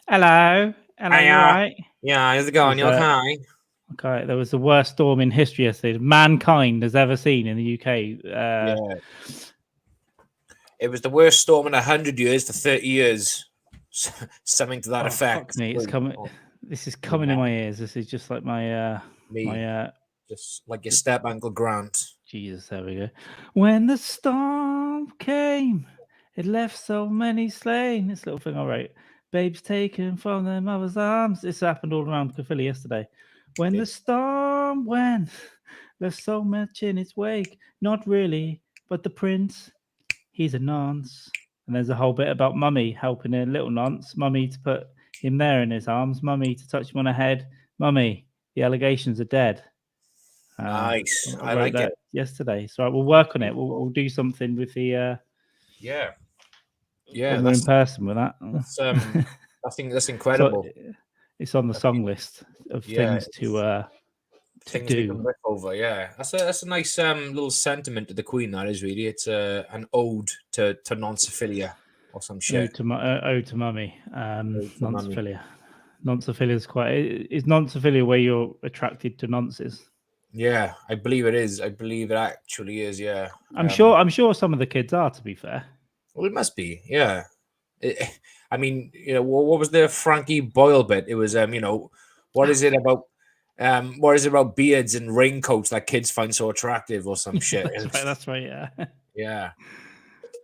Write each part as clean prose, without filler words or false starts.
Hello. Hello, you Hiya. right? Yeah, how's it going? You okay? Okay, there was the worst storm in history yesterday mankind has ever seen in the UK. Yeah. It was the worst storm in 100 years to 30 years. Something to that Oh, fuck effect. me. It's coming. This is coming in my ears. This is just like my Me. Just like your step Uncle Grant. Jesus, there we go. When the storm came, it left so many slain. This little thing I wrote. Babes taken from their mother's arms. This happened all around Caerphilly yesterday. When the storm went, left so much in its wake. Not really, but the prince, he's a nonce. And there's a whole bit about Mummy helping a little nonce. Mummy to put him there in his arms. Mummy to touch him on the head. Mummy, the allegations are dead. Nice. I I wrote like that it. yesterday, so we'll work on it. We'll do something with the Yeah. when we're in person with that. That's that's So incredible. it's on the song list of things to things we do. can riff over. Yeah, that's a nice little sentiment to the Queen. That is really. It's an ode to noncephilia or some shit. Ode to Mummy. Ode to mummy. Noncephilia. Noncephilia is quite. Is noncephilia where you're attracted to nonces? Yeah, I believe it is. I believe it actually is. Yeah, I'm sure some of the kids are. To be fair. Well, it must be. Yeah. I mean, what was the Frankie Boyle bit? It was, what is it about? What is it about beards and raincoats that kids find so attractive or some shit? That's right. Yeah. Yeah.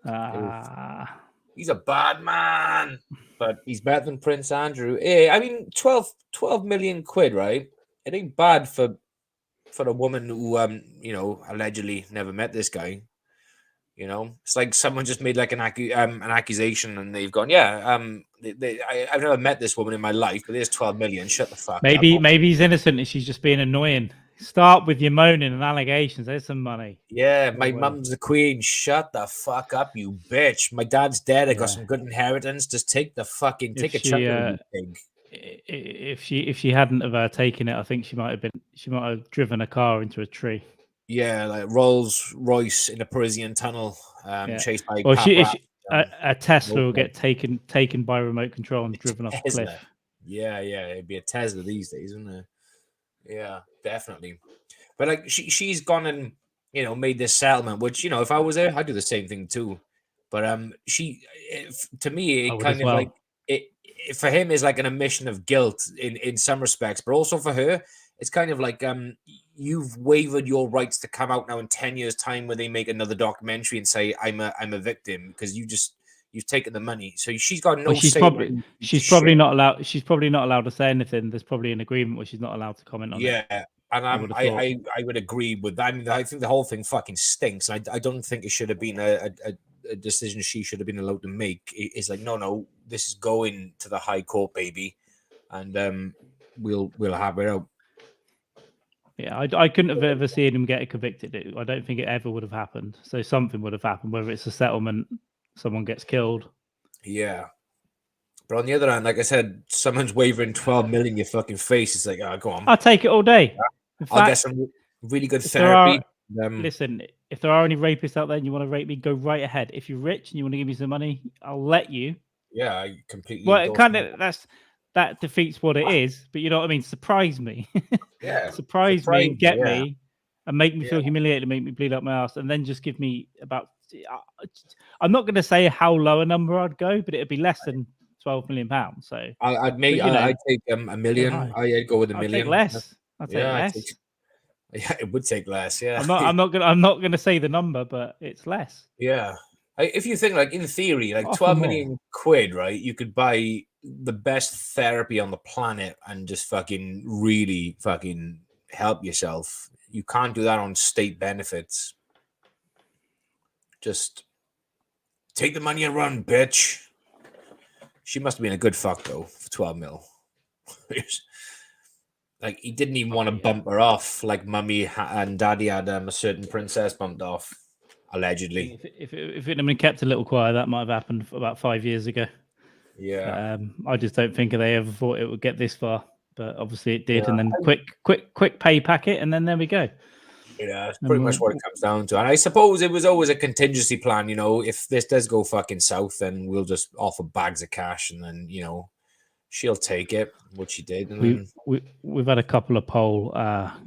Ah. He's a bad man, but he's better than Prince Andrew. I mean, 12 million quid, right? It ain't bad for a woman who, allegedly never met this guy. It's like someone just made like an accusation, and they've gone, I've never met this woman in my life, but there's 12 million. Shut the fuck up. Maybe he's innocent and she's just being annoying. Start with your moaning and allegations. There's some money. Yeah, my mum's the queen. Shut the fuck up, you bitch. My dad's dead. I got some good inheritance. Just take a chunk of it, you pig. If she hadn't have taken it, I think she might have driven a car into a tree. Yeah, like Rolls Royce in a Parisian tunnel, chased by a Tesla will get taken by remote control and driven off a cliff. Yeah, it'd be a Tesla these days, isn't it? Yeah, definitely. But like she's gone and made this settlement, which if I was there, I'd do the same thing too. But to me, it kind of like it for him is like an admission of guilt in some respects, but also for her, it's kind of like you've waived your rights to come out now in 10 years' time when they make another documentary and say I'm a victim because you've taken the money. So she's got no she's probably not allowed. She's probably not allowed to say anything. There's probably an agreement where she's not allowed to comment on it. Yeah, and I would agree with that. I mean, I think the whole thing fucking stinks. I don't think it should have been a decision she should have been allowed to make. It's like no, this is going to the High Court, baby, and we'll have it out. Yeah, I couldn't have ever seen him get convicted. I don't think it ever would have happened. So something would have happened, whether it's a settlement, someone gets killed. Yeah. But on the other hand, like I said, someone's wavering 12 million in your fucking face. It's like, oh, go on. I'll take it all day. Yeah. I'll get some really good therapy. Listen, if there are any rapists out there and you want to rape me, go right ahead. If you're rich and you want to give me some money, I'll let you. Yeah, I completely. Well, that defeats what it is, but you know what I mean? Surprise me. Yeah. Surprise me and get me and make me feel humiliated and make me bleed out my ass, and then just give me about. I'm not going to say how low a number I'd go, but it'd be less than £12 million. So I'd take $1 million. I'd go with $1 million. I'd take less. I'd take less. Yeah, it would take less. Yeah, I'm not gonna say the number, but it's less. Yeah, if you think like in theory, like 12 million quid, right? You could buy the best therapy on the planet and just fucking really fucking help yourself. You can't do that on state benefits. Just take the money and run, bitch. She must have been a good fuck though for 12 mil. Like he didn't even want to bump her off, like Mummy and Daddy had a certain princess bumped off, allegedly. If it had been kept a little quiet, that might have happened about 5 years ago. Yeah. I just don't think they ever thought it would get this far, but obviously it did. Yeah. And then quick pay packet, and then there we go. Yeah, that's pretty much what it comes down to. And I suppose it was always a contingency plan. If this does go fucking south, then we'll just offer bags of cash, and then she'll take it, what she did, and then We've had a couple of poll.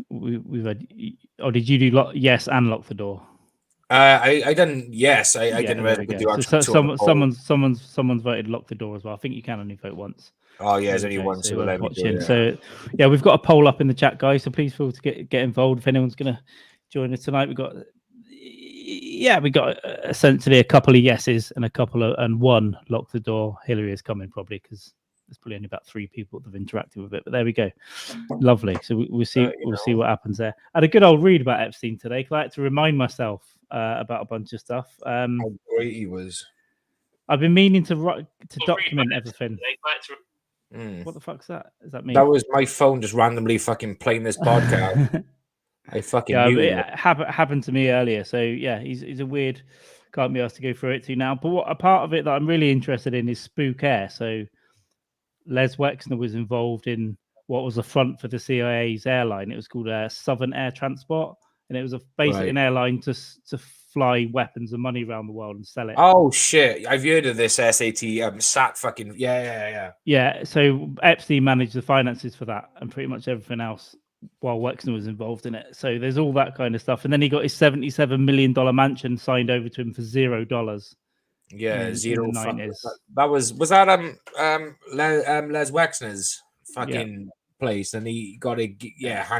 We've had. Oh, did you do yes and lock the door? I done yes. I didn't realize we could do actual someone's voted lock the door as well. I think you can only vote once. Oh yeah, there's only one, so let me do it. So yeah, we've got a poll up in the chat, guys. So please feel to get involved if anyone's going to join us tonight. We got essentially a couple of yeses and and one lock the door. Hillary is coming probably because there's probably only about 3 people that have interacted with it. But there we go. Lovely. So we'll see what happens there. I had a good old read about Epstein today because I had to remind myself about a bunch of stuff. How great he was. I've been meaning to document everything. What the fuck's that? Is that me? That was my phone just randomly fucking playing this podcast. I fucking knew it happened to me earlier. So yeah, he's a weird. Can't be asked to go through it to now. But what a part of it that I'm really interested in is spook air. So Les Wexner was involved in what was the front for the CIA's airline. It was called Southern Air Transport, and it was basically an airline to fly weapons and money around the world and sell it. Oh shit! I've heard of this SAT SAT fucking yeah. So Epstein managed the finances for that and pretty much everything else while Wexner was involved in it. So there's all that kind of stuff, and then he got his $77 million mansion signed over to him for $0. Yeah, zero. In the 90s. That was that Les Wexner's fucking place, and he got a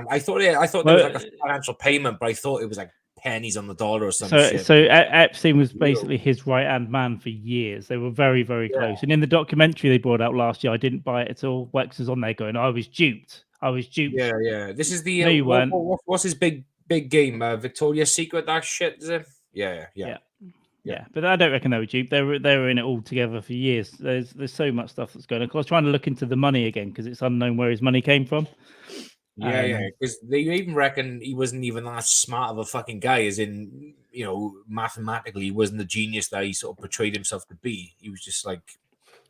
I thought there was like a financial payment, but I thought it was like pennies on the dollar or something. So Epstein was basically his right hand man for years. They were very, very close. And in the documentary they brought out last year, I didn't buy it at all. Wexner's on there going, I was duped. Yeah. This is the no, you weren't. What's his big game? Victoria's Secret, that shit, is it? Yeah. But I don't reckon they were duped. They were in it all together for years. There's so much stuff that's going on. I was trying to look into the money again because it's unknown where his money came from. Yeah, because they even reckon he wasn't even that smart of a fucking guy, as in, mathematically, he wasn't the genius that he sort of portrayed himself to be. He was just like,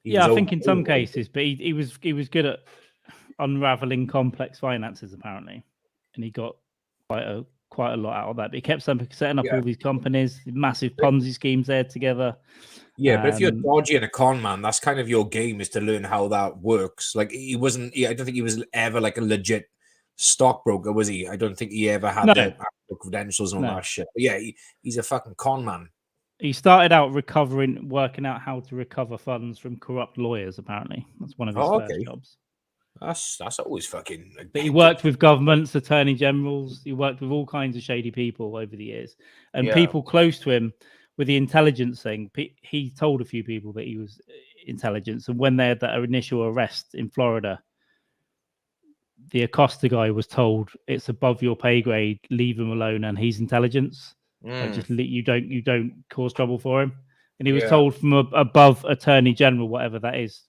I think in some cases, but he was good at unraveling complex finances apparently, and he got quite a lot out of that. But he kept setting up all these companies, massive Ponzi schemes there together. Yeah, but if you're dodgy and a con man, that's kind of your game, is to learn how that works. Like he wasn't. I don't think he was ever like a legit stockbroker, was he? I don't think he ever had the credentials and all that shit. But yeah, he's a fucking con man. He started out working out how to recover funds from corrupt lawyers. Apparently, that's one of his first jobs. That's always fucking. But he worked with governments, attorney generals. He worked with all kinds of shady people over the years, and people close to him with the intelligence thing. He told a few people that he was intelligence, and when they had that initial arrest in Florida, the Acosta guy was told it's above your pay grade, leave him alone, and he's intelligence. Just you don't cause trouble for him. And he was told from above attorney general, whatever that is,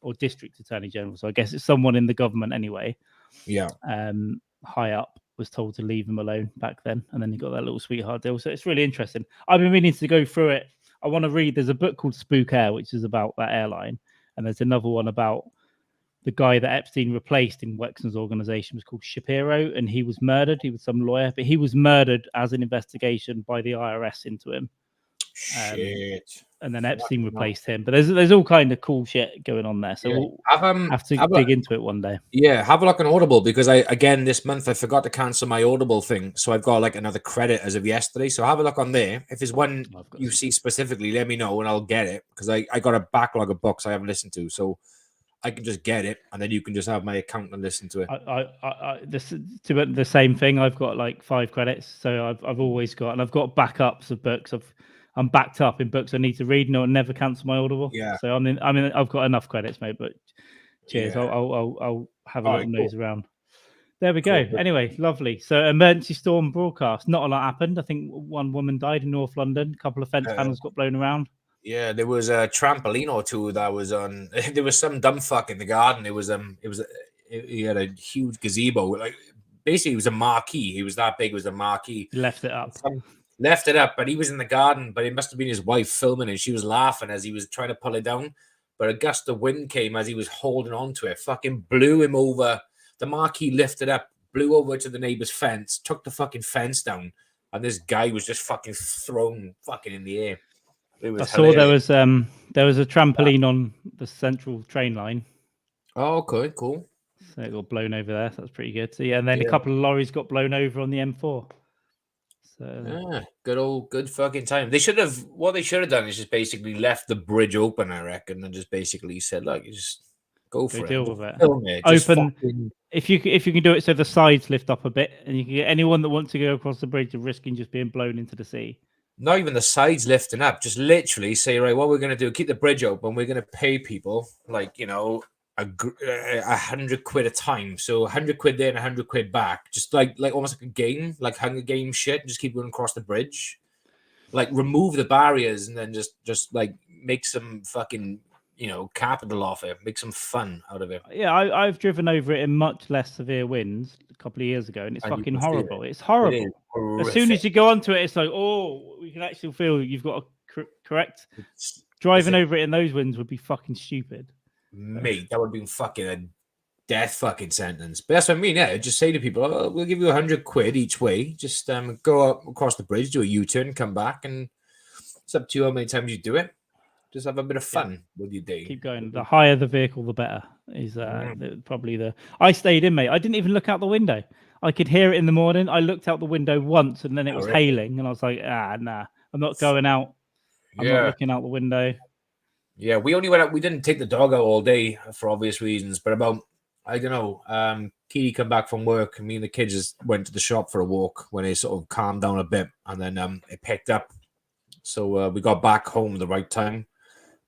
or district attorney general. So I guess it's someone in the government anyway. Yeah. High up was told to leave him alone back then, and then he got that little sweetheart deal. So it's really interesting. I've been meaning to go through it. I want to read. There's a book called Spook Air, which is about that airline, and there's another one about the guy that Epstein replaced in Wexner's organization was called Shapiro, and he was murdered. He was some lawyer, but he was murdered as an investigation by the IRS into him. Shit. And then Epstein replaced him. But there's all kind of cool shit going on there. So we'll have to dig into it one day. Yeah, have a look on Audible, because this month I forgot to cancel my Audible thing. So I've got like another credit as of yesterday. So have a look on there. If there's one you see specifically, let me know and I'll get it, because I got a backlog of books I haven't listened to. So I can just get it, and then you can just have my account and listen to it. The same thing. I've got like 5 credits, so I've always got, and I've got backups of books. I'm backed up in books I need to read. No, never cancel my Audible. Yeah. So I've got enough credits, mate. But cheers. Yeah. I'll have a little nose around. There we go. Cool. Anyway, lovely. So emergency storm broadcast. Not a lot happened. I think one woman died in North London. A couple of fence panels got blown around. Yeah, there was a trampoline or two that was on. There was some dumb fuck in the garden. He had a huge gazebo. Like basically, it was a marquee. He was that big. It was a marquee. He left it up. Left it up, but he was in the garden. But it must have been his wife filming it. She was laughing as he was trying to pull it down. But a gust of wind came as he was holding on to it. Fucking blew him over. The marquee lifted up, blew over to the neighbor's fence, took the fucking fence down, and this guy was just fucking thrown fucking in the air. I saw there was a trampoline on the central train line. Oh, okay, cool. So it got blown over there. So that's pretty good. So yeah, and then a Yeah. couple of lorries got blown over on the M4. So Yeah, good fucking time. What they should have done is just basically left the bridge open, I reckon, and just basically said, look, you just go go for it. deal Just with it. film it. Just Open fucking. if you can do it so the sides lift up a bit, and you can get anyone that wants to go across the bridge of risking just being blown into the sea. Not even the sides lifting up, just literally say, right, what we're going to do, keep the bridge open. We're going to pay people like, £100 a time. So 100 quid there and 100 quid back. Just like almost like a game, like Hunger Game shit. Just keep going across the bridge. Like remove the barriers and then just like make some fucking, capital off it. Make some fun out of it. Yeah, I've driven over it in much less severe winds a couple of years ago, and it's And you fucking can feel horrible. it. It's It is horrible. As soon horrific. as you go onto it, it's like, oh, we can actually feel you've got a correct. It's Driving a over it in those winds would be fucking stupid. mate, that would have been fucking a death fucking sentence. But that's what I mean. Yeah, just say to people, oh, we'll give you 100 quid each way. Just go up across the bridge, do a U-turn, come back, and it's up to you how many times you do it. Just have a bit of fun with your day. Keep going. The higher the vehicle, the better. Is probably the. I stayed in, mate. I didn't even look out the window. I could hear it in the morning. I looked out the window once, and then it was really? hailing, and I was like, nah, I'm not going out. I'm not looking out the window. Yeah, we only went out. We didn't take the dog out all day for obvious reasons. But about, I don't know, Kitty come back from work. And me and the kids just went to the shop for a walk when it sort of calmed down a bit, and then it picked up. So we got back home at the right time.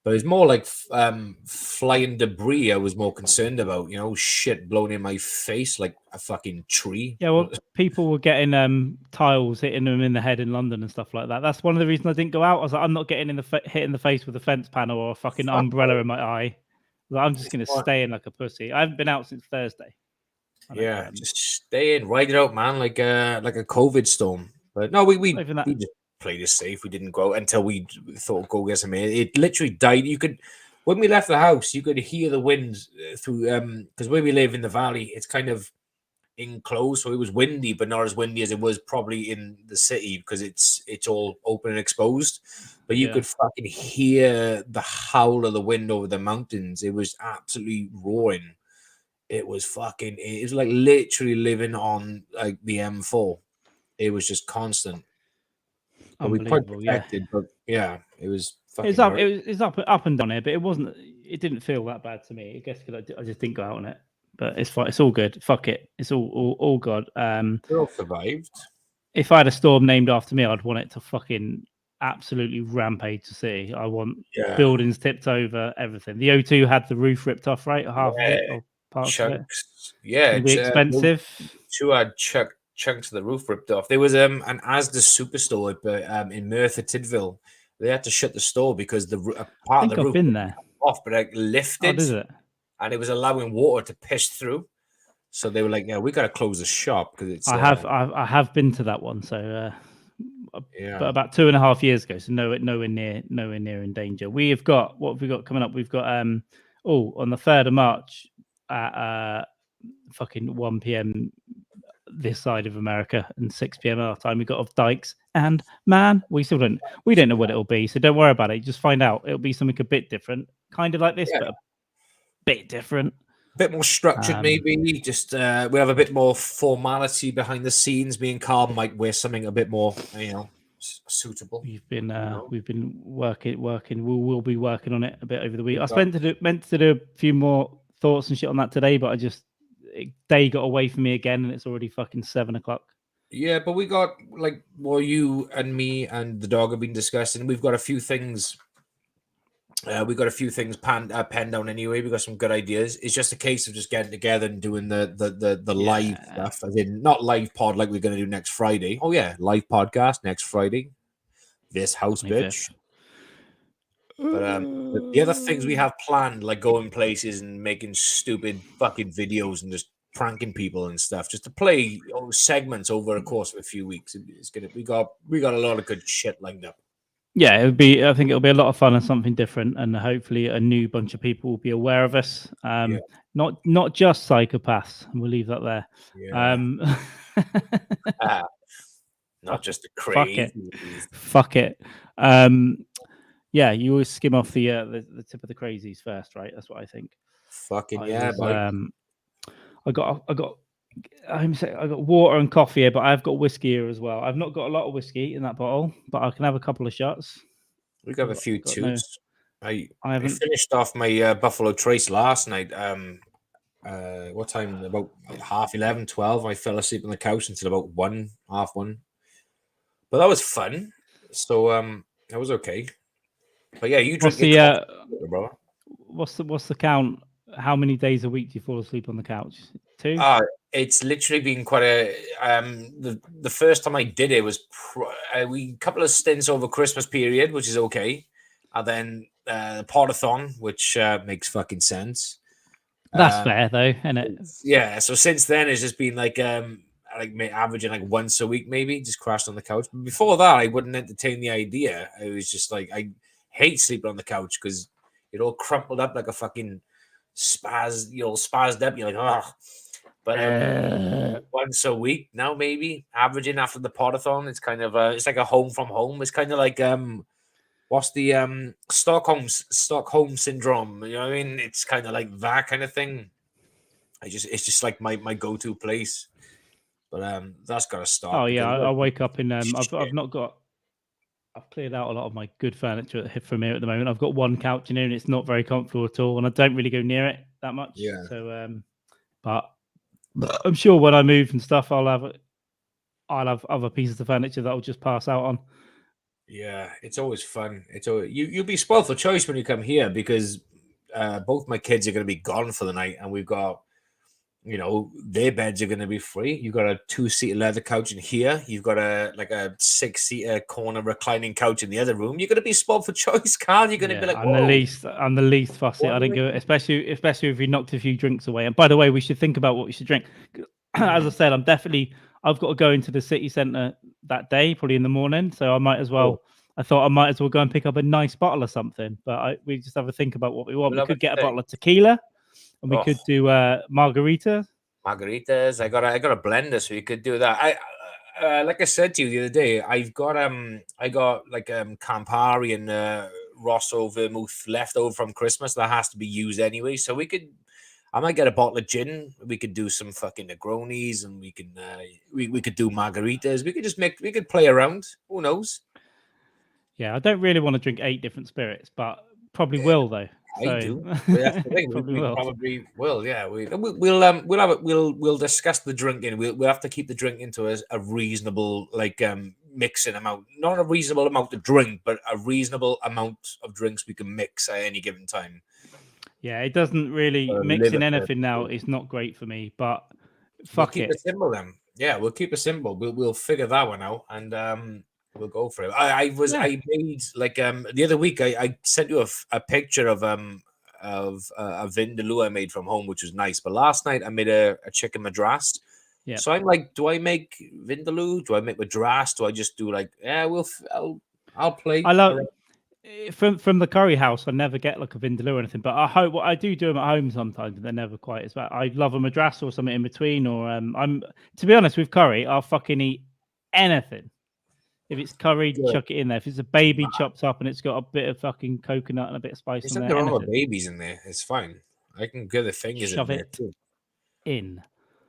But it's more like flying debris I was more concerned about. Shit blown in my face like a fucking tree. Yeah, well, people were getting tiles hitting them in the head in London and stuff like that. That's one of the reasons I didn't go out. I was like, I'm not getting hit in the face with a fence panel or a fucking umbrella in my eye. Like, I'm just going to stay in like a pussy. I haven't been out since Thursday. Yeah, just stay in, ride it out, man, like a COVID storm. But no, we just played it safe. We didn't go out until we thought go get some air. It literally died. You could, when we left the house, you could hear the wind through because where we live in the valley, it's kind of enclosed, so it was windy, but not as windy as it was probably in the city because it's all open and exposed. But you could fucking hear the howl of the wind over the mountains. It was absolutely roaring. It was like literally living on like the M4. It was just constant. But we quite protected, but yeah, it was fucking it's up and down here, but it didn't feel that bad to me. I guess because I just didn't go out on it. But it's fine. It's all good. Fuck it. It's all good. We all survived. If I had a storm named after me, I'd want it to fucking absolutely rampage the city. I want buildings tipped over, everything. The O2 had the roof ripped off, right? Half of it or parts of it. Yeah, it'd be expensive. Two had chunks of the roof ripped off. There was an Asda superstore, but in Merthyr Tydfil, they had to shut the store because the part of the roof been there off, but it lifted, and it was allowing water to piss through. So they were like, "Yeah, we got to close the shop because it's." I have been to that one, so but about 2.5 years ago, so nowhere near in danger. We have got what have we got coming up? We've got on the 3rd of March at fucking 1 p.m. this side of America and 6 p.m. our time. We got off Dykes and Mann. We don't know what it'll be, so don't worry about it. Just find out. It'll be something a bit different, kind of like this, but a bit different. A bit more structured, maybe. Just we have a bit more formality behind the scenes. Me and Carl might wear something a bit more, suitable. We've been working. We'll be working on it a bit over the week. I meant to do a few more thoughts and shit on that today, but day got away from me again, and it's already fucking 7 o'clock. Yeah, but we got you and me and the dog have been discussing. We've got a few things. We got a few things penned down anyway. We got some good ideas. It's just a case of just getting together and doing the live stuff, as in not live pod like we're going to do next Friday. Oh yeah, live podcast next Friday. This house bitch. But the other things we have planned, like going places and making stupid fucking videos and just pranking people and stuff, just to play segments over the course of a few weeks. We got a lot of good shit lined up. Yeah, I think it'll be a lot of fun and something different, and hopefully a new bunch of people will be aware of us. Not just psychopaths, and we'll leave that there. Not just the crazy. Fuck it. Yeah, you always skim off the tip of the crazies first, right? That's what I think. Fucking I yeah, was, boy. I got I got water and coffee here, but I've got whiskey here as well. I've not got a lot of whiskey in that bottle, but I can have a couple of shots. We got a few Got no, tubes. I I haven't. finished off my Buffalo Trace last night. What time? About 11:30, 12. I fell asleep on the couch until about 1, half 1. But that was fun. So that was okay. But yeah, you drink What's your the coffee, bro. what's the count? How many days a week do you fall asleep on the couch? 2? It's literally been quite a the first time I did it was we couple of stints over Christmas period, which is okay, and then the podathon, which makes fucking sense. That's fair though, isn't it? Yeah, so since then it's just been like averaging like once a week, maybe just crashed on the couch. But before that, I wouldn't entertain the idea. I was just like, I hate sleeping on the couch because it all crumpled up like a fucking spazzed up. You're like, oh. But once a week now, maybe averaging after the podathon, it's kind of it's like a home from home. It's kind of like what's the Stockholm syndrome? You know what I mean? It's kind of like that kind of thing. It's just like my go-to place. But that's got to stop. Oh yeah, I wake up in I've Shit. not got. I've cleared out a lot of my good furniture from here at the moment. I've got one couch in here, and it's not very comfortable at all, and I don't really go near it that much. Yeah. So, but I'm sure when I move and stuff, I'll have other pieces of furniture that I'll just pass out on. Yeah, it's always fun. It's always you'll be spoiled for choice when you come here because both my kids are going to be gone for the night, and we've got their beds are going to be free. You've got a 2-seater leather couch in here. You've got a 6-seater corner reclining couch in the other room. You're going to be spoiled for choice, Carl. You're going to be like, I'm the least fussy. I don't go, especially if you knocked a few drinks away. And by the way, we should think about what we should drink. As I said, I've got to go into the city centre that day, probably in the morning. So I might as well. I thought I might as well go and pick up a nice bottle or something. But we just have to think about what we want. We could get a bottle of tequila. And we could do margarita. Margaritas. I got a blender, so you could do that. I like I said to you the other day, I got Campari and Rosso vermouth left over from Christmas that has to be used anyway. So I might get a bottle of gin. We could do some fucking Negronis, and we could do margaritas. We could play around. Who knows? Yeah, I don't really want to drink 8 different spirits, but probably will though. I do. That's the thing. we probably will. Yeah, we'll discuss the drinking. We'll have to keep the drinking to a reasonable mixing amount. Not a reasonable amount to drink, but a reasonable amount of drinks we can mix at any given time. Yeah, it doesn't really mixing anything now is not great for me. But fuck we'll keep it simple then. Yeah, we'll keep it simple. We'll figure that one out and we'll go for it. I made the other week. I sent you a picture of a vindaloo I made from home, which was nice. But last night I made a chicken madras. Yeah. So I'm like, do I make vindaloo? Do I make madras? Do I just do I'll play. I love from the curry house. I never get like a vindaloo or anything, but I do them at home sometimes, but they're never quite as bad. I love a madras or something in between. Or I'm to be honest with curry, I'll fucking eat anything. If it's curried, chuck it in there. If it's a baby chopped up and it's got a bit of fucking coconut and a bit of spice There's on nothing there, wrong with babies in there. It's fine. I can get the fingers shove in there it too. In.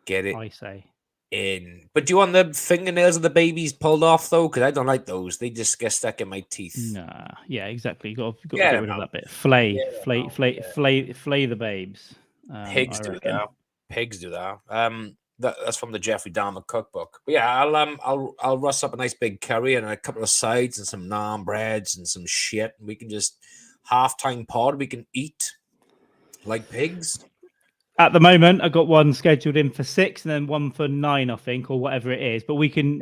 Get it. I say. In. But do you want the fingernails of the babies pulled off though? Because I don't like those. They just get stuck in my teeth. Nah. Yeah, exactly. You got to get rid of that bit. Flay the babes. Pigs do that. Pigs do that. That's from the Jeffrey Dahmer cookbook. But yeah, I'll rust up a nice big curry and a couple of sides and some naan breads and some shit. And we can just halftime pod. We can eat like pigs. At the moment, I got one scheduled in for 6 and then one for 9, I think, or whatever it is. But we can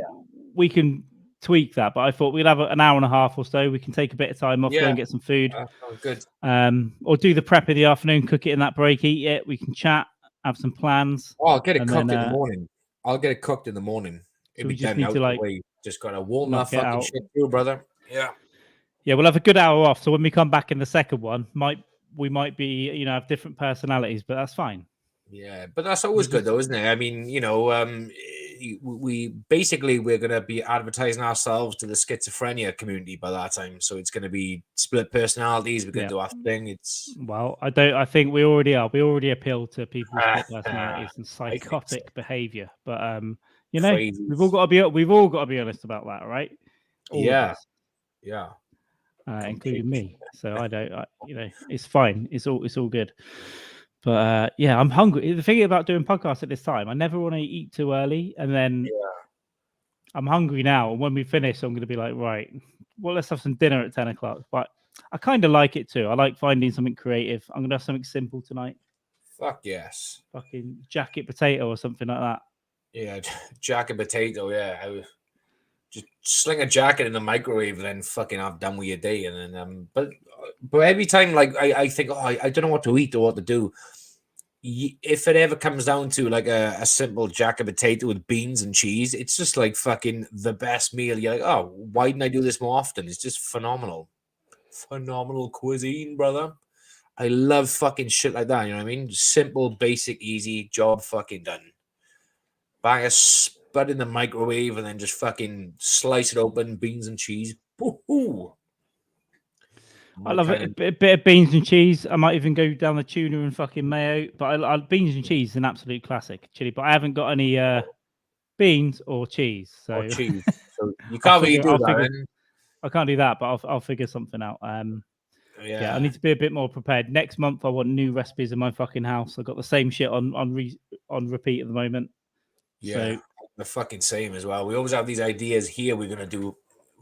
tweak that. But I thought we'd have an hour and a half or so. We can take a bit of time off, go and get some food. Good. Or do the prep in the afternoon, cook it in that break, eat it. We can chat, have some plans. Oh, I'll get it cooked in the morning. I'll get it cooked in the morning. So we just need to just gotta warm that fucking shit through, brother. Yeah. Yeah, we'll have a good hour off. So when we come back in the second one, we might be, have different personalities, but that's fine. Yeah, but that's always good though, isn't it? I mean, we basically we're gonna be advertising ourselves to the schizophrenia community by that time. So it's gonna be split personalities. We're gonna do our thing. It's well, I don't. I think we already are. We already appeal to people with split personalities and I think so. psychotic behavior. But you know, Crazy. we've all got to be honest about that, right? All of us. Yeah. Including me. So I don't, you know, it's fine. It's all good. But yeah, I'm hungry. The thing about doing podcasts at this time, I never want to eat too early, and then I'm hungry now. And when we finish, I'm going to be like, right, well, let's have some dinner at 10 o'clock. But I kind of like it too. I like finding something creative. I'm going to have something simple tonight. Fuck yes. Fucking jacket potato or something like that. Yeah, jacket potato. Yeah, I was just sling a jacket in the microwave and then fucking have done with your day. And then but every time like I think, oh, I don't know what to eat or what to do. If it ever comes down to like a simple jacket potato with beans and cheese, it's just like fucking the best meal. You're like, oh, why didn't I do this more often? It's just phenomenal cuisine, brother. I love fucking shit like that. You know what I mean? Simple, basic, easy, job fucking done. Bang a spud in the microwave and then just fucking slice it open, beans and cheese. Woo-hoo. I love it. A bit of beans and cheese. I might even go down the tuna and fucking mayo. But beans and cheese is an absolute classic, chili. But I haven't got any beans or cheese. So, cheese. So you can't really do that. I can't do that, but I'll figure something out. Yeah, I need to be a bit more prepared. Next month, I want new recipes in my fucking house. I've got the same shit on repeat at the moment. Yeah, so, the fucking same as well. We always have these ideas here. We're gonna do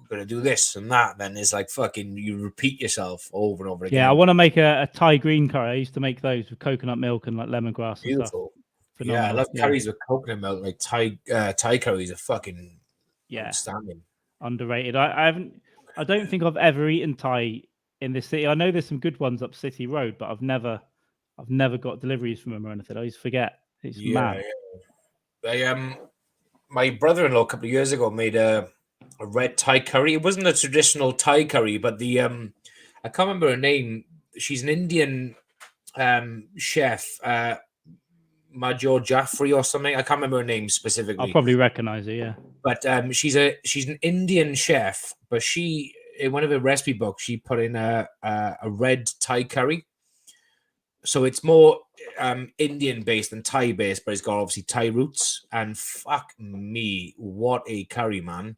this and that. Then it's like fucking you repeat yourself over and over again. Yeah, I want to make a Thai green curry. I used to make those with coconut milk and like lemongrass. Beautiful. And stuff. Yeah, I love curries with coconut milk. Like Thai curries are fucking outstanding. Underrated. I don't think I've ever eaten Thai in this city. I know there's some good ones up City Road, but I've never got deliveries from them or anything. I always forget. It's mad. Yeah. My brother-in-law a couple of years ago made a red Thai curry. It wasn't a traditional Thai curry, but the I can't remember her name. She's an Indian chef, Major Jaffrey or something. I can't remember her name specifically. I'll probably recognize her, yeah. But she's an Indian chef, but she in one of her recipe books she put in a red Thai curry. So it's more Indian based than Thai based, but it's got obviously Thai roots. And fuck me, what a curry, man!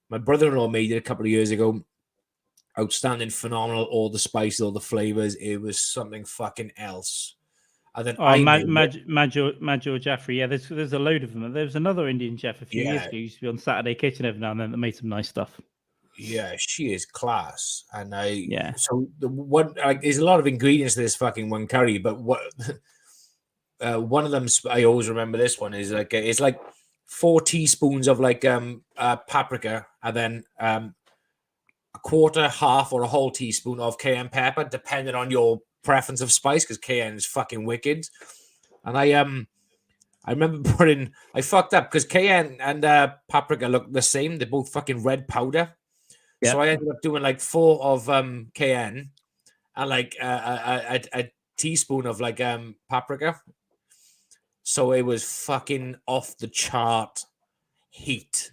My brother-in-law made it a couple of years ago. Outstanding, phenomenal, all the spices, all the flavors. It was something fucking else. And then Major Jaffrey. Yeah, there's a load of them. There was another Indian chef a few years ago. He used to be on Saturday Kitchen every now and then that made some nice stuff. Yeah, she is class. And so there's a lot of ingredients to this fucking one curry, but what one of them I always remember this one is like it's like 4 teaspoons of like paprika and then a quarter, half, or a whole teaspoon of cayenne pepper, depending on your preference of spice, because cayenne is fucking wicked. And I remember I fucked up because cayenne and paprika look the same. They're both fucking red powder. Yep. So I ended up doing like 4 of cayenne and like a teaspoon of like paprika. So it was fucking off the chart heat.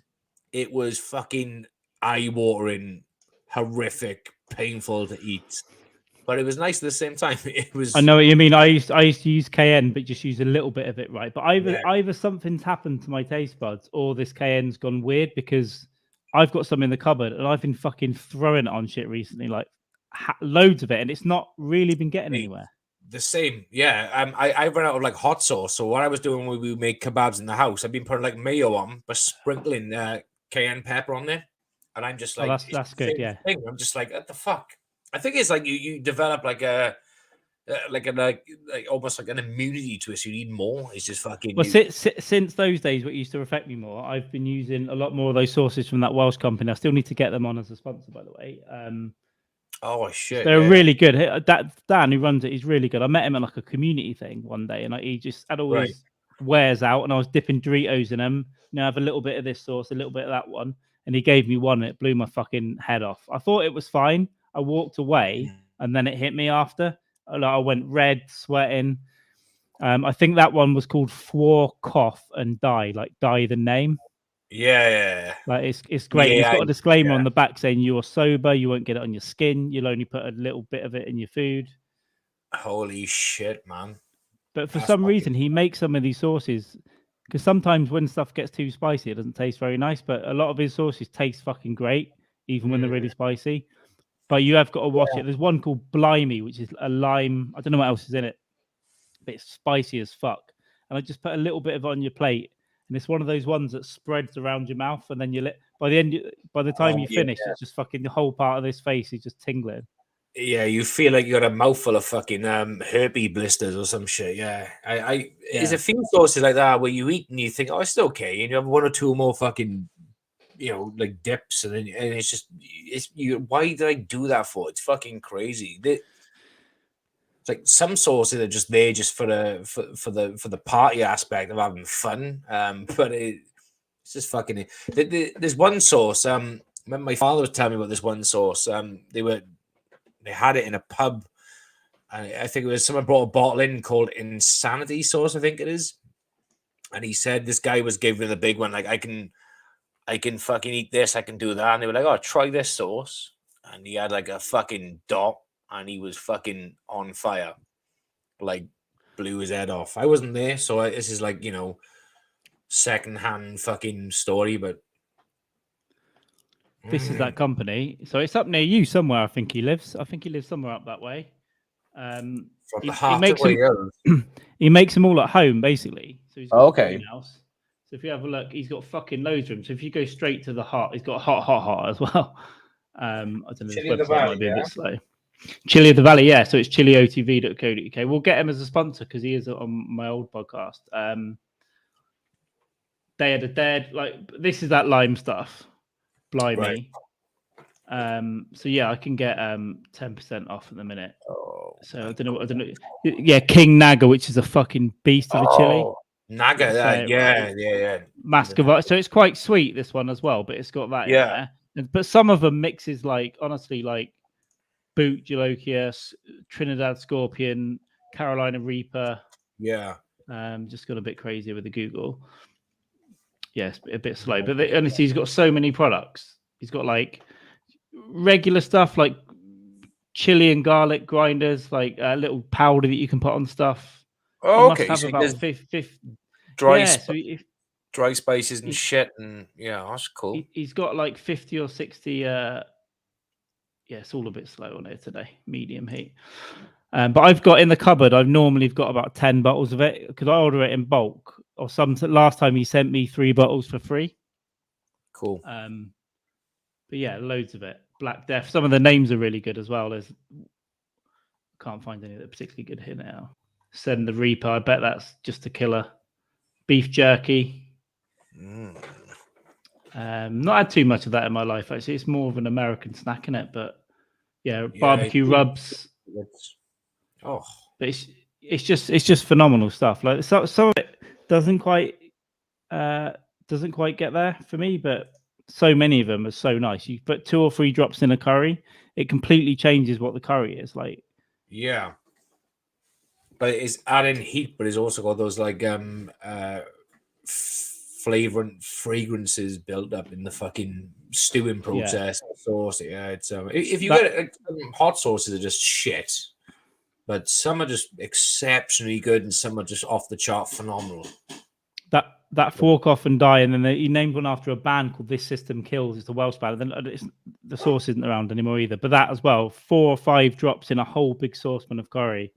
It was fucking eye-watering, horrific, painful to eat. But it was nice at the same time. It was. I know what you mean. I used to use cayenne, but just use a little bit of it, right? But either something's happened to my taste buds, or this cayenne's gone weird because I've got some in the cupboard and I've been fucking throwing it on shit recently, like loads of it, and it's not really been getting anywhere. The same, yeah. I ran out of like hot sauce, so what I was doing when we make kebabs in the house, I've been putting like mayo on, but sprinkling cayenne pepper on there, and I'm just like, that's good, yeah. Thing. I'm just like, what the fuck? I think it's like you develop like almost like an immunity to it, so you need more. It's just fucking. Well, since those days, what used to affect me more, I've been using a lot more of those sauces from that Welsh company. I still need to get them on as a sponsor, by the way. Oh shit! They're really good. That Dan who runs it, he's really good. I met him at like a community thing one day, and he just had all his wares out, and I was dipping Doritos in them. You know, have a little bit of this sauce, a little bit of that one, and he gave me one, and it blew my fucking head off. I thought it was fine. I walked away, and then it hit me after. I went red, sweating. I think that one was called For Cough and Die, like die the name. Yeah. Like it's great. Yeah, It's got a disclaimer on the back saying you're sober, you won't get it on your skin, you'll only put a little bit of it in your food. Holy shit, man. But for some reason, he makes some of these sauces because sometimes when stuff gets too spicy, it doesn't taste very nice. But a lot of his sauces taste fucking great, even when they're really spicy. But you have got to watch it. There's one called Blimey, which is a lime. I don't know what else is in it, but it's spicy as fuck. And I just put a little bit of it on your plate, and it's one of those ones that spreads around your mouth, and then by the time you finish, it's just fucking the whole part of this face is just tingling. Yeah, you feel like you got a mouthful of fucking herpes blisters or some shit. Yeah, there's a few sauces like that where you eat and you think, oh, it's like and you have one or two more fucking, like dips, and it's just, why did I do that for? It's fucking crazy. It's like some sauces are just there just for the party aspect of having fun. But it's just fucking. There's one sauce. When my father was telling me about this one sauce, they had it in a pub, and I think it was someone brought a bottle in called Insanity Sauce, I think it is. And he said this guy was giving the big one, like, I can fucking eat this, I can do that. And they were like, oh, try this sauce. And he had like a fucking dot, and he was fucking on fire, like blew his head off. I wasn't there, so this is like, secondhand fucking story, but this is that company. So it's up near you somewhere. I think he lives somewhere up that way. from the He heart makes of them. He makes them all at home, basically. So he's got a greenhouse. So if you have a look, he's got fucking loads of them. So if you go straight to the hot, he's got hot as well. I don't know. This website might be a bit slow. Chili of the Valley, yeah. So it's chiliotv.co.uk. We'll get him as a sponsor because he is on my old podcast. Day of the Dead, like this is that lime stuff. Blimey. Right. So yeah, I can get 10% off at the minute. So I don't know. Yeah, King Naga, which is a fucking beast of a chili. Naga, yeah. Muscovite. So it's quite sweet, this one as well, but it's got that in there. But some of them mixes like honestly like Boot Jolokia, Trinidad Scorpion, Carolina Reaper. Yeah. Just got a bit crazy with the Google. Yes, a bit slow, but honestly, he's got so many products. He's got like regular stuff like chili and garlic grinders, like a little powder that you can put on stuff. Oh, okay. Must have about 50 dry spices and shit, and that's cool. He's got like 50 or 60. It's all a bit slow on here today. Medium heat. But I've got in the cupboard, I've normally got about 10 bottles of it because I order it in bulk. Or last time he sent me 3 bottles for free. Cool. But yeah, loads of it. Black Death. Some of the names are really good as well. Can't find any that are particularly good here now. Send the Reaper. I bet that's just a killer. Beef jerky. Not had too much of that in my life actually. It's more of an American snack in it, but barbecue rubs. But it's just phenomenal stuff. Like some of it doesn't quite get there for me, but so many of them are so nice. You put 2 or 3 drops in a curry, it completely changes what the curry is like. Yeah, but it's adding heat, but it's also got those like fragrances built up in the fucking stewing process. Sauce. Yeah, it's if you get hot sauces are just shit, but some are just exceptionally good and some are just off the chart phenomenal. That Fork Off and Die, and then he named one after a band called This System Kills. It's a Welsh band. And then the sauce isn't around anymore either. But that as well, 4 or 5 drops in a whole big saucepan of curry,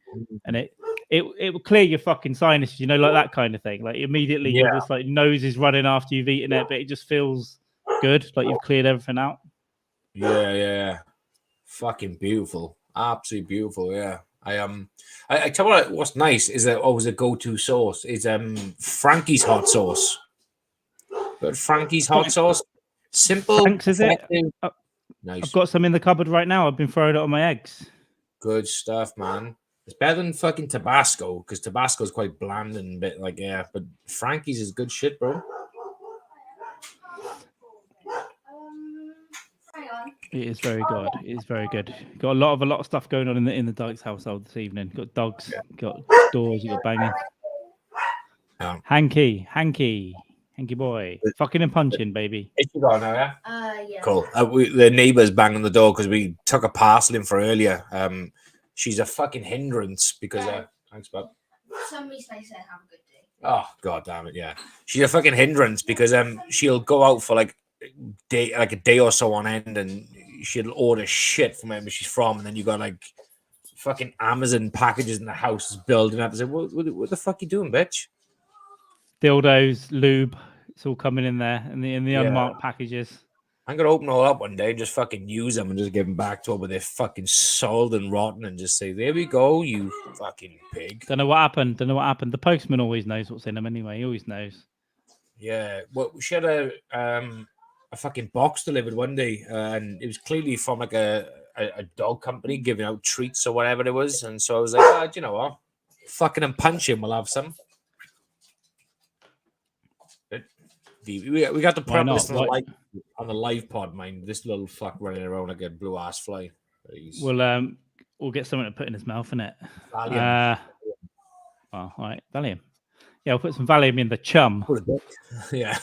and it will clear your fucking sinuses, like that kind of thing. Like immediately, you're just like nose is running after you've eaten it, but it just feels good, like you've cleared everything out. Yeah, fucking beautiful, absolutely beautiful. Yeah. I tell you what's nice is that always a go-to sauce is Frankie's hot sauce. But Frankie's hot sauce, simple. Thanks, is it? Nice. I've got some in the cupboard right now. I've been throwing it on my eggs. Good stuff, man. It's better than fucking Tabasco because Tabasco's quite bland and a bit like but Frankie's is good shit, bro. Hang on. It is very good. It is very good. Got a lot of stuff going on in the Dykes household this evening. Got dogs, got doors, you got banging. Hanky boy, fucking and punching, baby. Is she gone now? Yeah. Yeah. Cool. The neighbour's banging the door because we took a parcel in for earlier. She's a fucking hindrance because thanks, bud. Somebody say have a good day. Oh god damn it, yeah. She's a fucking hindrance because she'll go out for like a day or so on end and she'll order shit from wherever she's from, and then you got like fucking Amazon packages in the house building up. I said, what the fuck you doing, bitch? Dildos, lube, it's all coming in there in the unmarked packages. I'm gonna open all up one day and just fucking use them and just give them back to her, but they're fucking soiled and rotten, and just say, "There we go, you fucking pig." Don't know what happened. The postman always knows what's in them anyway. He always knows. Yeah, well, she had a fucking box delivered one day, and it was clearly from like a dog company giving out treats or whatever it was, and so I was like, do you know what? Fucking and punch him, we'll have some. We got to put up this on the live pod, mind. This little fuck running around like a blue ass fly. We'll get something to put in his mouth, innit? Valium. All right, Valium. Yeah, I'll put some Valium in the chum. What a dick. Yeah.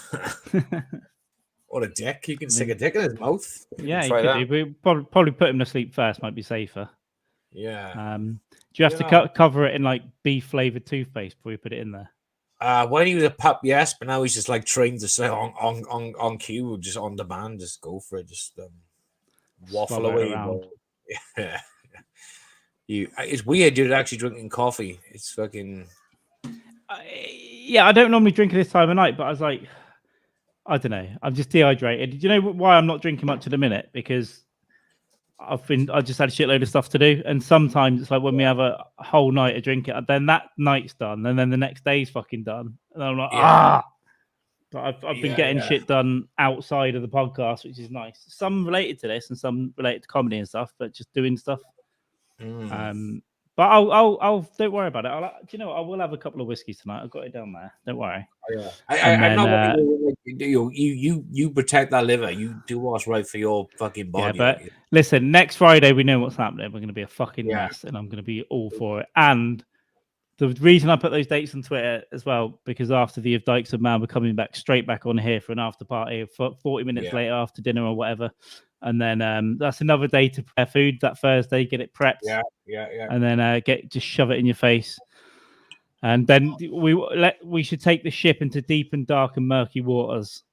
What a dick. You can stick a dick in his mouth. Yeah, you could do. But probably put him to sleep first, might be safer. Yeah. Do you have to cover it in like beef flavored toothpaste before you put it in there? When he was a pup, yes, but now he's just like trained to say on cue, just on demand, just go for it, just waffle away. Yeah, it's weird. You're actually drinking coffee. It's fucking. Yeah, I don't normally drink at this time of night, but I was like, I don't know. I'm just dehydrated. Do you know why I'm not drinking much at the minute? Because I just had a shitload of stuff to do, and sometimes it's like when we have a whole night of drinking, then that night's done, and then the next day's fucking done, and I'm like, But I've been getting shit done outside of the podcast, which is nice. Some related to this, and some related to comedy and stuff, but just doing stuff. But I'll don't worry about it. Do you know what? I will have a couple of whiskeys tonight. I've got it down there. Don't worry. Yeah, I'm not. You protect that liver. You do what's right for your fucking body. Yeah, but listen, next Friday we know what's happening. We're going to be a fucking mess, and I'm going to be all for it. And the reason I put those dates on Twitter as well, because after the Dykes and Mann, we're coming back straight back on here for an after party, 40 minutes later after dinner or whatever. And then that's another day to prepare food that Thursday, get it prepped. Yeah. And then just shove it in your face. And then we should take the ship into deep and dark and murky waters.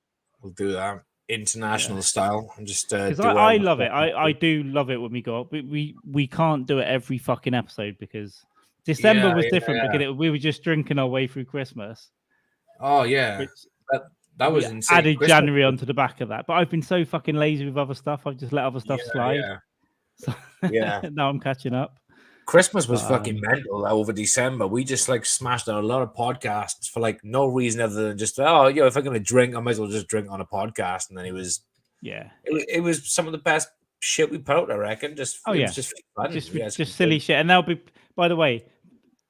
We'll do that international style and just because I love it. I do love it when we go up. We can't do it every fucking episode because December was different because we were just drinking our way through Christmas. Oh yeah. That was insane. Added Christmas. January onto the back of that, but I've been so fucking lazy with other stuff. I've just let other stuff slide. Yeah. So now I'm catching up. Christmas was fucking mental over December. We just like smashed out a lot of podcasts for like no reason other than just if I'm gonna drink, I might as well just drink on a podcast. And then it was some of the best shit we put out, I reckon. Just just fun. Just silly shit. And there'll be, by the way,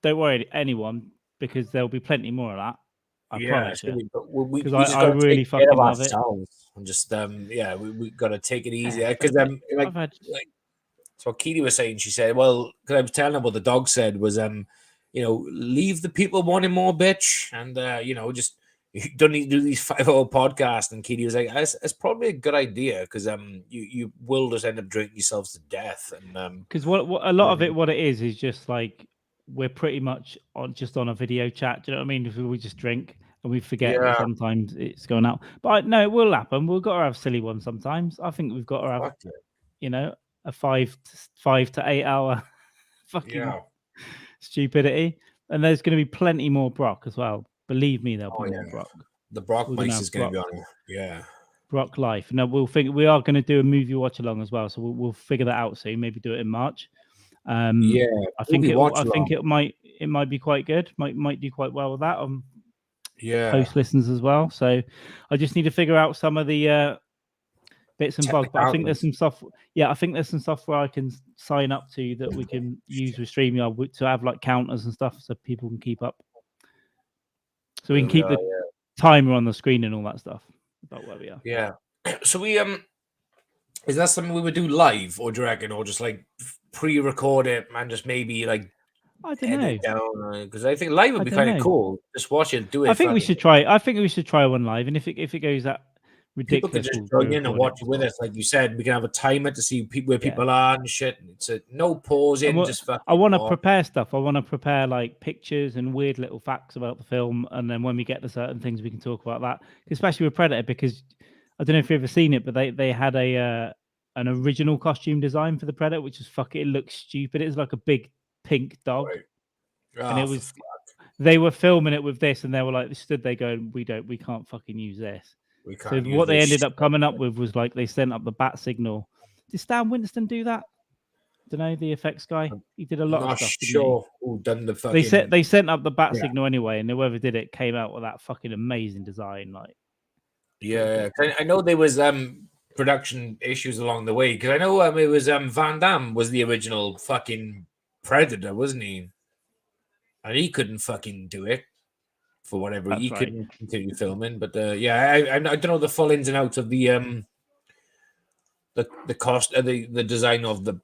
don't worry anyone because there'll be plenty more of that. I promise you. Because I really fucking love it. And just we gotta take it easy because so what Keely was saying, she said, well, because I was telling her what the dog said was leave the people wanting more, bitch, and just you don't need to do these 5-hour podcasts. And Keely was like, it's probably a good idea because you will just end up drinking yourselves to death. And because what a lot of it, what it is just like we're pretty much just on a video chat. Do you know what I mean? If we just drink and we forget that sometimes it's going out. But no, it will happen. We've got to have silly ones sometimes. I think we've got to have, a 5 to 8 hour fucking stupidity. And there's going to be plenty more Brock as well. Believe me, there'll be more Brock. The Brock Mice is going to be on it. Yeah. Brock Life. No, we are going to do a movie watch along as well. So we'll figure that out soon. Maybe do it in March. I think it might be quite good. Might do quite well with that. Post listens as well. So I just need to figure out some of the bits and bobs. But I think there's some software. Yeah, I think there's some software I can sign up to that we can use with StreamYard to have like counters and stuff, so people can keep up. So we can keep the timer on the screen and all that stuff about where we are. Yeah. So we Is that something we would do live, or do you reckon, or just like pre-record it and just maybe like I don't edit know. it down? Because I think live would I be don't kind of know. cool. Just watch it, do it. I think we fucking- should try. I think we should try one live, and if it goes that People could ridiculous, just we'll join in and record watch it it with as us, like you said. We can have a timer to see where Yeah. people are and shit. It's a no pausing, well. just fucking. I want to watch. prepare stuff. I want to prepare like pictures and weird little facts about the film, and then when we get to certain things, we can talk about that. Especially with Predator, because I don't know if you've ever seen it, but they had an original costume design for the Predator, which is it looks stupid. It's like a big pink dog, Right. and it Ah, for was they were filming it with this, and they were like, stood there going, we can't fucking use this. we So can't use what they this ended shit. up coming up with was like they sent up the bat signal. Did Stan Winston do that? Don't know, the effects guy. He did a lot Not of stuff. sure who done the Didn't fucking. he? They sent up the bat Yeah. signal anyway, and whoever did it came out with that fucking amazing design. Like, Yeah, I know there was production issues along the way, because I know it was Van Damme was the original fucking Predator, wasn't he? And he couldn't fucking do it for whatever. That's He right. couldn't continue filming, but yeah, I don't know the full ins and outs of the cost, the design of the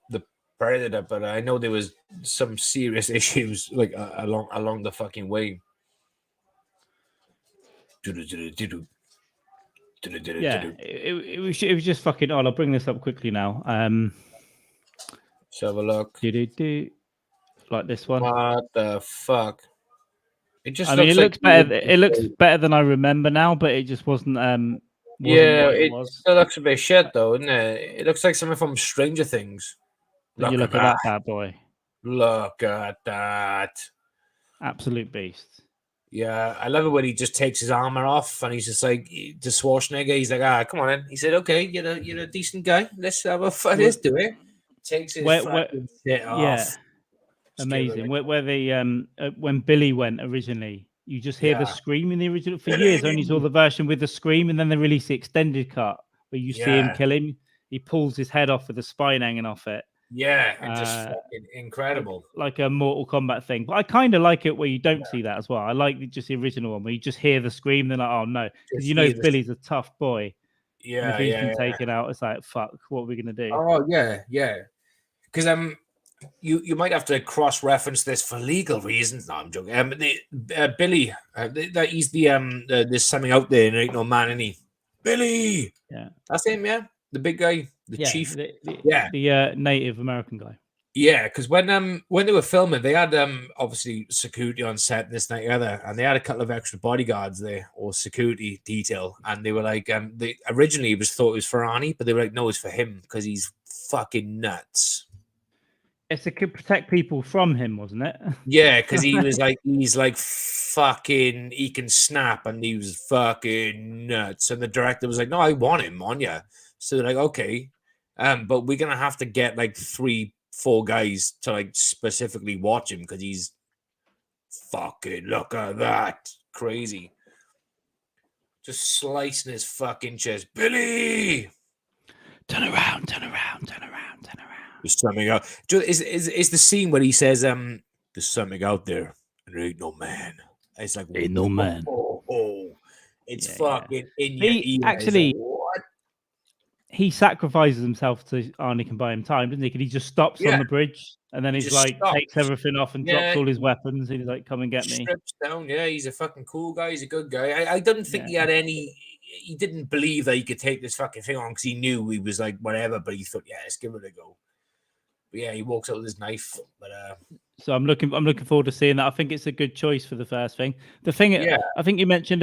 Predator, but I know there was some serious issues like along the fucking way. Yeah, it was just fucking odd. I'll bring this up quickly now. Let's have a look. Like this one. What the fuck? It just I mean, it like looks better. It looks better than I remember now, but it just wasn't. Yeah, what it was. still looks a bit shit though, doesn't it? It looks like something from Stranger Things. Then you look at that bad boy. Look at that. Absolute beast. Yeah, I love it when he just takes his armor off and he's just like to Schwarzenegger. He's like, come on in. He said, okay, you're a decent guy. Let's have a fun. Let's do it. Takes his fucking shit off. Yeah, amazing. Where they when Billy went originally, you just hear the scream in the original. For years, I only saw the version with the scream, and then they released the extended cut where you see him kill him. He pulls his head off with the spine hanging off it. Yeah, and just fucking incredible. Like a Mortal Kombat thing. But I kind of like it where you don't see that as well. I like just the original one where you just hear the scream, then like, oh no. Because you know Billy's a tough boy. Yeah, and if he's been taken out, it's like, fuck, what are we gonna do? Oh yeah. Because you might have to cross-reference this for legal reasons. No, I'm joking. Billy, that he's the there's something out there, and ain't no man, any Billy. Yeah, that's him. Yeah, the big guy, the chief. The Native American guy. Yeah, because when they were filming, they had obviously security on set, this and that, the other, and they had a couple of extra bodyguards there or security detail, and they were like, they originally thought it was for Arnie, but they were like, no, it's for him because he's fucking nuts. It's to protect people from him, wasn't it? Yeah, because he's like fucking, he can snap, and he was fucking nuts. And the director was like, no, I want him on you. So they're like, okay, but we're gonna have to get like 3-4 guys to like specifically watch him because he's fucking, look at that, crazy, just slicing his fucking chest. Billy, turn around. There's something out. Is the scene where he says, "There's something out there, and there ain't no man." It's like, ain't no man. It's fucking in your ear. Actually, like, what? He sacrifices himself so Arnie can buy him time, doesn't he? Because he just stops on the bridge, and then he's like takes everything off and drops all his weapons. And he's like, "Come and get me." Strips down. Yeah, he's a fucking cool guy. He's a good guy. I don't think he had any. He didn't believe that he could take this fucking thing on because he knew he was like whatever. But he thought, yeah, let's give it a go. But yeah, he walks out with his knife. But so I'm looking forward to seeing that. I think it's a good choice for the first thing. The thing, I think you mentioned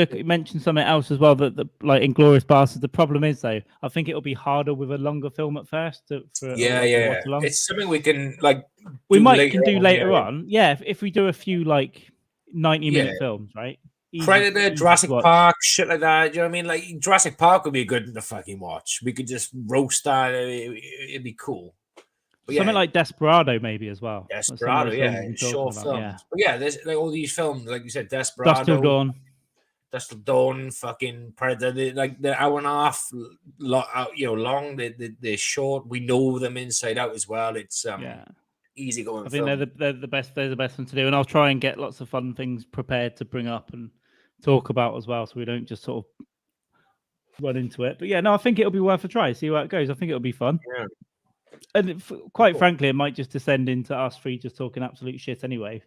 something else as well, that the like Inglourious Basterds. The problem is though, I think it'll be harder with a longer film at first. It's something we can like. We can do later on. Yeah, if we do a few like 90-minute films, right? Predator, Jurassic Park, shit like that. You know what I mean? Like Jurassic Park would be good to fucking watch. We could just roast that. It'd be cool. But something like Desperado, maybe as well. Desperado, short films. But yeah, there's like all these films, like you said, Desperado, Dusk Till Dawn, fucking Predator. The hour and a half, long. They're short. We know them inside out as well. It's easy going. I think they're the best. They're the best one to do, and I'll try and get lots of fun things prepared to bring up and talk about as well, so we don't just sort of run into it. But yeah, no, I think it'll be worth a try. See how it goes. I think it'll be fun. Yeah. And quite frankly, it might just descend into us three just talking absolute shit anyway.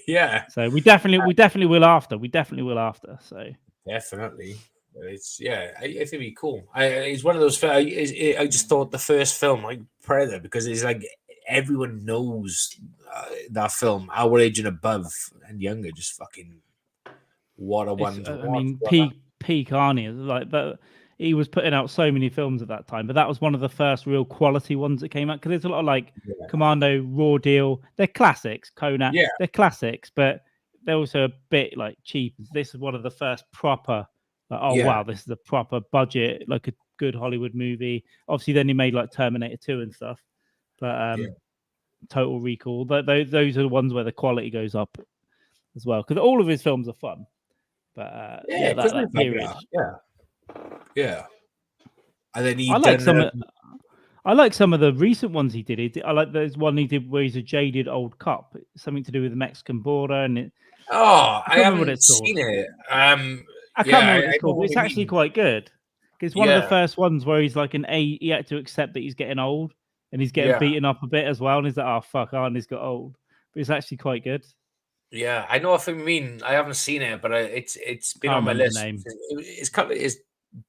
Yeah. So we definitely will after. We definitely will after. So definitely. It's I think it'd be cool. It's one of those. I just thought the first film, like Predator, because it's like everyone knows that film, our age and above and younger, just fucking what a one to watch. I mean, peak Arnie, like, but he was putting out so many films at that time. But that was one of the first real quality ones that came out, because there's a lot of like Commando, Raw Deal. They're classics. Conan, they're classics, but they're also a bit like cheap. This is one of the first proper. Like, wow, this is a proper budget, like a good Hollywood movie. Obviously, then he made like Terminator 2 and stuff, but Total Recall. But those are the ones where the quality goes up as well, because all of his films are fun. But that period, yeah. And then I like some of the recent ones he did. I like there's one he did where he's a jaded old cop, something to do with the Mexican border, and I haven't seen it. I can't remember what it's called, but it's actually quite good. It's one of the first ones where he's like he had to accept that he's getting old and he's getting beaten up a bit as well. And he's like, oh, fuck, Arnie's got old. But it's actually quite good. Yeah, I know what you mean. I haven't seen it, but it's been on my list. It's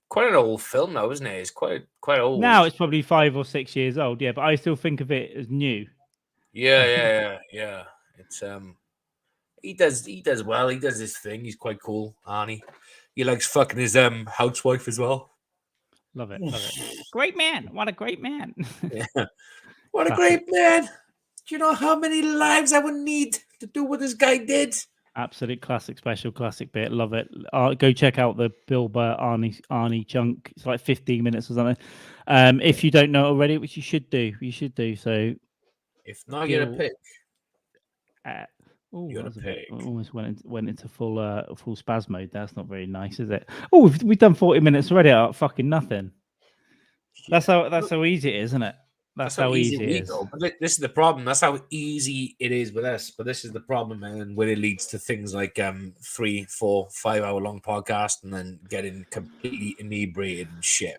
quite an old film now, isn't it? It's quite old. Now it's probably 5 or 6 years old, yeah, but I still think of it as new. Yeah. It's he does well. He does his thing. He's quite cool, Arnie. He likes fucking his housewife as well. Love it. Great man. What a great man. Yeah. What a great man. Do you know how many lives I would need to do what this guy did? Absolute classic special, classic bit. Love it. Go check out the Bill Burr Arnie chunk. It's like 15 minutes or something. If you don't know already, which you should do. So if not, you're a pig. Almost went into full spaz mode. That's not very nice, is it? Oh, we've done 40 minutes already out of fucking nothing. That's how easy it is, isn't it? That's how easy it is. But this is the problem. That's how easy it is with us. But this is the problem, and where it leads to things like 3, 4, 5 hour long podcast, and then getting completely inebriated and shit.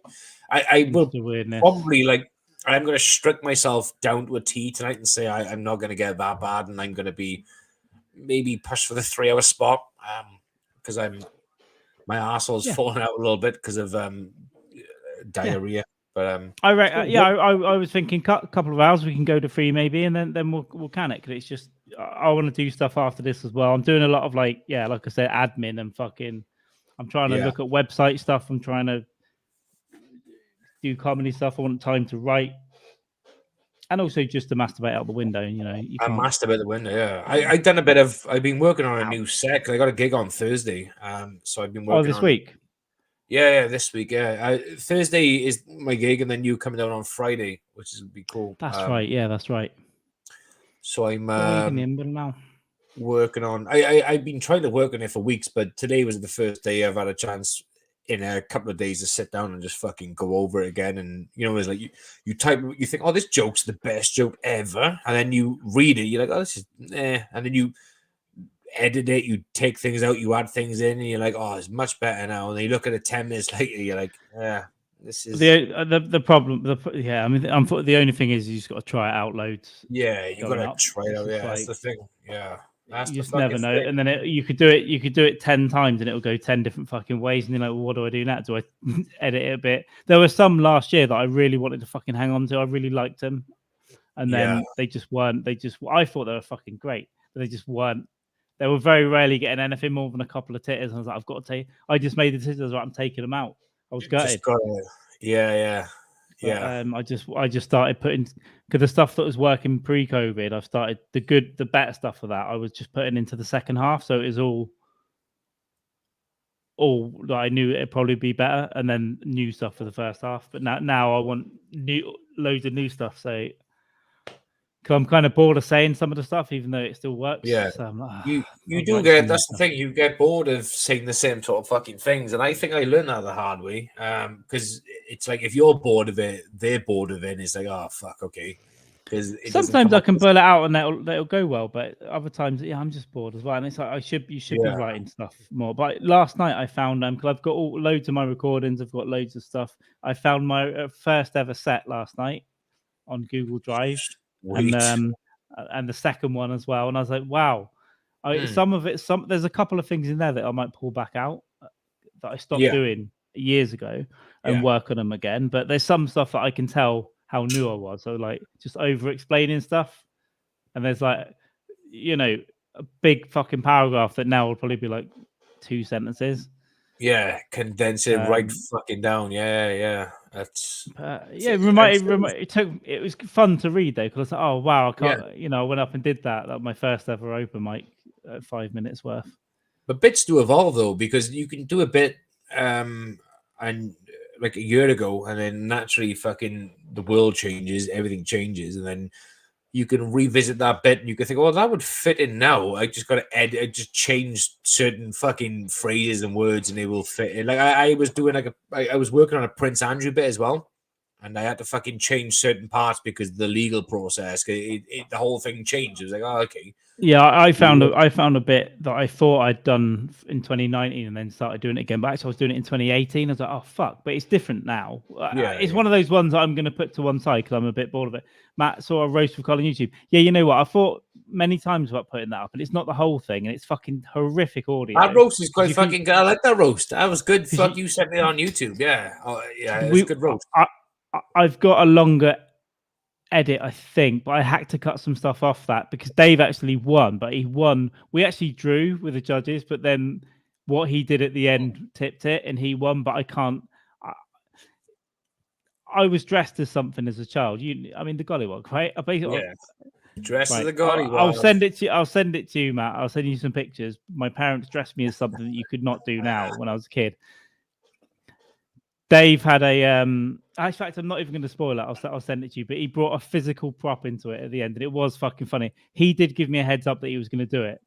I will probably I'm going to strict myself down to a T tonight and say I'm not going to get that bad, and I'm going to be maybe pushed for the 3 hour spot because my arsehole's falling out a little bit because of diarrhea. But I was thinking couple of hours we can go to 3 maybe, and then we'll can it, because it's just I want to do stuff after this as well. I'm doing a lot of like I said, admin and fucking. I'm trying to look at website stuff. I'm trying to do comedy stuff. I want time to write, and also just to masturbate out the window. You can't masturbate the window. Yeah, I've done a bit of. I've been working on a new set, 'cause I got a gig on Thursday. So I've been working. This week. Yeah, this week. Yeah, Thursday is my gig, and then you coming down on Friday, which is be cool. That's right. Yeah, that's right. So I'm working on. I've been trying to work on it for weeks, but today was the first day I've had a chance in a couple of days to sit down and just fucking go over it again. And it's like you type, you think, oh, this joke's the best joke ever, and then you read it, you're like, oh, this is and then you edit it, you take things out, you add things in, and you're like, oh, it's much better now. And then you look at it 10 minutes later, you're like, this is the problem. The only thing is you just got to try it out loads. Yeah, you got to try it out. Yeah, that's the thing. Yeah. You just never know. And then you could do it 10 times and it'll go 10 different fucking ways. And you're like, well, what do I do now? Do I edit it a bit? There were some last year that I really wanted to fucking hang on to. I really liked them. And then they just weren't. I thought they were fucking great, but they just weren't. They were very rarely getting anything more than a couple of titters. And I was like, I've got to take. I just made the titters. Right, I'm taking them out. I was gutted. Yeah. I just started putting, because the stuff that was working pre-COVID, I've started the better stuff for that. I was just putting into the second half, so it was all that I knew it'd probably be better, and then new stuff for the first half. But now I want loads of new stuff. So, because I'm kind of bored of saying some of the stuff, even though it still works. Yeah, so I'm like, you do get, that's the thing, you get bored of saying the same sort of fucking things, and I think I learned that the hard way. Because it's like if you're bored of it, they're bored of it, and it's like, oh fuck, okay. because it Sometimes I can pull it out and that'll go well, but other times, yeah, I'm just bored as well. And it's like you should be writing stuff more. But last night I found because I've got loads of my recordings, I've got loads of stuff. I found my first ever set last night on Google Drive, and the second one as well. And I was like, wow, some of it, there's a couple of things in there that I might pull back out that I stopped doing years ago and work on them again. But there's some stuff that I can tell how new I was. So like just over explaining stuff. And there's like, a big fucking paragraph that now will probably be like 2 sentences. Yeah, condense it right fucking down. Yeah. That's it was fun to read though, because I was like, oh wow, I can't I went up and did that. That was my first ever open mic, 5 minutes worth. But bits do evolve though, because you can do a bit and like a year ago, and then naturally fucking the world changes, everything changes, and then you can revisit that bit and you can think, oh, that would fit in now. I just got to edit, I just changed certain fucking phrases and words and they will fit in. Like I was doing I was working on a Prince Andrew bit as well, and I had to fucking change certain parts because the legal process, the whole thing changed. It was like, oh, okay. Yeah, I found a bit that I thought I'd done in 2019 and then started doing it again. But actually, I was doing it in 2018. I was like, oh fuck! But it's different now. It's one of those ones that I'm going to put to one side because I'm a bit bored of it. Matt saw a roast with Colin YouTube. Yeah, you know what? I thought many times about putting that up, and it's not the whole thing, and it's fucking horrific audio. That roast is quite fucking good. I like that roast. That was good. Fuck, you sent it on YouTube. Yeah, it was a good roast. I've got a longer edit, I think, but I had to cut some stuff off that because Dave actually won, but he won. We actually drew with the judges, but then what he did at the end tipped it and he won, but I can't. I was dressed as something as a child. The gollywog, right? Dressed as a gollywog. I'll send it to you, Matt. I'll send you some pictures. My parents dressed me as something that you could not do now when I was a kid. Dave had in fact, I'm not even going to spoil it. I'll send it to you. But he brought a physical prop into it at the end, and it was fucking funny. He did give me a heads up that he was going to do it,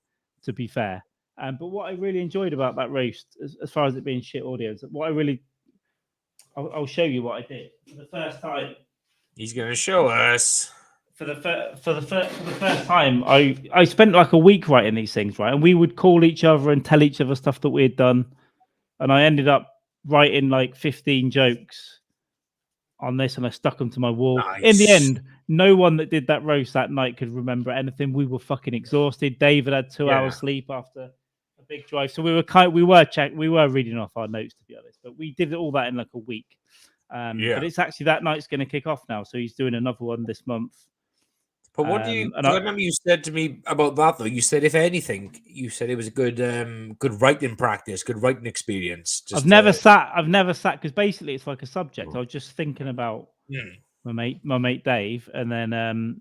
to be fair. But what I really enjoyed about that roast, as far as it being shit audio, is I'll show you what I did for the first time. He's going to show us. For the first time, I spent like a week writing these things, right? And we would call each other and tell each other stuff that we had done, and I ended up writing like 15 jokes on this, and I stuck them to my wall. Nice. In the end, no one that did that roast that night could remember anything. We were fucking exhausted. David had 2 hours sleep after a big drive, so we were reading off our notes, to be honest. But we did all that in like a week. But it's actually that night's going to kick off now, so he's doing another one this month. But what do you? I remember you said to me about that though. You said, if anything, you said it was a good writing practice, good writing experience. I've never sat because basically it's like a subject. I was just thinking about my mate Dave, and then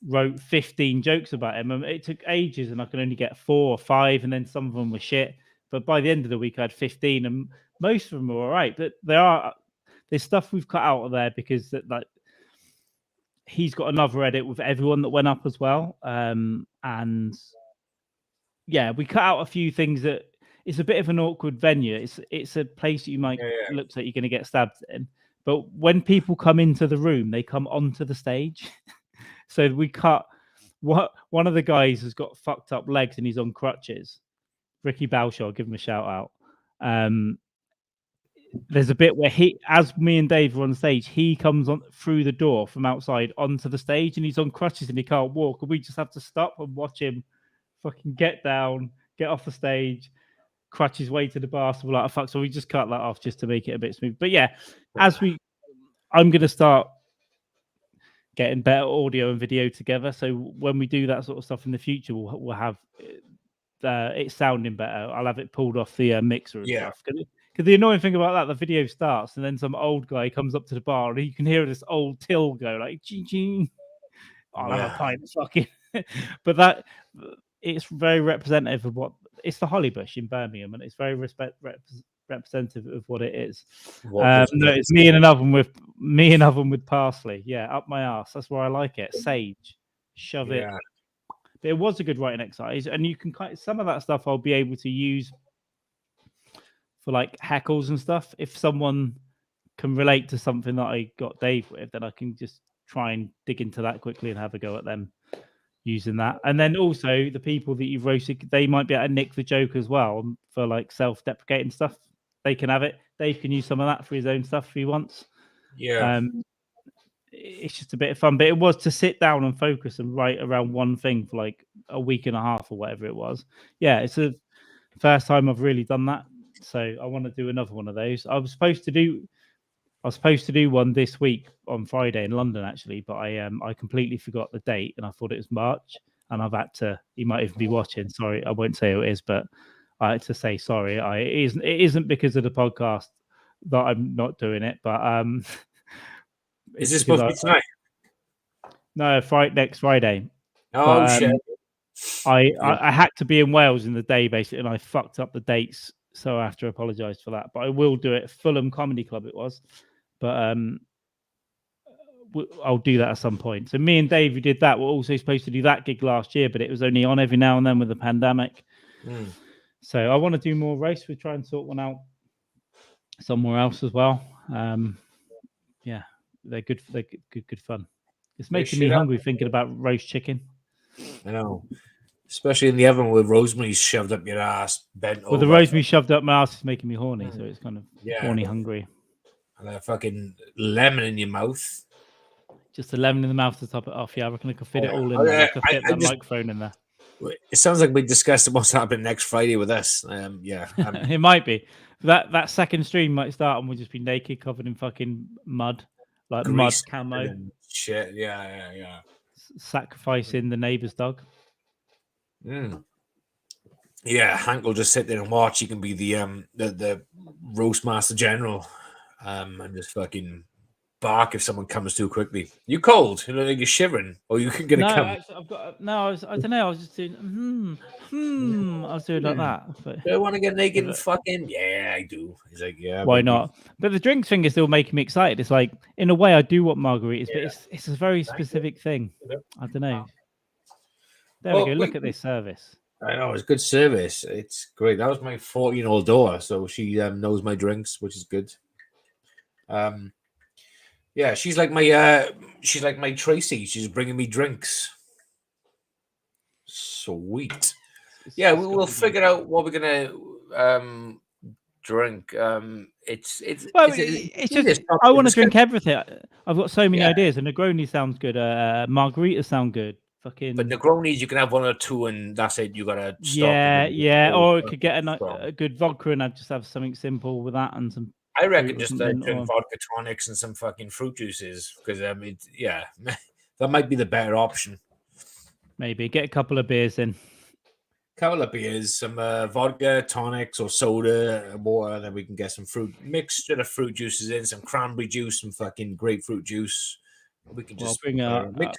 wrote 15 jokes about him. It took ages, and I could only get 4 or 5, and then some of them were shit. But by the end of the week, I had 15, and most of them were all right. But there's stuff we've cut out of there because he's got another edit with everyone that went up as well. And we cut out a few things that it's a bit of an awkward venue. It's a place you might looks like you're going to get stabbed in. But when people come into the room, they come onto the stage. So we cut one of the guys has got fucked up legs and he's on crutches. Ricky Balshaw, give him a shout out. There's a bit where as me and Dave are on stage, he comes on through the door from outside onto the stage, and he's on crutches and he can't walk. And we just have to stop and watch him fucking get down, get off the stage, crutches way to the bar. So we're like, oh, fuck. So we just cut that off just to make it a bit smooth. But yeah, I'm going to start getting better audio and video together. So when we do that sort of stuff in the future, we'll have it sounding better. I'll have it pulled off the mixer and stuff. Because the annoying thing about that, the video starts and then some old guy comes up to the bar and you can hear this old till go like, ching. I'll have a pint of fucking. But it's very representative of what it's the Hollybush in Birmingham, and it's very representative of what it is. It's me in an oven with parsley. Yeah, up my ass. That's where I like it. Sage, shove it. But it was a good writing exercise, and you can some of that stuff I'll be able to use for like heckles and stuff. If someone can relate to something that I got Dave with, then I can just try and dig into that quickly and have a go at them using that. And then also the people that you've roasted, they might be able to nick the joke as well for like self-deprecating stuff. They can have it. Dave can use some of that for his own stuff if he wants. Yeah. It's just a bit of fun, but it was to sit down and focus and write around one thing for like a week and a half or whatever it was. Yeah, it's the first time I've really done that. So I want to do another one of those. I was supposed to do one this week on Friday in London actually, but I completely forgot the date and I thought it was March, and I've had to. You might even be watching. Sorry, I won't say who it is, but I had to say sorry. It isn't because of the podcast that I'm not doing it, but Is this supposed to be tonight? No, next Friday. Oh But, shit! I had to be in Wales in the day basically, and I fucked up the dates, so I have to apologise for that. But I will do it at Fulham Comedy Club. It was, but I'll do that at some point. So me and Dave, who did that, were also supposed to do that gig last year, but it was only on every now and then with the pandemic. So I want to do more race. We'll try and sort one out somewhere else as well. Yeah, they're good. They're good fun. It's making me hungry thinking about roast chicken. I know, especially in the oven with rosemary shoved up your ass, bent over. Well, the rosemary shoved up my ass is making me horny, so it's kind of horny hungry. And a fucking lemon in your mouth. Just a lemon in the mouth to top it off. Yeah, I reckon I could fit it all in there. I could fit that microphone in there. It sounds like we discussed what's happening next Friday with us. It might be. That second stream might start and we'll just be naked, covered in fucking mud, like mud camo. Shit. Yeah. Sacrificing the neighbour's dog. Yeah, Hank will just sit there and watch. He can be the roast master general, and just fucking bark if someone comes too quickly. You cold? You know, like you're shivering, or you can gonna come? Actually, I don't know. I was just doing I was doing like that. But do I want to get naked and fucking? Yeah, I do. He's like, yeah. Why not? But the drink thing is still making me excited. It's like, in a way, I do want margaritas, but it's a very specific thing. I don't know. There we go. Look at this service. I know, it's good service. It's great. That was my 14-year-old daughter, so she knows my drinks, which is good. Yeah, she's like my Tracy. She's bringing me drinks. Sweet. Yeah, we'll figure out what we're gonna drink. It's just I want to drink everything. I've got so many ideas, and Negroni sounds good. Margaritas sound good. Fucking. But Negronis, you can have one or two, and that's it. You gotta stop. Yeah. Or it could get a good vodka, and I'd just have something simple with that and some. I reckon just drink vodka tonics and some fucking fruit juices, because that might be the better option. Maybe get a couple of beers in. Couple of beers, some vodka, tonics, or soda, and water, and then we can get some mixture of fruit juices in, some cranberry juice, some fucking grapefruit juice. We can just bring mix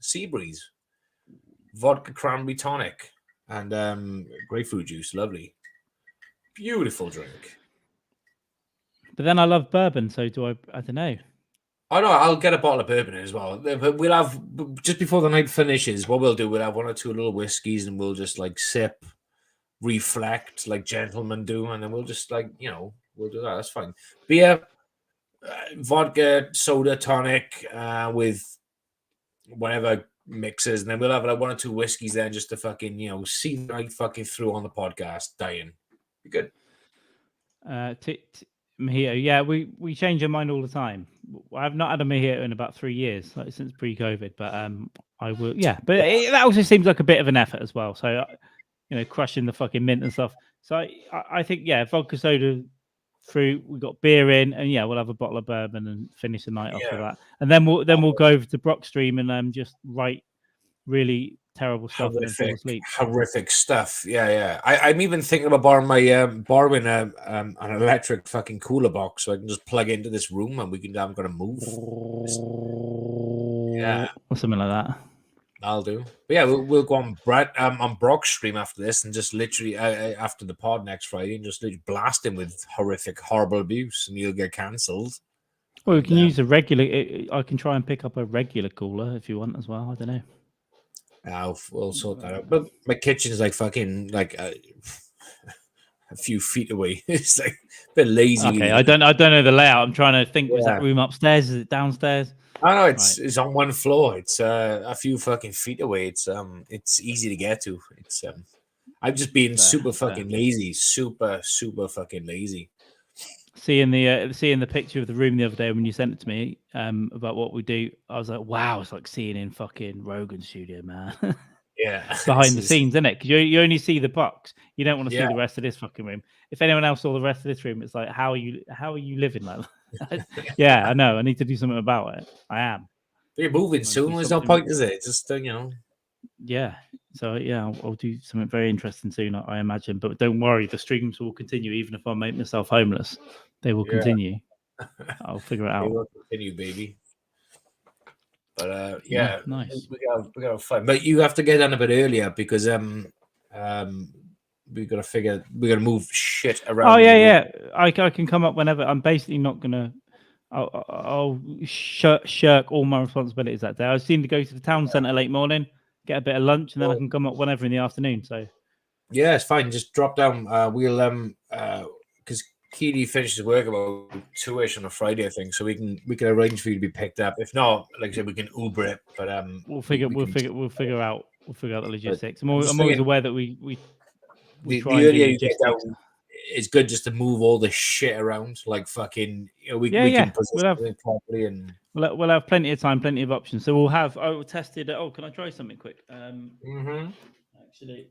sea breeze, vodka, cranberry tonic, and grapefruit juice. Lovely, beautiful drink. But then I love bourbon, so do I? I don't know. Oh no, I'll get a bottle of bourbon as well. We'll have just before the night finishes. What we'll do, we'll have one or two little whiskeys, and we'll just like sip, reflect like gentlemen do, and then we'll just we'll do that. That's fine. Beer, vodka, soda, tonic, with whatever mixes, and then we'll have like one or two whiskeys there just to fucking see the night fucking through on the podcast. Dying, be good. Mojito, yeah, we change our mind all the time. I've not had a mojito in about 3 years, like since pre-COVID, but I will, yeah. But that also seems like a bit of an effort as well. So, crushing the fucking mint and stuff. So I think, vodka, soda, fruit. We got beer in, and we'll have a bottle of bourbon and finish the night off with that. And then we'll go over to Brockstream and just write really terrible stuff and then fall asleep. Horrific stuff. Yeah. I'm even thinking about borrowing an electric fucking cooler box so I can just plug into this room and I'm gonna move. Yeah, or something like that. I'll do. But yeah, we'll go on Brockstream after this and just literally after the pod next Friday and just literally blast him with horrible abuse, and he'll get cancelled. Well, we can use a regular. I can try and pick up a regular cooler if you want as well. I don't know. We'll sort that out. But my kitchen is like fucking a few feet away. It's like a bit lazy. Okay, I don't know the layout. I'm trying to think. Was that room upstairs? Is it downstairs? I know it's on one floor. It's a few fucking feet away. It's easy to get to. I'm just being super fucking lazy. Super fucking lazy. Seeing the picture of the room the other day when you sent it to me about what we do, I was like, wow, it's like seeing in fucking Rogan's studio, man. Yeah, Behind the scenes, isn't it? Because you only see the box. You don't want to see Yeah. the rest of this fucking room. If anyone else saw the rest of this room, it's like, how are you living like that? Yeah, I know. I need to do something about it. I am. You're moving soon. There's no point, is it? Just Yeah. So yeah, I'll do something very interesting soon, I imagine. But don't worry, the streams will continue even if I make myself homeless. They will continue. I'll figure it out. They will continue, baby. But Yeah, nice. We got fun. But you have to get done a bit earlier because we gotta move shit around. Oh yeah. I can come up whenever. I'm basically not gonna. I'll shirk all my responsibilities that day. I was seen to go to the town centre late morning, get a bit of lunch, and then I can come up whenever in the afternoon. So yeah, it's fine. Just drop down. We'll because Keely finishes work about 2ish on a Friday, I think, so we can arrange for you to be picked up. If not, like I said, we can Uber it. But we'll figure out the logistics. I'm always thinking, aware that we the try and earlier do you get logistics. down, it's good just to move all the shit around, like fucking. We can position it properly, and we'll have plenty of time, plenty of options. So we'll have. Oh, tested. Oh, can I try something quick? Actually,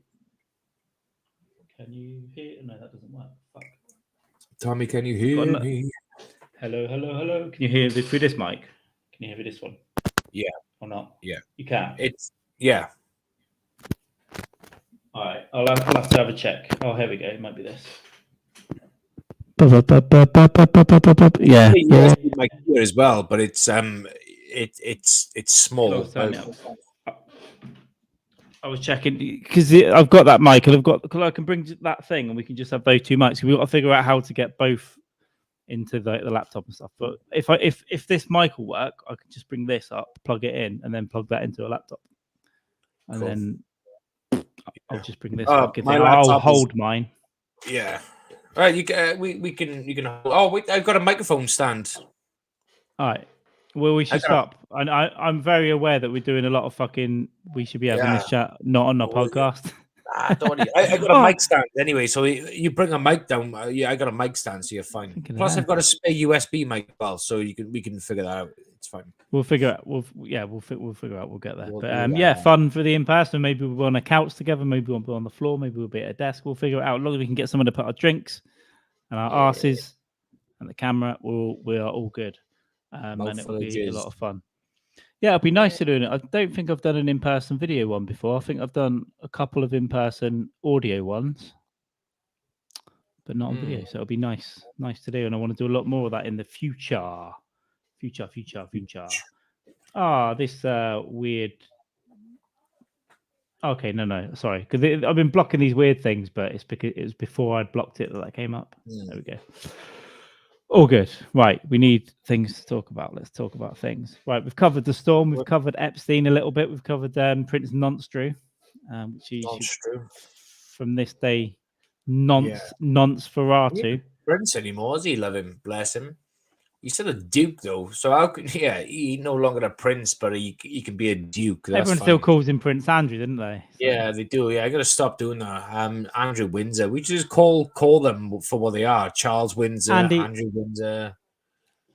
can you hear? No, that doesn't work. Fuck. Tommy, can you hear me? Hello. Can you hear through this mic? Can you hear through this one? Yeah. Or not? Yeah. You can. Yeah. All right. I'll have to have a check. Oh, here we go. It might be this. Yeah. My ear as well, but it's small. I was checking because I've got that mic and because I can bring that thing and we can just have those two mics. We've got to figure out how to get both into the laptop and stuff. But if this mic will work, I can just bring this up, plug it in, and then plug that into a laptop, and then I'll just bring this. I'll hold mine. Yeah. All right. You can. Oh wait, I've got a microphone stand. All right. Well, we should stop. And I'm very aware that we're doing a lot of fucking. We should be having this chat, not on the podcast. Don't worry. I got a mic stand anyway, so you bring a mic down. Yeah, I got a mic stand, so you're fine. Plus, I've got a spare USB mic as well, so we can figure that out. It's fine. We'll figure out. We'll figure out. We'll get there. But fun for the in-person. Maybe we'll be on a couch together. Maybe we'll be on the floor. Maybe we'll be at a desk. We'll figure it out. As long as we can get someone to put our drinks and our asses and the camera, we are all good. And it will be a lot of fun. Yeah, it'll be nice to do it. I don't think I've done an in-person video one before. I think I've done a couple of in-person audio ones, but not on video. So it'll be nice to do. And I want to do a lot more of that in the future. Future. This weird. Okay, no, sorry, because I've been blocking these weird things, but it's because it was before I'd blocked it that came up. There we go. All good. Right. We need things to talk about. Let's talk about things. Right. We've covered the storm. We've covered Epstein a little bit. We've covered Prince Nonstru, which from this day, Nonsferatu. Prince anymore, does he? Love him. Bless him. He's still a duke, though. So how can he's no longer a prince, but he can be a duke. Everyone still calls him Prince Andrew, didn't they? So. Yeah, they do. Yeah, I got to stop doing that. Andrew Windsor. We just call them for what they are. Charles Windsor, Andrew Windsor,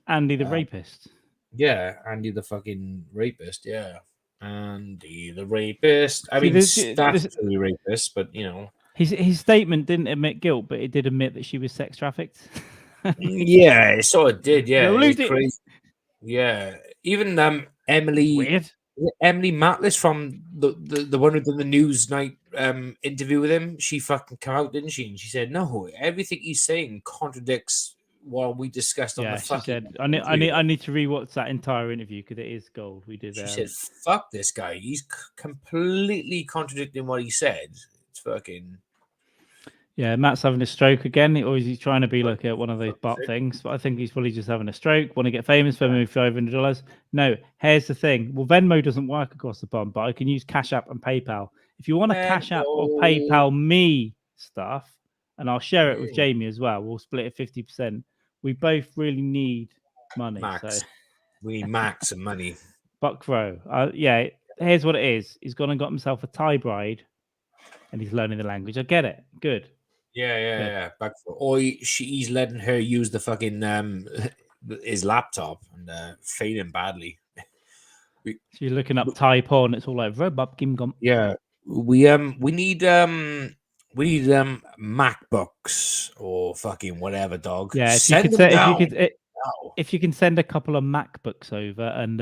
Andy the rapist. Yeah, Andy the fucking rapist. Yeah, Andy the rapist. I mean, statutory rapist, but you know, his statement didn't admit guilt, but it did admit that she was sex trafficked. Yeah, it sort of did. Yeah, it was crazy. Yeah, even Emily Matlis from the one who did the Newsnight interview with him, she fucking came out, didn't she? And she said, "No, everything he's saying contradicts what we discussed on the fucking." She said, "I need to rewatch that entire interview because it is gold." We did. She said, "Fuck this guy. He's completely contradicting what he said. It's fucking." Yeah, Matt's having a stroke again. Or is he trying to be like one of those bot things? But I think he's probably just having a stroke. Want to get famous for maybe $500? No. Here's the thing. Well, Venmo doesn't work across the pond, but I can use Cash App and PayPal. If you want to Cash App or PayPal me stuff, and I'll share it with Jamie as well. We'll split it 50%. We both really need money. Max. So We need Max and money. Buckrow. Yeah, here's what it is. He's gone and got himself a Thai bride, and he's learning the language. I get it. Good. Yeah. Back for, or he's letting her use the fucking his laptop and failing badly. So you're looking up Thai porn. It's all like Robub Kim Gum. Yeah, we need MacBooks or fucking whatever, dog. Yeah, if Send you could them say, now. if you can send a couple of MacBooks over and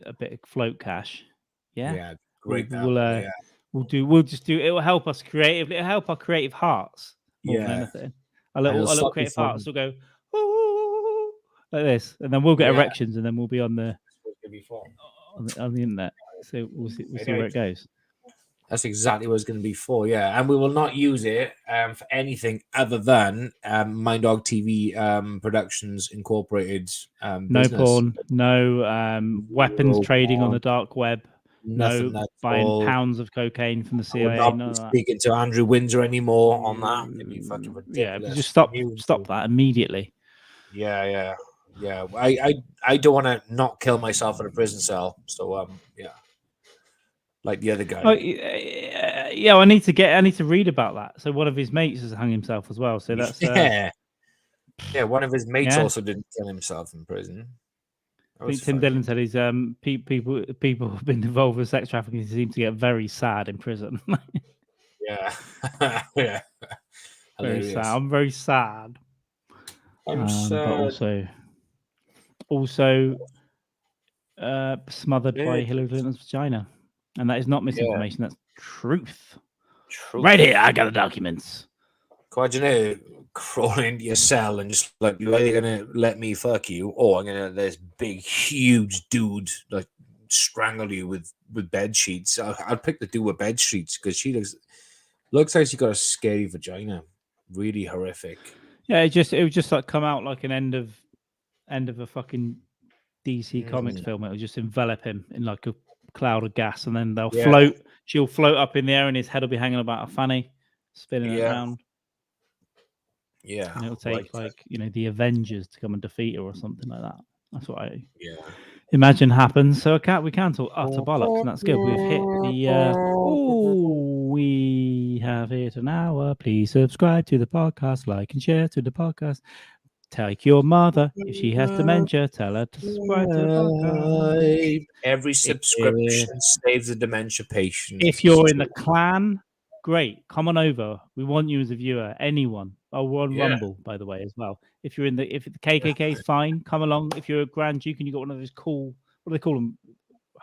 a bit of float cash, yeah, great. we'll just do. It will help us creatively. It'll help our creative hearts more than anything. A little creative hearts will go "Ooh," like this, and then we'll get erections, and then we'll be on the internet. So we'll see where it goes. That's exactly what it's going to be for, yeah. And we will not use it for anything other than Mind Dog TV Productions Incorporated. No business. porn, no weapons trading on the dark web, Nothing no buying pounds of cocaine from the CIA. We're not speaking to Andrew Windsor anymore on that. It'd be fucking ridiculous. Yeah, just stop that immediately. Yeah. I don't want to not kill myself in a prison cell. So yeah. Like the other guy. Oh, yeah, I need to read about that. So one of his mates has hung himself as well. So that's yeah. One of his mates also didn't kill himself in prison. I think Tim Dillon said he's people who've been involved with sex trafficking seem to get very sad in prison. Yeah. Very sad. I'm very sad. I'm sad. But also smothered by Hillary Clinton's vagina. And that is not misinformation, that's truth. Right here, I got the documents. Imagine it crawling into your cell and just like, you're either gonna let me fuck you, or I'm gonna let this big, huge dude like strangle you with bed sheets. I'll pick the dude with bed sheets because she looks like she got a scary vagina. Really horrific. Yeah, it would just like come out like an end of a fucking DC Comics film. It will just envelop him in like a cloud of gas, and then they'll float. She'll float up in the air, and his head will be hanging about a fanny, spinning around. Yeah, and it'll take the Avengers to come and defeat her or something like that. That's what I imagine happens. So we can talk utter bollocks, and that's good. We've hit the we have hit an hour. Please subscribe to the podcast, like and share to the podcast. Take your mother, if she has dementia, tell her to subscribe to the podcast. Every subscription saves a dementia patient. If you're in the clan, great. Come on over. We want you as a viewer. Anyone. Oh, we're on Rumble, by the way, as well. If the KKK is fine, come along. If you're a Grand Duke and you've got one of those cool, what do they call them?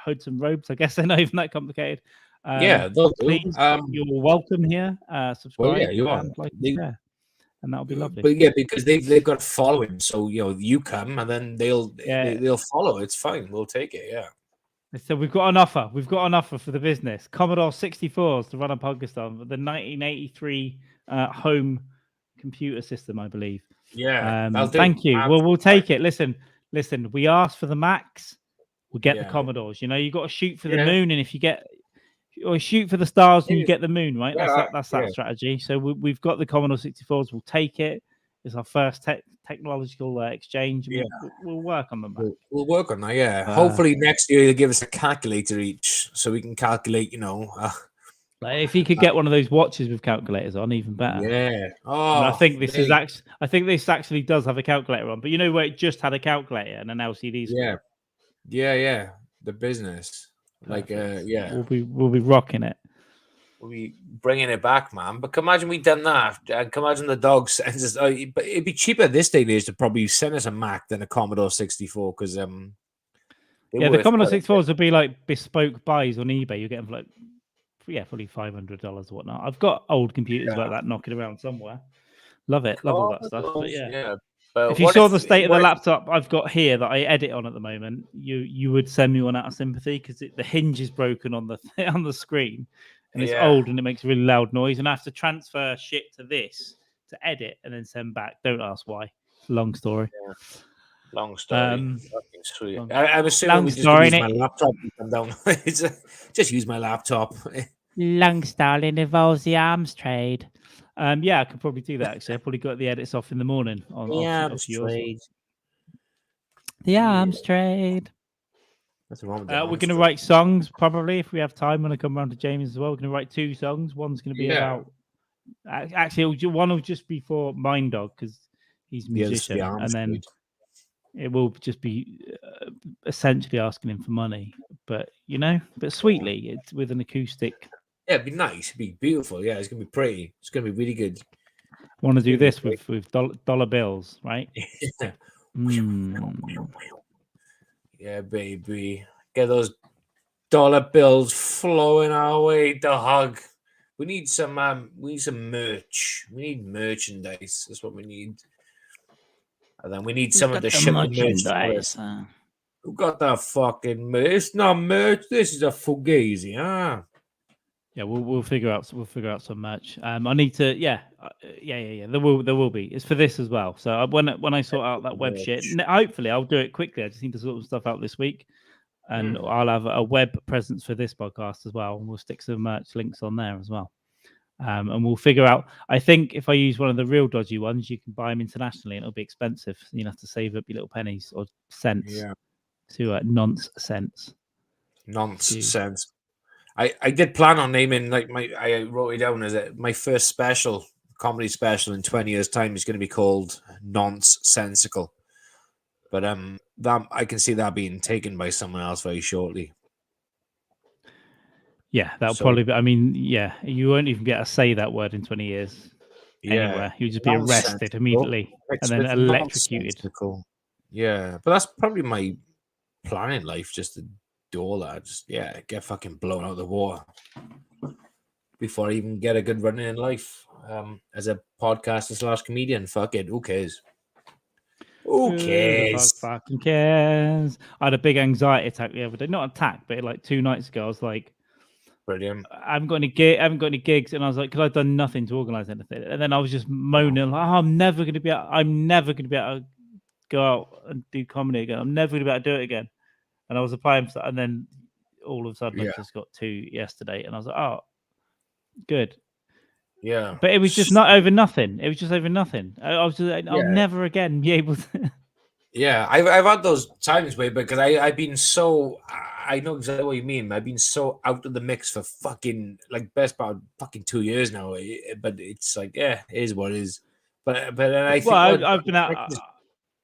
Hoods and robes. I guess they're not even that complicated. Please, you're welcome here. Subscribe. You are. And that'll be lovely. But because they've got a following, so you come and then they'll follow. It's fine. We'll take it. Yeah. So we've got an offer. We've got an offer for the business. Commodore 64s to run a podcast on the 1983 home computer system, I believe. Yeah. Thank you. Well, we'll take it. Listen. We asked for the Macs. We'll get the Commodores. You got to shoot for the moon, and if you get. Or shoot for the stars and you get the moon, right? That's that strategy. So we've got the Commodore 64s. We'll take it. It's our first technological exchange. We'll work on them. We'll work on that. Yeah. Hopefully next year they'll give us a calculator each, so we can calculate. Like if you could get one of those watches with calculators on, even better. Yeah. Oh, and I think this is actually. I think this actually does have a calculator on, but where it just had a calculator and an LCD screen. Yeah. The business. Like we'll be rocking it. We'll be bringing it back, man. But can imagine we done that, and can imagine the dog sends us. But it'd be cheaper this day and age to probably send us a Mac than a Commodore 64 because the Commodore 64s would be like bespoke buys on eBay. You get them for like probably $500 or whatnot. I've got old computers like that knocking around somewhere. Love it, love all that stuff. But yeah. But if you saw the state of the laptop I've got here that I edit on at the moment, you would send me one out of sympathy because the hinge is broken on the screen and it's old and it makes a really loud noise, and I have to transfer shit to this to edit and then send back. Don't ask why. Long story. Yeah. Long story. Sweet. I was assuming we just use my laptop and come down. Just use my laptop. Long story involves the arms trade. I could probably do that actually. I probably got the edits off in the morning on arms trade. The arms trade. That's wrong with the We're arms going to trade. write songs probably if we have time when I come around to James as well. We're going to write 2 songs. One's going to be about. Actually, one will just be for Mind Dog because he's a The other's musician, the arms and then trade. it will just be essentially asking him for money, but sweetly. It's with an acoustic. Yeah, it'd be nice. It'd be beautiful. Yeah, it's gonna be pretty. It's gonna be really good. Want to It's do gonna be this great. with dollar bills, right? Yeah, baby. Get those dollar bills flowing our way, dog. We need some merch. We need merchandise. That's what we need. And then we need someone to ship the merch for us. Who got that fucking merch? It's not merch. This is a fugazi, huh? Yeah, we'll figure out some merch. I need to yeah. There will be. It's for this as well. So when I sort out that web shit, hopefully I'll do it quickly. I just need to sort some stuff out this week, and I'll have a web presence for this podcast as well, and we'll stick some merch links on there as well. And we'll figure out. I think if I use one of the real dodgy ones, you can buy them internationally, and it'll be expensive. You'll have to save up your little pennies or cents to nonsense. Nonsense. I did plan on naming I wrote it down as my first special comedy special in 20 years' time is going to be called Nonsensical. But that I can see that being taken by someone else very shortly. Yeah, that'll probably be. I mean, yeah, you won't even be able to say that word in 20 years anywhere. You'll just be arrested immediately and then electrocuted. Yeah, but that's probably my plan in life, just to do all that. Just get fucking blown out of the water before I even get a good run in life. As a podcaster / comedian, fuck it, who cares? Who cares? Fucking cares. I had a big anxiety attack the other day. Not attack, but like 2 nights ago, I was like, brilliant. I haven't got any gigs, and I was like, because I've done nothing to organize anything. And then I was just moaning, like, I'm never going to be able to go out and do comedy again. I'm never going to be able to do it again. And I was applying for that, and then all of a sudden I just got 2 yesterday, and I was like, oh, good. Yeah, but it was just not over nothing. It was just over nothing. I was just like, I'll never again be able to. Yeah, I've had those times where because I've been so I know exactly what you mean. I've been so out of the mix for fucking best part of fucking 2 years now. But it's like it is what it is. But then I think I've been out.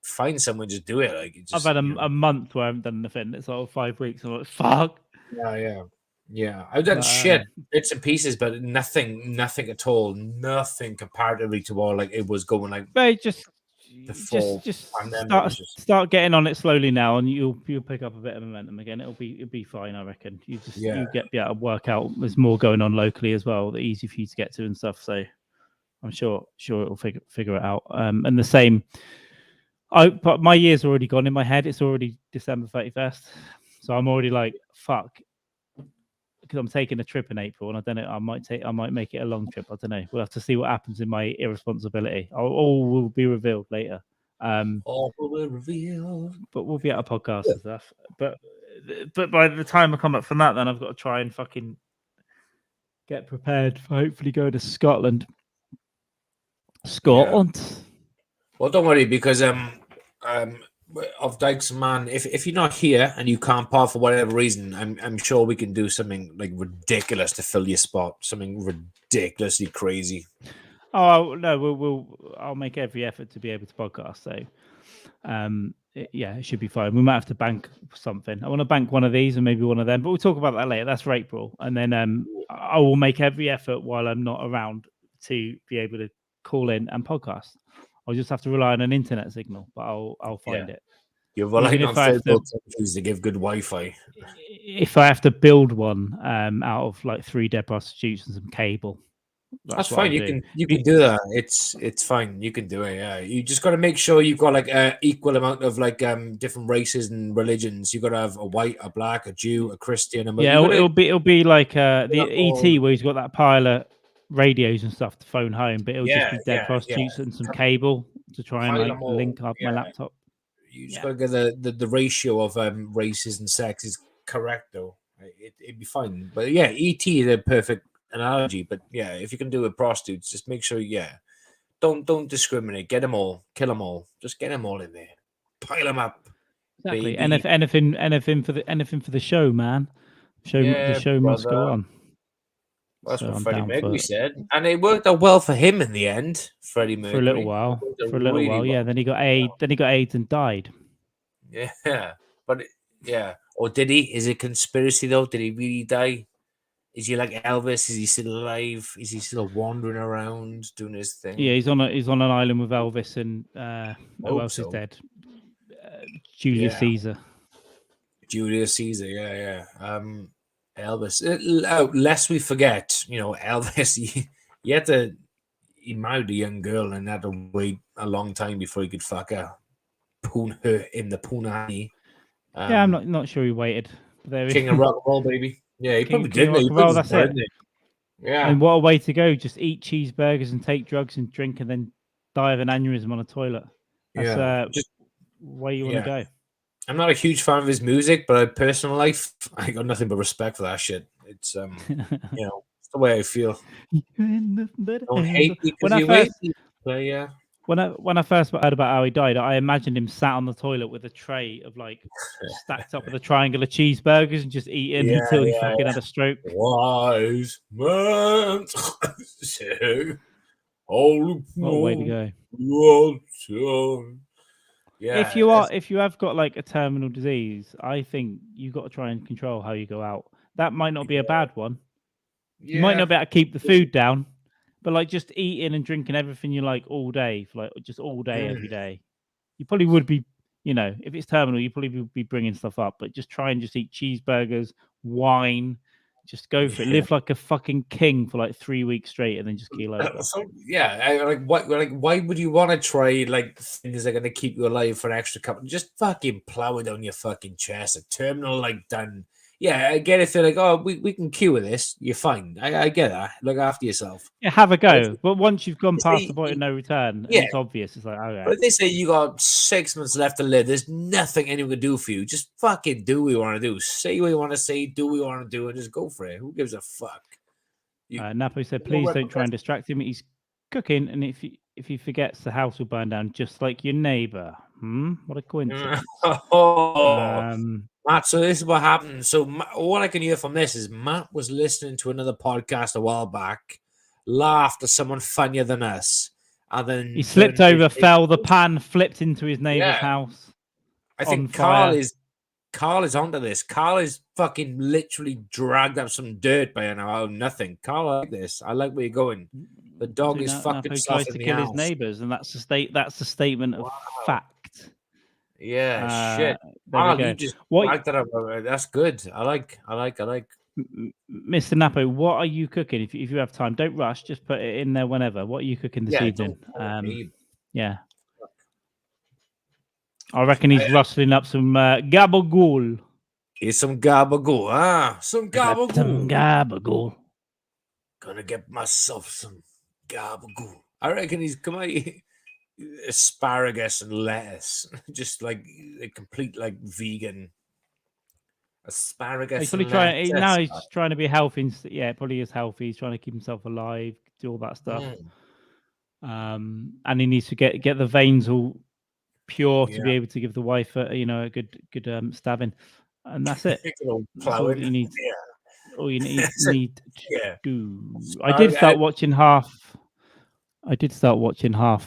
Find someone, just do it. I've had a month where I haven't done anything. It's like 5 weeks. I'm like, fuck. Yeah. I've done shit, bits and pieces, but nothing at all. Nothing comparatively to all it was going like. But just start getting on it slowly now, and you'll pick up a bit of momentum again. It'll be fine, I reckon. You get be able to work out. There's more going on locally as well. That easy for you to get to and stuff. So I'm sure it'll figure it out. And the same. But my year's already gone in my head. It's already December 31st, so I'm already like, fuck, because I'm taking a trip in April, and I don't know. I might make it a long trip. I don't know. We'll have to see what happens in my irresponsibility. All will be revealed later. All will be revealed. But we'll be at a podcast and stuff. But by the time I come up from that, then I've got to try and fucking get prepared for hopefully go to Scotland. Well, don't worry, because of Dykes Man, if you're not here and you can't part for whatever reason, I'm sure we can do something ridiculous to fill your spot, something ridiculously crazy. Oh no, I'll make every effort to be able to podcast. So, it should be fine. We might have to bank something. I want to bank one of these and maybe one of them, but we'll talk about that later. That's for April, and then I will make every effort while I'm not around to be able to call in and podcast. I'll just have to rely on an internet signal, but I'll find it. You're relying on physical countries to give good Wi-Fi. If I have to build one out of 3 dead prostitutes and some cable, that's fine. You can do that. It's fine. You can do it. Yeah, you just got to make sure you've got equal amount of different races and religions. You got to have a white, a black, a Jew, a Christian. It'll be like the ET where he's got that pile of radios and stuff to phone home, but it'll just be dead prostitutes and some cable to try and link up my laptop. You just got to get the ratio of races and sexes correct though. It'd be fine. But ET is a perfect analogy. But if you can do it with prostitutes, just make sure don't discriminate. Get them all, kill them all. Just get them all in there, pile them up. Exactly. baby. And if anything for the show, man. The show must go brother. on. That's So what I'm Freddie down Mercury for said, and it worked out well for him in the end. Freddie Mercury for a little while. It worked out really Yeah. well. Then he got AIDS. Then he got AIDS and died. Yeah, but yeah, or did he? Is it conspiracy though? Did he really die? Is he like Elvis? Is he still alive? Is he still wandering around doing his thing? Yeah, he's on an island with Elvis and who Hope else is so. dead? Julius Caesar. Julius Caesar, yeah. Elvis. Lest we forget, Elvis. He had to. He married a young girl and had to wait a long time before he could fuck her in the punani. Yeah, I'm not sure he waited. But there King of rock and roll, baby. Yeah, he probably King did. of rock He and roll. probably That's just it. did. Yeah. And what a way to go! Just eat cheeseburgers and take drugs and drink and then die of an aneurysm on a toilet. That's just where you want to go. I'm not a huge fan of his music, but in personal life, I got nothing but respect for that shit. It's it's the way I feel. Don't hate me because you hate me. Yeah. When I first heard about how he died, I imagined him sat on the toilet with a tray of like stacked up with a triangle of cheeseburgers and just eating until he fucking had a stroke. Wise man, so What a way to go! Yeah. If you have got like a terminal disease, I think you got to try and control how you go out. That might not be a bad one. Yeah. You might not be able to keep the food down, but like just eating and drinking everything you like all day, for like just all day, every day. You probably would be, if it's terminal, you probably would be bringing stuff up, but just try and just eat cheeseburgers, wine, just go for it. Live like a fucking king for like 3 weeks straight and then just keel over. Why would you want to try like things that are going to keep you alive for an extra couple? Just fucking plow it down your fucking chest. A terminal like done. Yeah, I get it. They're like, oh, we can cure this. You're fine. I get that. Look after yourself. Yeah, have a go. But once you've gone past the point of no return, and it's obvious. It's like, okay. But if they say you got 6 months left to live, there's nothing anyone can do for you. Just fucking do what you want to do. Say what you want to say, do what you want to do, and just go for it. Who gives a fuck? Napo said, please don't try and distract him. He's cooking, and if he forgets, the house will burn down, just like your neighbor. What a coincidence. Matt, so this is what happened. So what I can hear from this is Matt was listening to another podcast a while back, laughed at someone funnier than us, and then he slipped over, fell, the pan flipped into his neighbor's house. I think Carl is onto this. Carl is fucking literally dragged up some dirt by now. Nothing. Carl, I like this. I like where you're going. The dog is fucking tries to kill his neighbors, and that's a statement of fact. Yeah, shit. There you just like that up. That's good. I like. Mr. Napo, what are you cooking? If you have time, don't rush. Just put it in there whenever. What are you cooking this evening? Yeah. I reckon he's rustling up some gabagool. Here's some gabagool. Some gabagool. Some gabagool. Gonna get myself some gabagool. I reckon he's come out. Asparagus and lettuce, just like a complete like vegan asparagus. He's probably trying now. He's just trying to be healthy. Yeah, probably is healthy. He's trying to keep himself alive, do all that stuff. And he needs to get the veins all pure to be able to give the wife a good stabbing, and that's it. That's all you need. All you need to do. I did start watching half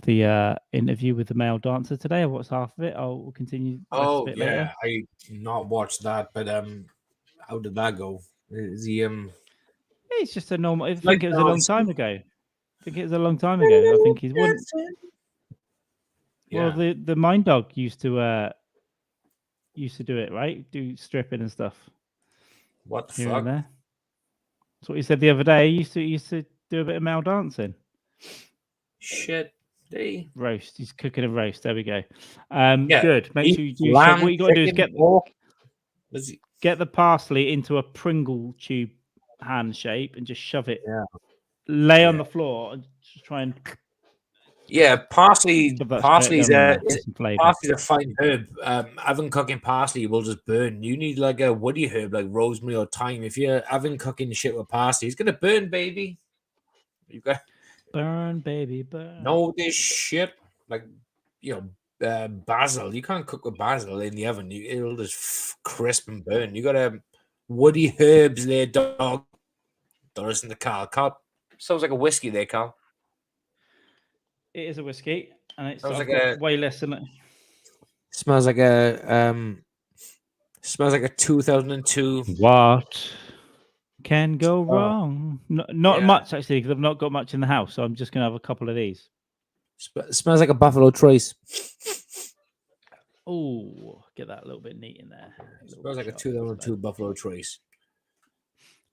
the interview with the male dancer today. I watched half of it. I'll continue a bit later. I not watched that, but how did that go? Is he It's just a normal. I think it was a long time ago. I think he's one. Well, the Mind Dog used to do it, right? Do stripping and stuff. What the here fuck? And there. That's what he said the other day. He used to do a bit of male dancing. Shit. Roast. He's cooking a roast. There we go. Good. Make sure you do. So what you got to do is get the parsley into a Pringle tube hand shape and just shove it. Yeah. Lay on the floor and just try and. Yeah, parsley's a fine herb. Having cooking parsley will just burn. You need like a woody herb like rosemary or thyme. If you're having cooking shit with parsley, it's gonna burn, baby. You got burn, baby, burn. Know this shit, like basil. You can't cook with basil in the oven. It'll just crisp and burn. You got woody herbs there, dog. Don't listen to Carl. Carl sounds like a whiskey there, Carl. It is a whiskey, and it's Sounds I've like got way less than it. Smells like a 2002. What can go Oh, wrong? Not yeah. much actually, because I've not got much in the house, so I'm just gonna have a couple of these. Smells like a Buffalo Trace. Oh, get that a little bit neat in there. Smells like a 2002 Buffalo Trace.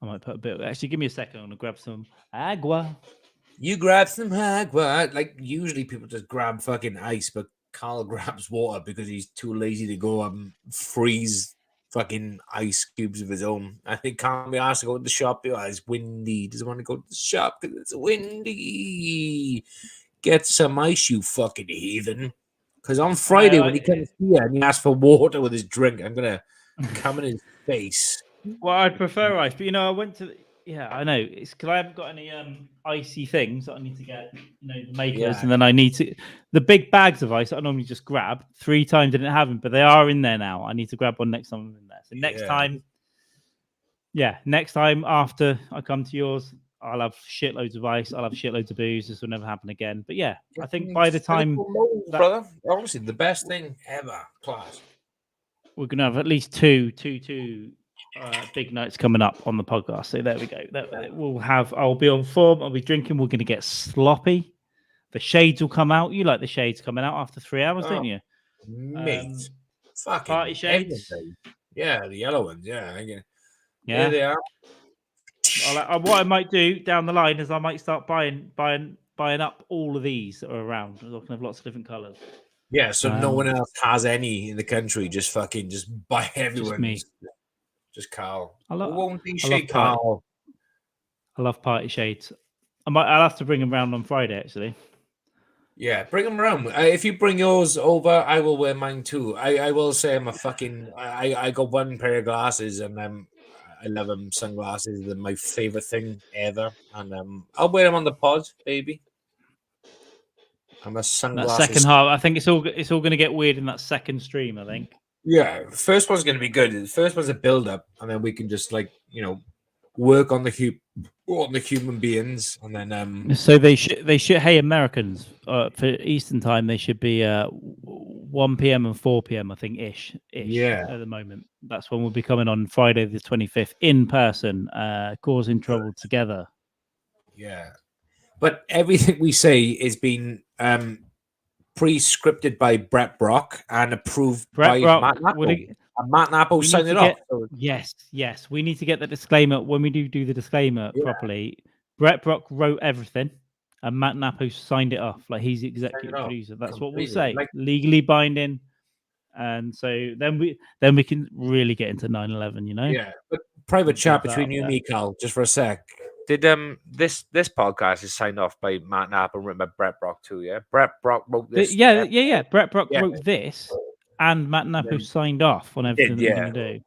I might put a bit. Actually, give me a second. I'm gonna grab some agua. You grab some agua. Like usually people just grab fucking ice, but Carl grabs water because he's too lazy to go freeze fucking ice cubes of his own. I think can't be asked to go to the shop. Oh, it's windy. Doesn't want to go to the shop because it's windy. Get some ice, you fucking heathen. Because on Friday when he comes here and he asks for water with his drink, I'm gonna come in his face. Well, I'd prefer ice, but I went to. Yeah, I know. It's because I haven't got any icy things that I need to get. The makers, and then I need to the big bags of ice that I normally just grab 3 times. I didn't have them, but they are in there now. I need to grab one next time I'm in there. So next time after I come to yours, I'll have shitloads of ice. I'll have shitloads of booze. This will never happen again. But yeah, I think by the time, brother, honestly, the best thing ever, class. We're gonna have at least two big nights coming up on the podcast. So there we go. I'll be on form. I'll be drinking. We're gonna get sloppy. The shades will come out. You like the shades coming out after 3 hours, don't you? Mate, fucking party shades. Yeah, the yellow ones. Yeah, yeah, there they are. What I might do down the line is I might start buying up all of these that are around. I can have lots of different colors. Yeah, so no one else has any in the country. Just buy everyone. Just me. Just Carl. I love Carl. I love party shades. I'll have to bring them around on Friday, actually. Yeah, bring them around. If you bring yours over, I will wear mine too. I will say I'm a fucking. I got one pair of glasses, and I love them. Sunglasses. They're my favorite thing ever, and I'll wear them on the pod, baby. I'm a sunglasses. That second half, I think it's all going to get weird in that second stream. I think. Yeah, the first one's going to be good. The first one's a build up, and then we can just work on the human beings, and then So they should. Hey, Americans, for Eastern time, they should be 1 p.m. and 4 p.m. I think ish. Yeah. At the moment, that's when we'll be coming on Friday the 25th in person, causing trouble together. Yeah, but everything we say is being pre-scripted by Brett Brock and approved by Matt Nappo. Matt Nappo signed it off. Yes. We need to get the disclaimer when we do the disclaimer properly. Brett Brock wrote everything, and Matt Nappo signed it off. Like he's the executive producer. That's what we'll say. Legally binding. And so then we can really get into 9/11. Yeah, but private chat between you and me, Carl, just for a sec. Did this podcast is signed off by Matt Knapp and written by Brett Brock too? Yeah, Brett Brock wrote this. Yeah. Brett Brock wrote this, and Matt Knapp signed off on everything that we're going to do.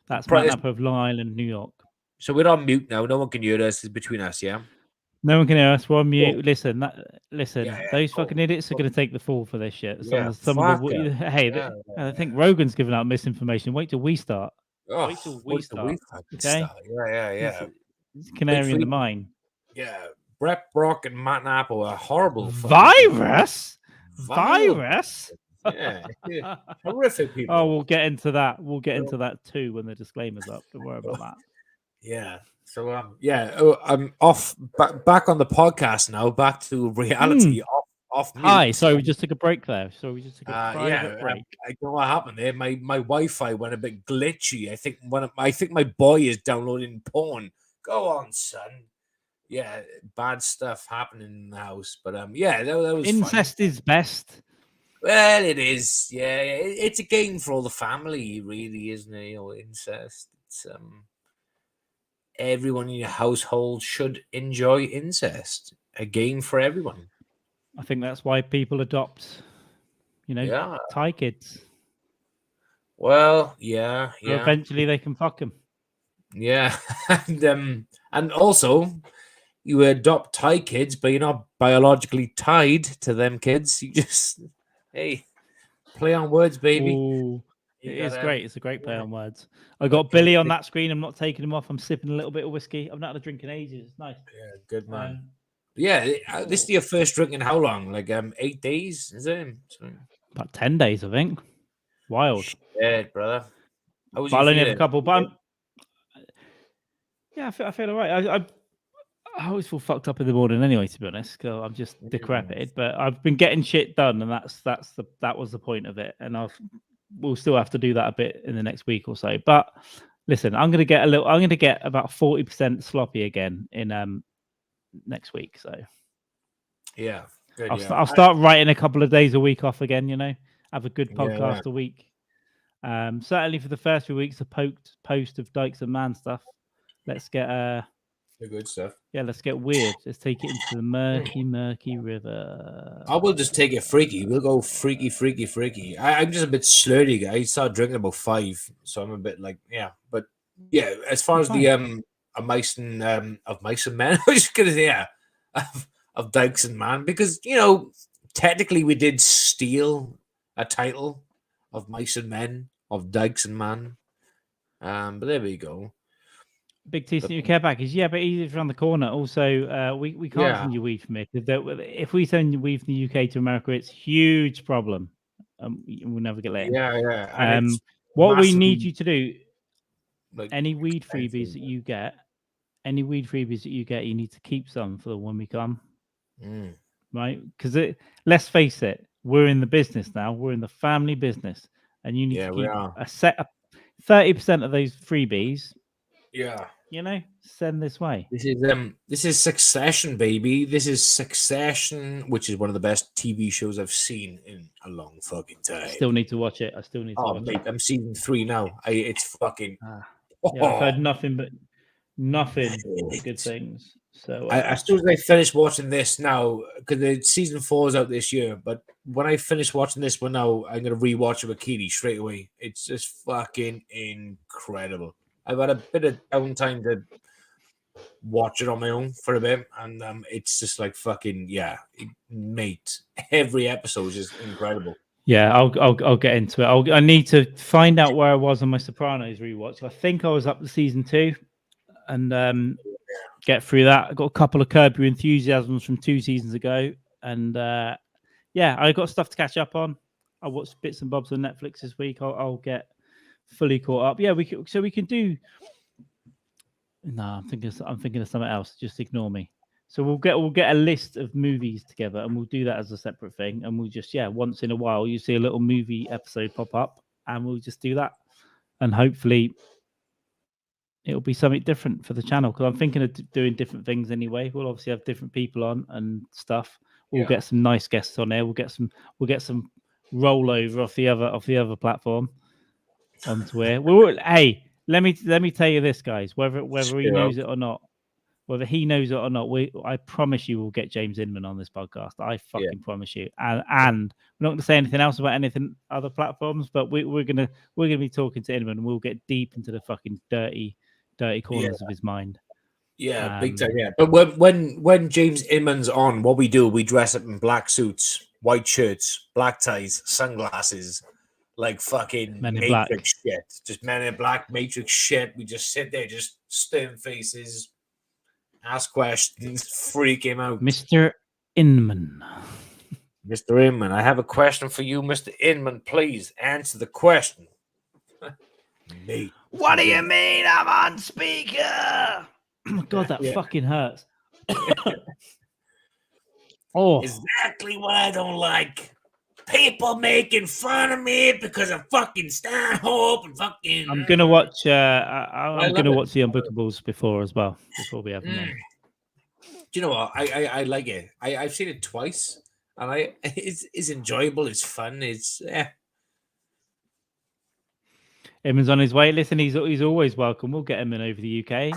That's Matt Knapp of Long Island, New York. So we're on mute now. No one can hear us. It's between us. Yeah. No one can hear us. We're on mute. Cool. Listen. Those fucking idiots are going to take the fall for this shit. I think Rogan's giving out misinformation. Wait till we start. Wait till we start. Yeah. It's canary in the mine. Yeah, Brett Brock and Matt Nappo are horrible. Virus. Yeah, horrific people. Oh, we'll get into that. We'll get into that too when the disclaimer's up. Don't worry about that. Yeah. So I'm off. Back on the podcast now. Back to reality. Off mute. Hi. Sorry, we just took a break there. So we just took a private break. I don't know what happened there. My Wi-Fi went a bit glitchy. I think my boy is downloading porn. Go on, son. Yeah, bad stuff happening in the house. But that was incest fun. Is best. Well, it is. Yeah, it's a game for all the family, really, isn't it? Incest. It's everyone in your household should enjoy incest. A game for everyone. I think that's why people adopt, Thai kids. Well, yeah. So eventually they can fuck them. Yeah, and also you adopt Thai kids, but you're not biologically tied to them kids. You just Play on words, baby. Ooh, You it is got, great. It's a great play yeah. on words. I got Billy on that screen. I'm not taking him off. I'm sipping a little bit of whiskey. I've not had a drink in ages. It's nice. Yeah, good man. Um, Yeah, this is your first drink in how long? Like 8 days, is it? about 10 days, I think. Wild. Shit, brother. How was But you I'll only have feeling? a couple. But yeah, I feel all right. I always feel fucked up in the morning anyway, to be honest, because I'm just decrepit. But I've been getting shit done, and that was the point of it. And we'll still have to do that a bit in the next week or so. But listen, I'm gonna get about 40% sloppy again in next week. So Yeah, good. I'll start writing a couple of days a week off again. Have a good Yeah, podcast a week. Certainly for the first few weeks, a post of Dykes and Mann stuff. Let's get the good stuff. yeah, let's get weird. Let's take it into the murky river. I will just take it freaky. We'll go freaky. I'm just a bit slurry, guy. I started drinking about 5, so I'm a bit like, yeah. But yeah, as far as the of mice and men, I was just gonna say, yeah, of Dykes and Mann, because technically we did steal a title of Mice and Men of Dykes and Mann. But there we go. Big T sent you care package. Yeah, but he's around the corner. Also, we can't send you weed from here. If we send you weed from the UK to America, it's a huge problem. We'll never get let in. Yeah. What we need you to do, like, any weed freebies that you get, you need to keep some for when we come. Right? Because let's face it, we're in the business now. We're in the family business, and you need to keep a set of 30% of those freebies. Yeah. Send this way. This is Succession, baby. This is Succession, which is one of the best TV shows I've seen in a long fucking time. I still need to watch it. Watch it. I'm season 3 now. It's fucking. Yeah, I've heard nothing but good things. So as soon as I finish watching this now, because the season 4 is out this year, but when I finish watching this one now, I'm gonna rewatch it with Keely straight away. It's just fucking incredible. I've had a bit of downtime to watch it on my own for a bit, and it's just like fucking mate. Every episode is just incredible. Yeah, I'll get into it. I need to find out where I was on my Sopranos rewatch. I think I was up to season 2, and get through that. I got a couple of Curb Your Enthusiasms from 2 seasons ago, and I got stuff to catch up on. I watched bits and bobs on Netflix this week. I'll get fully caught up. Yeah, we can do. No, I'm thinking of something else. Just ignore me. So we'll get a list of movies together, and we'll do that as a separate thing. And we'll just once in a while you see a little movie episode pop up, and we'll just do that. And hopefully it'll be something different for the channel, because I'm thinking of doing different things anyway. We'll obviously have different people on and stuff. We'll get some nice guests on there. We'll get some rollover off the other platform onto here. Hey, let me tell you this, guys. Whether he knows it or not, I promise you we'll get James Inman on this podcast. I fucking promise you. And we're not going to say anything else about anything other platforms, but we're gonna be talking to Inman, and we'll get deep into the fucking dirty corners of his mind. Yeah, big time. Yeah, but when James Inman's on, what we do, we dress up in black suits, white shirts, black ties, sunglasses, like fucking Men in Matrix Black shit. Just Men in Black Matrix shit. We just sit there, just stern faces, ask questions, freak him out. Mr. Inman. Mr. Inman, I have a question for you, Mr. Inman. Please answer the question. Mate. What do you mean I'm on speaker? Oh my god, that fucking hurts. Exactly what I don't like. People making fun of me because of fucking Stanhope and fucking. I'm gonna watch. I'm gonna watch the Unbookables before we have them on. Do you know what? I like it. I've seen it twice, and it's enjoyable. It's fun. It's Eamon's on his way. Listen, he's always welcome. We'll get him in over the UK.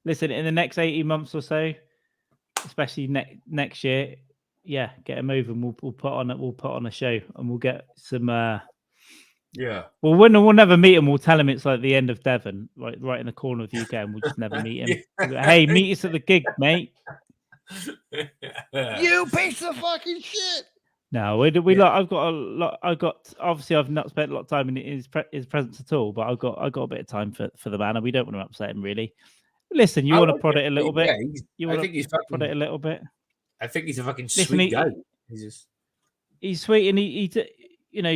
Listen, in the next 18 months or so, especially next year, get him over, and we'll put on a show, and we'll get some. Well, we'll never meet him. We'll tell him it's like the end of Devon, right in the corner of the UK, and we'll just never meet him. Hey, meet us at the gig, mate. You piece of fucking shit. No, we Yeah. lot. I've got a lot. Obviously, I've not spent a lot of time in his presence at all, but I got a bit of time for the man, and we don't want to upset him really. Listen, you I want to like prod him. it a little bit. Yeah, You I want think to he's prod it a fucking. little bit. I think he's a fucking Listen, sweet guy. he's sweet, and he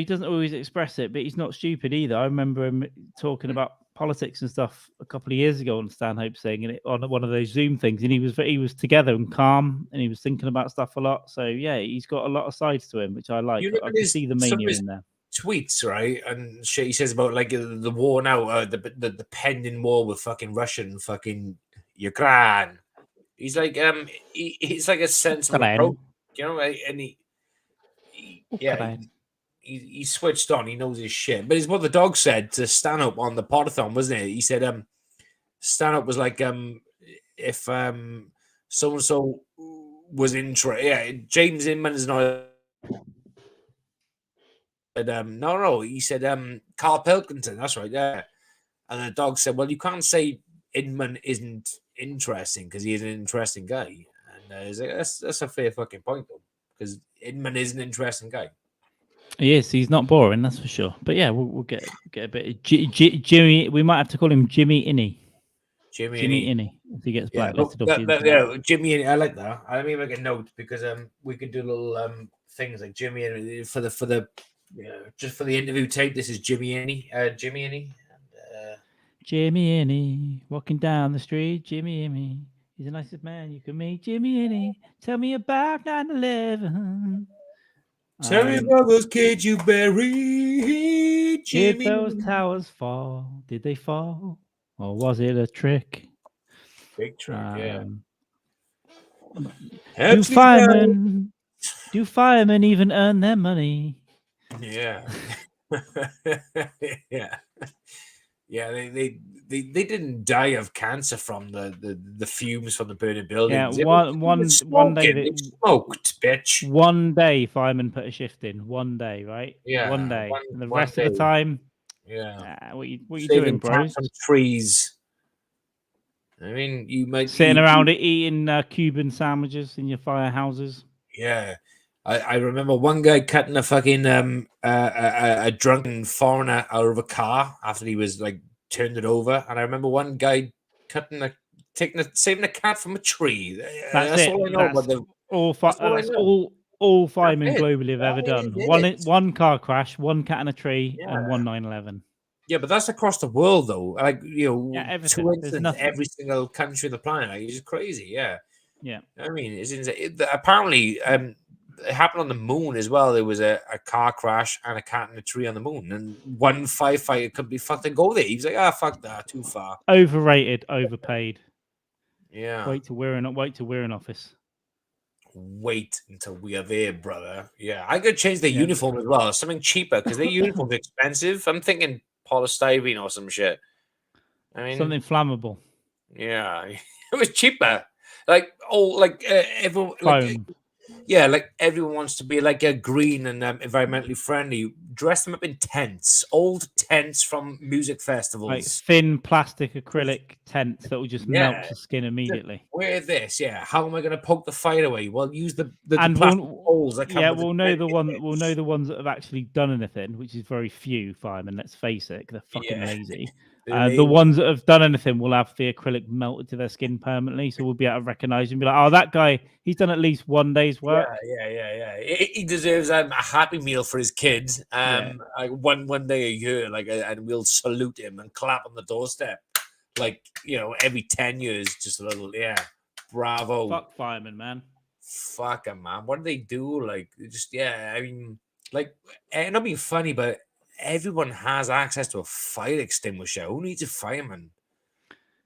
doesn't always express it, but he's not stupid either. I remember him talking about politics and stuff a couple of years ago on Stanhope thing, and on one of those Zoom things, and he was together and calm, and he was thinking about stuff a lot. So yeah, he's got a lot of sides to him, which I like. You look I at can see the some of mania his in there. tweets, right? And shit he says about like the war now, the pending war with fucking Russia and fucking Ukraine. He's like he's like a sensible Ukraine. approach, you know, right? And yeah, Ukraine. he switched on. He knows his shit. But it's what the dog said to stand up on the podathon, wasn't it? He said stand up was like if so and so was interested. Yeah, James Inman is not. No, he said Carl Pilkington. That's right, yeah. And the dog said, "Well, you can't say Inman isn't interesting because he is an interesting guy." And he's like, that's a fair fucking point though, because Inman is an interesting guy. Yes, he's not boring, that's for sure. But yeah, we'll get a bit of Jimmy. We might have to call him Jimmy Innie. Jimmy Innie if he gets blacklisted. Yeah, Jimmy Innie. I like that. I mean, make a note because we could do little things like Jimmy Innie for the just for the interview tape. This is Jimmy Innie. Jimmy Innie. Jimmy Innie walking down the street. Jimmy Innie, he's the nicest man you can meet. Jimmy Innie, tell me about 9/11. Tell me about those kids you buried. Did those towers fall? Did they fall? Or was it a trick? Big trick, yeah. Do firemen even earn their money? Yeah. Yeah. Yeah, they didn't die of cancer from the fumes from the burning buildings. Yeah, one day they smoked, bitch. One day firemen put a shift in. One day, right? Yeah, one day. And the rest of the time, yeah. What you doing, bro? From trees. I mean, you might sitting around eating Cuban sandwiches in your firehouses. Yeah. I remember one guy cutting a fucking a drunken foreigner out of a car after he was like turned it over, and I remember one guy saving a cat from a tree. That's it. all I know. That's all firemen globally have ever done. One car crash, one cat in a tree, and one 9/11. Yeah, but that's across the world though. Like everything. 2 incidents every single country on the planet. Like, it's just crazy. Yeah. Yeah. I mean, it's insane. Apparently, it happened on the moon as well. There was a car crash and a cat in a tree on the moon, and one firefighter could be fucked and go there. He was like, fuck that, too far. Overrated, overpaid. Yeah. Wait till we're in office. Wait until we are there, brother. Yeah, I could change their uniform as well. Something cheaper because their uniform's expensive. I'm thinking polystyrene or some shit. I mean, something flammable. Yeah, it was cheaper. Like everyone. Foam. Like everyone wants to be like a green and environmentally friendly. Dress them up in tents, old tents from music festivals, like thin plastic acrylic tents that will just melt the skin immediately. Wear this, How am I going to poke the fire away? Well, use the plastic poles that come. Yeah, we'll know the ones that have actually done anything, which is very few firemen. Let's face it, they're fucking lazy. The ones that have done anything will have the acrylic melted to their skin permanently, so we'll be able to recognize and be like, "Oh, that guy, he's done at least one day's work." Yeah. He deserves a Happy Meal for his kid. Like one day a year, and we'll salute him and clap on the doorstep, every 10 years, just a little, bravo. Fuck firemen, man. Fuck them, man. What do they do? I mean, and not being funny, but everyone has access to a fire extinguisher. Who needs a fireman?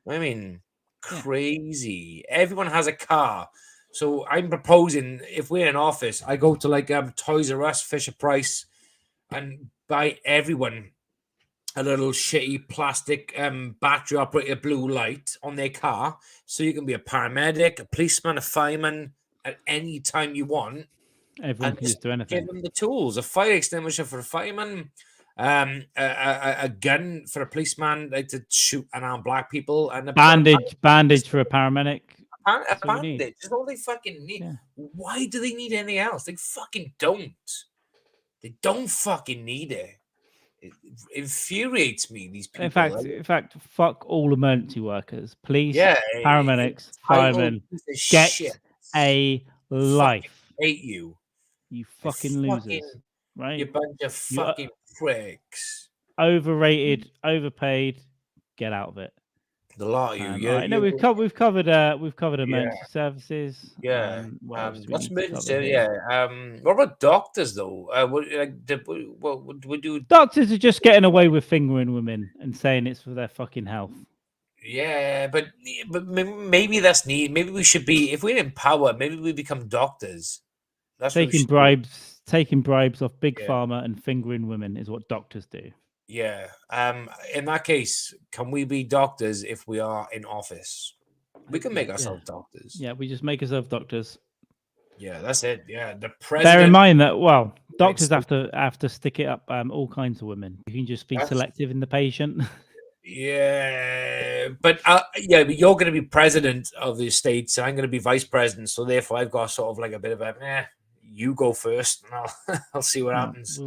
I mean, crazy. Everyone has a car. So I'm proposing, if we're in office, I go to Toys R Us, Fisher Price, and buy everyone a little shitty plastic battery operated blue light on their car, so you can be a paramedic, a policeman, a fireman at any time you want. Everyone can just do anything. Give them the tools: a fire extinguisher for a fireman, a gun for a policeman, to shoot and arm black people, and a bandage for a paramedic. Abandon it. That's all they fucking need. Yeah. Why do they need anything else? They fucking don't. They don't fucking need it. It infuriates me. These people. In fact, fuck all emergency workers, police, yeah, paramedics, firemen. Get a life. Hate you. You fucking losers, right? You bunch of fucking pricks. Overrated, overpaid. Get out of it. The lot of you. All right, no, we've covered emergency services. Yeah. What else do we What's need to emergency? cover here? What about doctors though? What would we do? Doctors are just getting away with fingering women and saying it's for their fucking health. Yeah, but maybe that's neat. Maybe we should be, if we're in power, maybe we become doctors. That's taking bribes off big pharma and fingering women is what doctors do. Yeah. In that case, can we be doctors if we are in office? We can make ourselves doctors. Yeah, we just make ourselves doctors. Yeah, that's it. Yeah, the president. Bear in mind that doctors have to stick it up all kinds of women. You can just be selective in the patient. Yeah, but you're going to be president of the states, and I'm going to be vice president. So therefore, I've got sort of like a bit of a you go first, and I'll see what happens.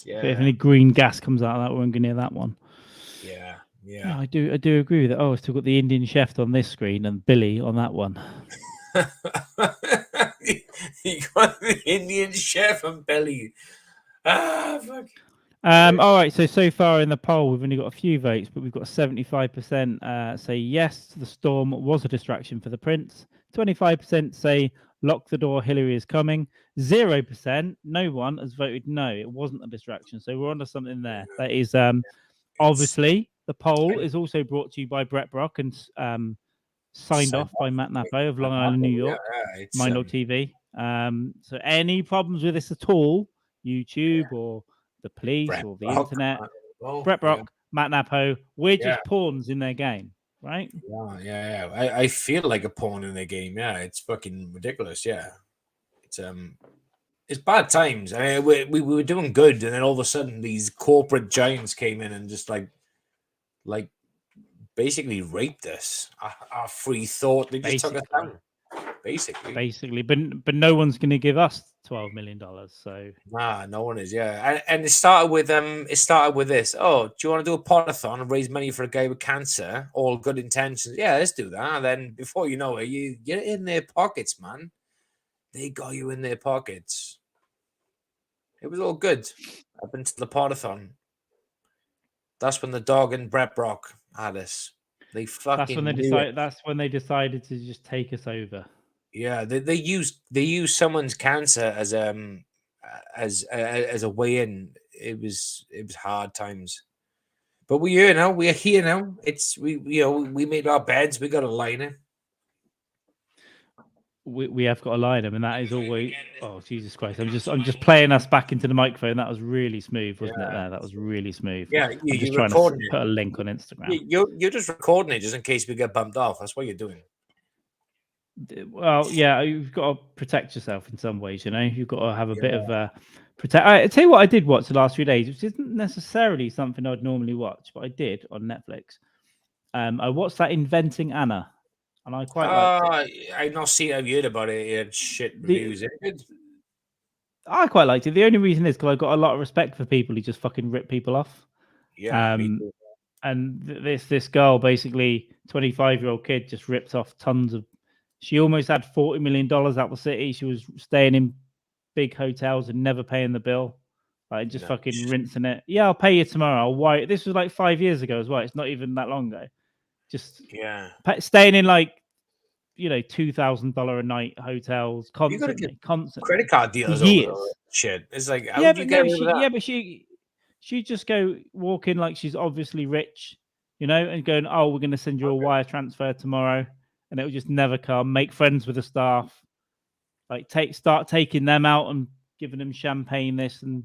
If any green gas comes out of that, we won't go near that one. Yeah. I do agree with that. Oh, I've still got the Indian chef on this screen and Billy on that one. You got the Indian chef and Billy. Fuck. All right. So far in the poll, we've only got a few votes, but we've got 75% say yes, the storm was a distraction for the prince. 25% say lock the door, Hillary is coming. 0%, no one has voted no, it wasn't a distraction. So we're onto something there. That is obviously the poll is also brought to you by Brett Brock and signed off by Matt Napo of Long Island, New York, Mind TV. So any problems with this at all, YouTube or the police Brett or the Brock, internet, Brett Brock, Matt Napo, we're just pawns in their game, right? Yeah. I feel like a pawn in their game. Yeah, it's fucking ridiculous. Yeah, it's bad times. I mean, we were doing good, and then all of a sudden these corporate giants came in and just like basically raped us. Our free thought. They just took us down. Basically, but no one's going to give us $12 million. So no one is. Yeah, and it started with this. Oh, do you want to do a pot-a-thon and raise money for a guy with cancer? All good intentions. Yeah, let's do that. And then before you know it, you're in their pockets, man. They got you in their pockets. It was all good up until the pot-a-thon. That's when the dog and Brett Brock had us. They fucking. That's when they decided to just take us over. Yeah, they use someone's cancer as a way in. It was hard times, but we're here now. We are here now. We made our beds. We got a liner. We have got a liner, and that is always. Oh Jesus Christ! I'm just playing us back into the microphone. That was really smooth, wasn't it? That was really smooth. Yeah, I'm just trying to put a link on Instagram. You're just recording it just in case we get bumped off. That's what you're doing. Well, yeah, you've got to protect yourself in some ways. You've got to have a bit of protect. I tell you what, I did watch the last few days, which isn't necessarily something I'd normally watch, but I did on Netflix. I watched that Inventing Anna, and I quite liked it. I've not seen. I've heard about it. It had shit reviews. I quite liked it. The only reason is because I got a lot of respect for people who just fucking rip people off. Yeah. And this girl, basically, 25-year-old kid, just ripped off tons of. She almost had $40 million out the city. She was staying in big hotels and never paying the bill. Like just fucking rinsing it. Yeah, I'll pay you tomorrow. I'll wire. This was like 5 years ago as well. It's not even that long ago. Just staying in like $2,000 a night hotels constantly. Credit card deals over shit. It's like how would you get away with that? Yeah, but she just go walk in like she's obviously rich, and going, oh, we're going to send you a wire transfer tomorrow. And it would just never come. Make friends with the staff, like start taking them out and giving them champagne, this and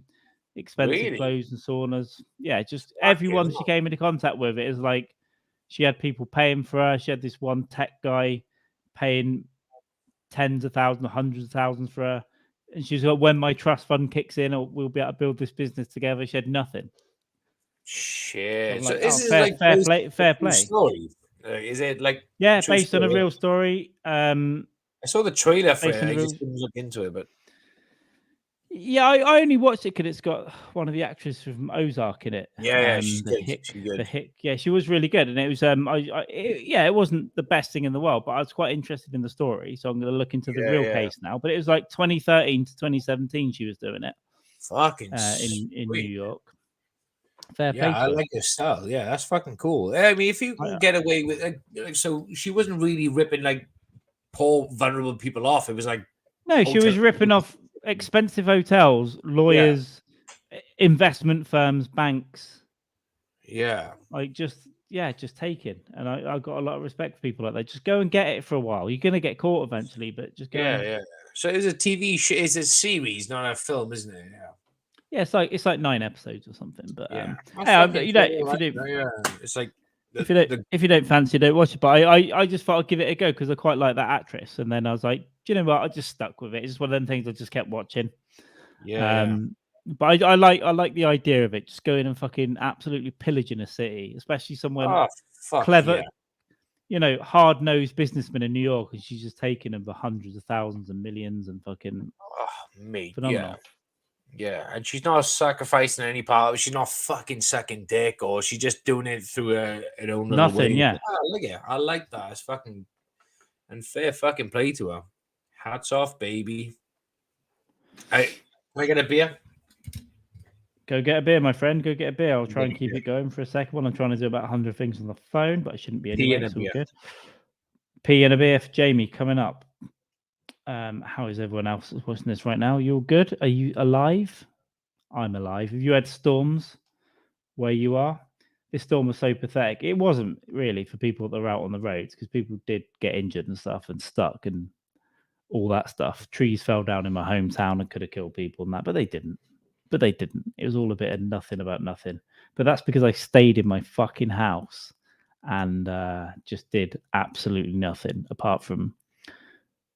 expensive clothes and saunas. Yeah, just everyone she came into contact with. It is like she had people paying for her. She had this one tech guy paying tens of thousands, hundreds of thousands for her. And she's like, when my trust fund kicks in, we'll be able to build this business together. She had nothing. Shit. So like, fair play. Story. Is it like Yeah, true based on a story? real story. I saw the trailer for Based it. on a I real. just didn't look into it, but Yeah, I only watched it because it's got one of the actresses from Ozark in it. yeah, she's The good. Hick, She's the good. Hick. Yeah, she was really good, and it was yeah, it wasn't the best thing in the world, but I was quite interested in the story, so I'm going to look into the Yeah, real yeah. case now. But it was like 2013 to 2017 she was doing it Fucking in New sweet. York. Fair Yeah, play I to her. like your style. Yeah, that's fucking cool. I mean, if you can get away with like, so she wasn't really ripping like poor vulnerable people off. It was like No, she hotel. was ripping off expensive hotels, lawyers, investment firms, banks. Yeah, Like just taking. And I got a lot of respect for people like that. Just go and get it for a while. You're gonna get caught eventually, but just go. yeah, And, yeah. So it's a TV show. It's a series, not a film, isn't it? Yeah, yeah, it's like 9 episodes or something. But yeah. That's hey, fucking you know, cool. if you do. Yeah, it's like If you don't, the if you don't fancy, don't watch it. But I just thought I'd give it a go because I quite like that actress. And then I was like, do you know what? I just stuck with it. It's just one of them things I just kept watching. yeah. But I like the idea of it. Just going and fucking absolutely pillaging a city, especially somewhere Oh fuck clever, yeah. you know, hard-nosed businessman in New York, and she's just taking them for hundreds of thousands and millions and fucking Oh, mate, phenomenal. yeah. And she's not sacrificing any part of it. She's not fucking sucking dick, or she's just doing it through her own little Nothing, way. yeah. I like it. I like that. It's fucking and fair fucking play to her. Hats off, baby. Can I get a beer? Go get a beer, my friend. Go get a beer. I'll try and Get a keep beer. it going for a second. While I'm trying to do about 100 things on the phone, but I shouldn't be Tea anyway. and a It's all beer. good. Pee and a beer for Jamie coming up. How is everyone else that's watching this right now? You all good? Are you alive? I'm alive. Have you had storms where you are? This storm was so pathetic. It wasn't really for people that are out on the roads because people did get injured and stuff and stuck and all that stuff. Trees fell down in my hometown and could have killed people and that, but they didn't. It was all a bit of nothing about nothing. But that's because I stayed in my fucking house and just did absolutely nothing apart from.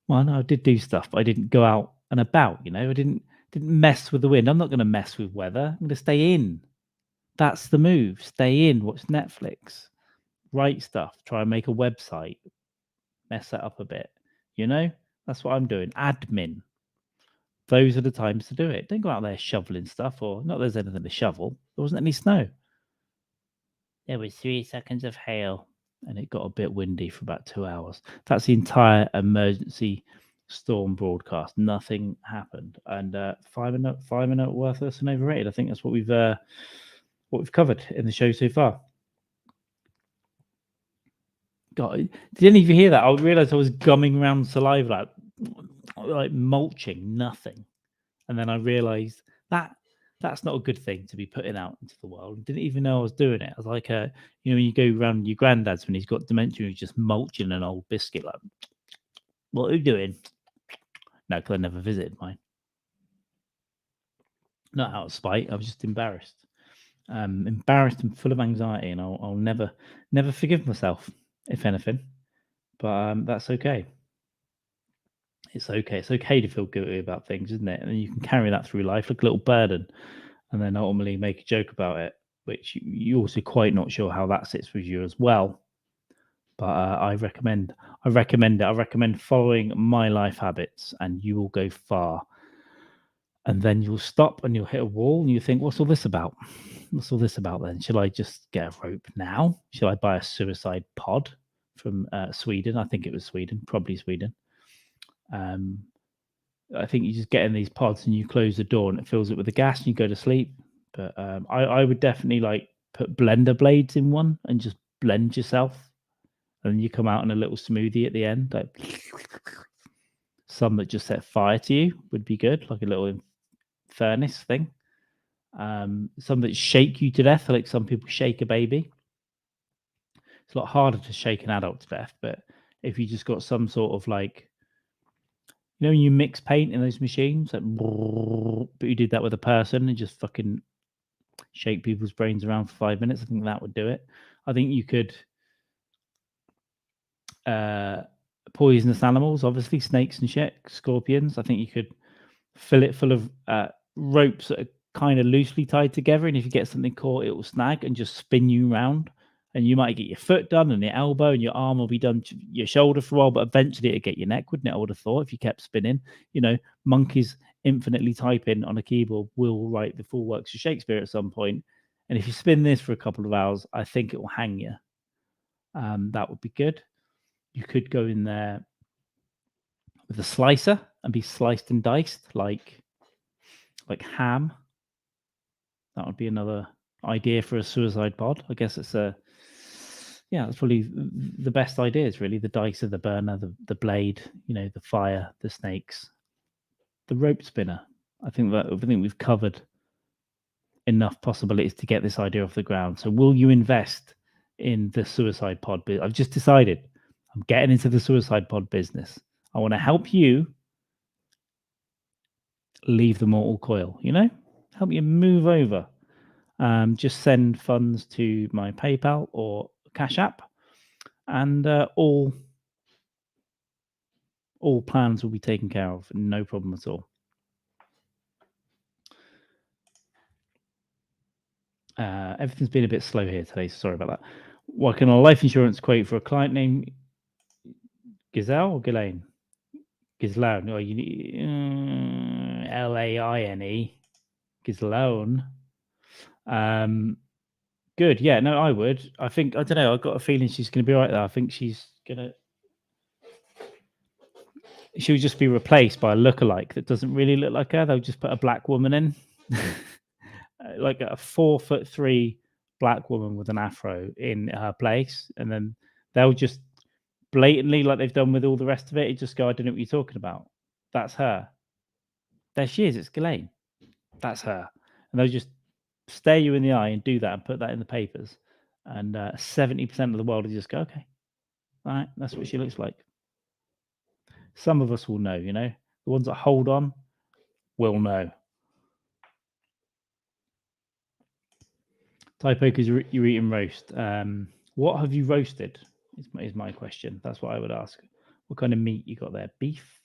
Well, no, I did do stuff, but I didn't go out and about. You know, I didn't mess with the wind. I'm not going to mess with weather. I'm going to stay in. That's the move. Stay in. Watch Netflix. Write stuff. Try and make a website. Mess that up a bit. You know, that's what I'm doing. Admin. Those are the times to do it. Don't go out there shoveling stuff, or not. There's anything to shovel. There wasn't any snow. There was 3 seconds of hail, and it got a bit windy for about 2 hours. That's the entire emergency storm broadcast. Nothing happened, and firemen are worthless and overrated. I think that's what we've covered in the show so far. God, did any of you hear that? I realized I was gumming around saliva like mulching, nothing. And then I realized that that's not a good thing to be putting out into the world. Didn't even know I was doing it. I was like, you know, when you go around your granddad's when he's got dementia, he's just mulching an old biscuit, like, what are you doing? No, because I never visited mine. Not out of spite. I was just embarrassed. Embarrassed and full of anxiety, and I'll never forgive myself, if anything. But that's okay. It's okay. It's okay to feel guilty about things, isn't it? And you can carry that through life like a little burden, and then ultimately make a joke about it, which you also quite not sure how that sits with you as well. But I recommend it. I recommend following my life habits, and you will go far. And then you'll stop and you'll hit a wall, and you think, "What's all this about? What's all this about? Then should I just get a rope now? Should I buy a suicide pod from Sweden? I think it was Sweden, probably Sweden." I think you just get in these pods and you close the door and it fills it with the gas and you go to sleep. But I would definitely like put blender blades in one and just blend yourself, and then you come out in a little smoothie at the end. Like some that just set fire to you would be good, like a little furnace thing. Some that shake you to death, like some people shake a baby. It's a lot harder to shake an adult to death, but if you just got some sort of like, you know, when you mix paint in those machines, like, but you did that with a person and just fucking shake people's brains around for 5 minutes, I think that would do it. I think you could poisonous animals, obviously snakes and shit, scorpions. I think you could fill it full of ropes that are kind of loosely tied together, and if you get something caught, it will snag and just spin you around And you might get your foot done and your elbow and your arm will be done to your shoulder for a while, but eventually it'd get your neck, wouldn't it? I would have thought if you kept spinning. Monkeys infinitely typing on a keyboard will write the full works of Shakespeare at some point. And if you spin this for a couple of hours, I think it will hang you. That would be good. You could go in there with a slicer and be sliced and diced like ham. That would be another idea for a suicide pod. I guess it's that's probably the best ideas, really. The dicer, the burner, the blade, the fire, the snakes, the rope spinner. I think we've covered enough possibilities to get this idea off the ground. So will you invest in the suicide pod? I've just decided I'm getting into the suicide pod business. I want to help you leave the mortal coil, help you move over. Just send funds to my PayPal or Cash App, and all plans will be taken care of. No problem at all. Everything's been a bit slow here today, so sorry about that. What can a life insurance quote for a client named Gazelle or Ghislaine? Ghislaine. No, you need Laine. Ghislaine. Good. Yeah, no, I would. I don't know. I've got a feeling she's going to be right there. I think she'll just be replaced by a lookalike that doesn't really look like her. They'll just put a black woman in, like a 4'3" black woman with an afro in her place, and then they'll just blatantly, like they've done with all the rest of it, just go, "I don't know what you're talking about. That's her. There she is. It's Ghislaine. That's her." And they'll just stare you in the eye and do that and put that in the papers. And 70% of the world will just go, "Okay, all right, that's what she looks like." Some of us will know, the ones that hold on will know. Typo, because you're eating roast. What have you roasted? Is my question. That's what I would ask. What kind of meat you got there? Beef,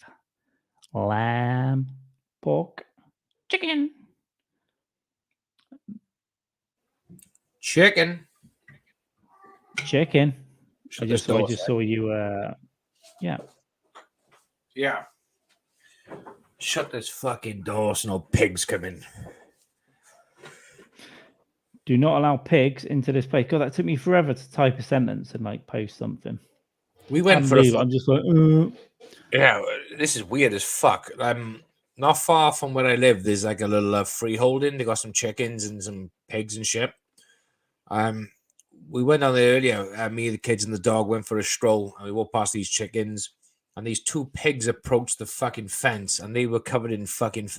lamb, pork, chicken. Chicken. I just saw you. Yeah. Shut this fucking door so no pigs come in. Do not allow pigs into this place. God, that took me forever to type a sentence and post something. We went for I'm just like, yeah, this is weird as fuck. Not far from where I live, there's like a little freeholding. They got some chickens and some pigs and shit. We went down there earlier. Me, the kids, and the dog went for a stroll, and we walked past these chickens, and these two pigs approached the fucking fence, and they were covered in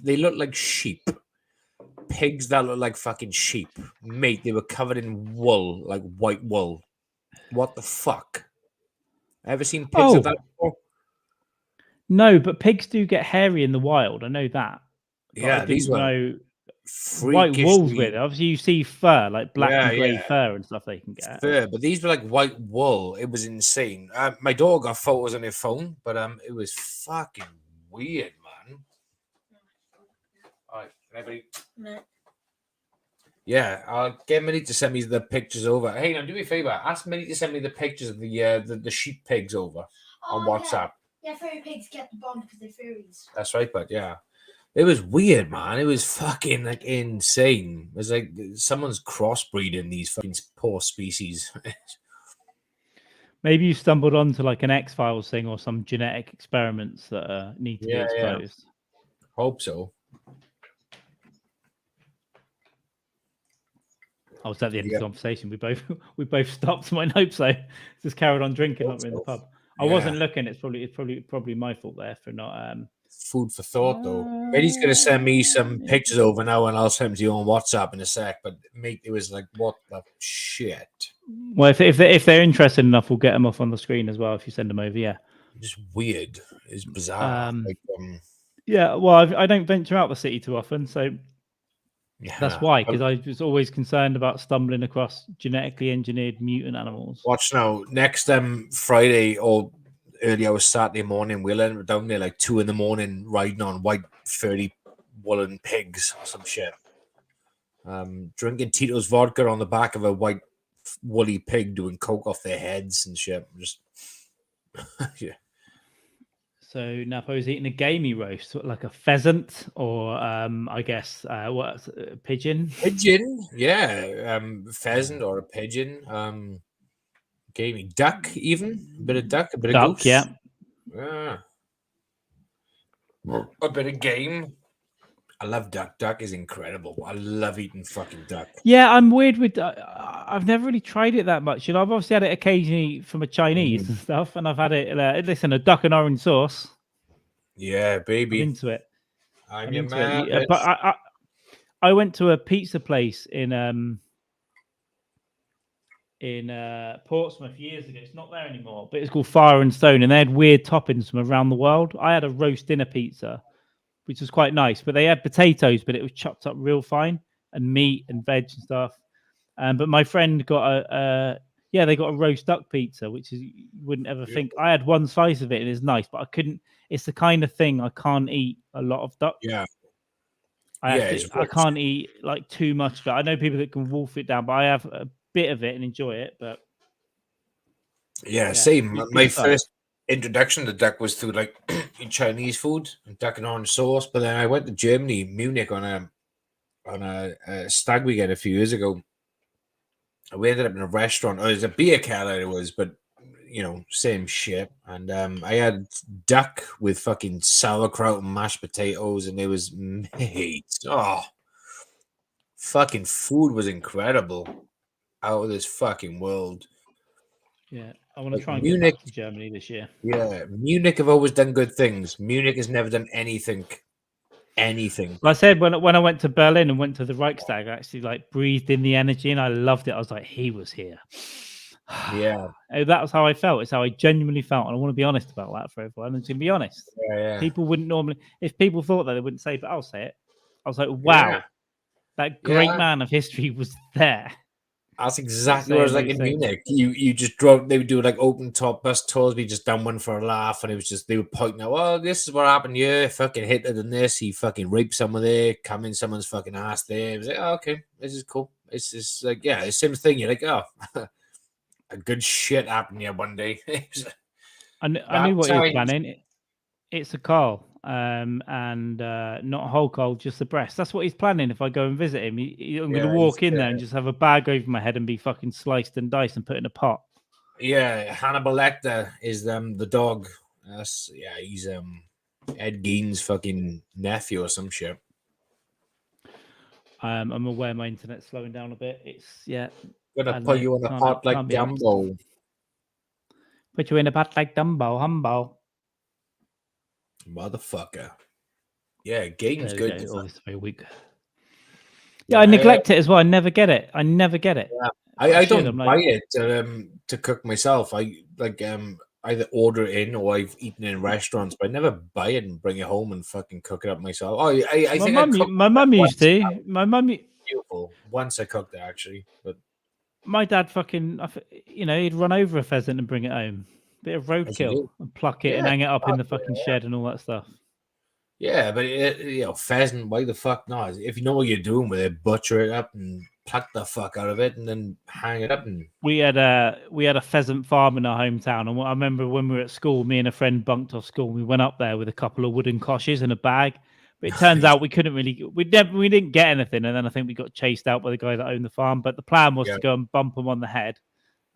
they looked like sheep. Pigs that look like fucking sheep. Mate, they were covered in wool, like white wool. What the fuck? Ever seen pigs of that before? No, but pigs do get hairy in the wild. I know that. But Yeah, these were white wool's weird. Obviously, you see fur, like black and grey fur and stuff they can get. Fur, but these were like white wool. It was insane. My dog got photos on her phone, but it was fucking weird, man. All right, everybody. No. Yeah, I'll get Minnie to send me the pictures over. Hey, now do me a favor. Ask Minnie to send me the pictures of the sheep pigs over on WhatsApp. Yeah, furry pigs get the bond because they're furries. That's right, but yeah. It was weird, man. It was fucking insane. It was like someone's crossbreeding these fucking poor species. Maybe you stumbled onto an X-Files thing or some genetic experiments that need to be exposed. Yeah. Hope so. I was at the end of the conversation. We both stopped. My notes, so just carried on drinking like we're in the pub. I wasn't looking. It's probably my fault there for not. Food for thought, though. Minnie's gonna send me some pictures over now, and I'll send them to you on WhatsApp in a sec. But mate, it was like, what the shit? Well, if they're interested enough, we'll get them off on the screen as well. If you send them over, yeah. Just weird. It's bizarre. Yeah. Well, I don't venture out the city too often, so. Yeah, that's why, because I was always concerned about stumbling across genetically engineered mutant animals. Watch now. Next Friday or early hours Saturday morning, we'll end up down there like 2 a.m, riding on white furry woolen pigs or some shit. Drinking Tito's vodka on the back of a white woolly pig doing coke off their heads and shit. Just yeah. So Napo's eating a gamey roast, like a pheasant, or I guess what's a pigeon? Pigeon, yeah, pheasant or a pigeon, gamey duck, even a bit of duck, a bit of Duck, goose, yeah. yeah, a bit of game. I love duck. Duck is incredible. I love eating fucking duck. Yeah, I'm weird with. I've never really tried it that much. I've obviously had it occasionally from a Chinese and stuff, and I've had it. Listen, a duck and orange sauce. Yeah, I'm baby. into it. I'm I'm your into man. it. But I went to a pizza place in Portsmouth years ago. It's not there anymore, but it's called Fire and Stone, and they had weird toppings from around the world. I had a roast dinner pizza, which was quite nice, but they had potatoes, but it was chopped up real fine, and meat and veg and stuff. But my friend got they got a roast duck pizza, which is you wouldn't ever think. I had one slice of it and it's nice, but I couldn't. It's the kind of thing I can't eat a lot of duck. Yeah, I can't eat like too much of it. I know people that can wolf it down, but I have a bit of it and enjoy it. But yeah, same. good My stuff. first introduction to duck was through like Chinese food and duck and orange sauce. But then I went to Germany, Munich, on a stag weekend a few years ago. We ended up in a restaurant. Oh, it was a beer cellar. It was, but same shit. And I had duck with fucking sauerkraut and mashed potatoes, and it was mate. Oh, fucking food was incredible, out of this fucking world. Yeah, I want to Like try and Munich, get back to Germany this year. yeah, Munich have always done good things. Munich has never done anything. Anything. Like I said when I went to Berlin and went to the Reichstag, I actually like breathed in the energy and I loved it. I was like, he was here. Yeah, That was how I felt. It's how I genuinely felt, and I want to be honest about that for everyone. And to be honest, yeah. people wouldn't normally. If people thought that, they wouldn't say, but I'll say it. I was like, wow, Yeah. that great Yeah. man of history was there. That's exactly what it was like in things. Munich. You just drove. They would do like open top bus tours. We just done one for a laugh, and it was just they were pointing out, "Oh, this is what happened here. Fucking Hitler than this. He fucking raped someone there. Come in someone's fucking ass there." It was like, "Oh, okay, this is cool." It's just like, yeah, it's the same thing. You're like, "Oh, a good shit happened here one day." I knew what he was planning. It's a Carl, and not a whole Carl, just the breast. That's what he's planning. If I go and visit him, I'm going to walk in there and just have a bag over my head and be fucking sliced and diced and put in a pot. Yeah, Hannibal Lecter is the dog. He's Ed Gein's fucking nephew or some shit. I'm aware my internet's slowing down a bit. It's Gonna put you in a pot like Dumbo. Put you in a pot like Dumbo, Humbo. Motherfucker. Yeah, Gein's good. Oh, it's very weak. Yeah, I neglect it as well. I never get it. Yeah. I don't buy it to cook myself. I either order it in or I've eaten in restaurants, but I never buy it and bring it home and fucking cook it up myself. Oh, I think my mum used to. My mum, beautiful. Once I cooked it actually, but my dad fucking, he'd run over a pheasant and bring it home. Bit of roadkill and pluck it and hang it up in the fucking shed and all that stuff. Yeah, but pheasant, why the fuck not? If you know what you're doing with it, butcher it up and pluck the fuck out of it and then hang it up. And we had a pheasant farm in our hometown, and I remember when we were at school, me and a friend bunked off school. We went up there with a couple of wooden koshes and a bag, but it turns out we didn't get anything, and then I think we got chased out by the guy that owned the farm. But the plan was to go and bump them on the head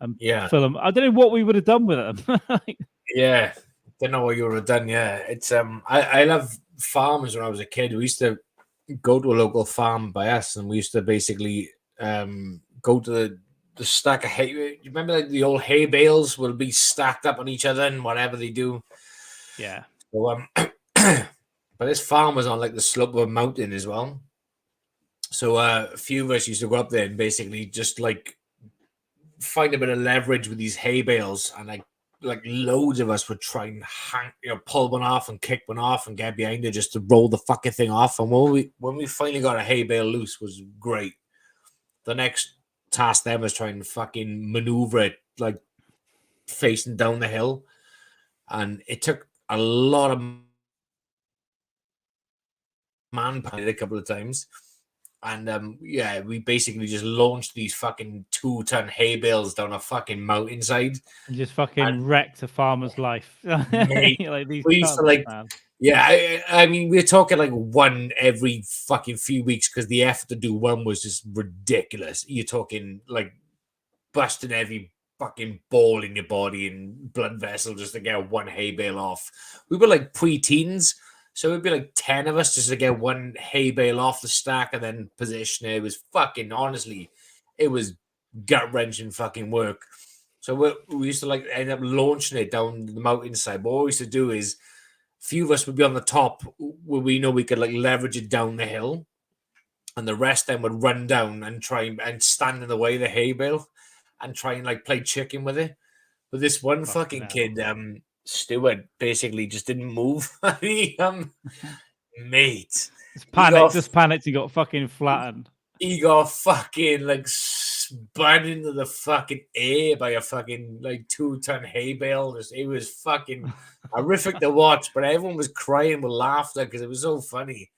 and fill them. I don't know what we would have done with them. Yeah, don't know what you would have done. Yeah, it's I love farms. When I was a kid, we used to go to a local farm by us, and we used to basically go to the stack of hay. You remember like the old hay bales will be stacked up on each other and whatever they do. Yeah. So but this farm was on like the slope of a mountain as well. So a few of us used to go up there and basically just like find a bit of leverage with these hay bales, and like loads of us would try and pull one off and kick one off and get behind it just to roll the fucking thing off. And when we finally got a hay bale loose, was great. The next task then was trying to fucking maneuver it like facing down the hill, and it took a lot of manpower a couple of times. And yeah, we basically just launched these fucking 2-ton hay bales down a fucking mountainside. And just fucking wrecked a farmer's life. Mate, Like these we used to cunts, man. yeah, I mean, we're talking like one every fucking few weeks because the effort to do one was just ridiculous. You're talking like busting every fucking ball in your body and blood vessel just to get one hay bale off. We were like pre-teens, so it'd be like 10 of us just to get one hay bale off the stack and then position it. It was fucking, honestly, it was gut-wrenching fucking work. So we used to like end up launching it down the mountainside. But what we used to do is few of us would be on the top where we know we could like leverage it down the hill, and the rest then would run down and try and stand in the way of the hay bale and try and like play chicken with it. But this one fucking kid, Stuart, basically just didn't move. He, mate, Just panicked. He got fucking flattened. He got fucking like spun into the fucking air by a fucking like 2-ton hay bale. It was fucking horrific to watch, but everyone was crying with laughter because it was so funny.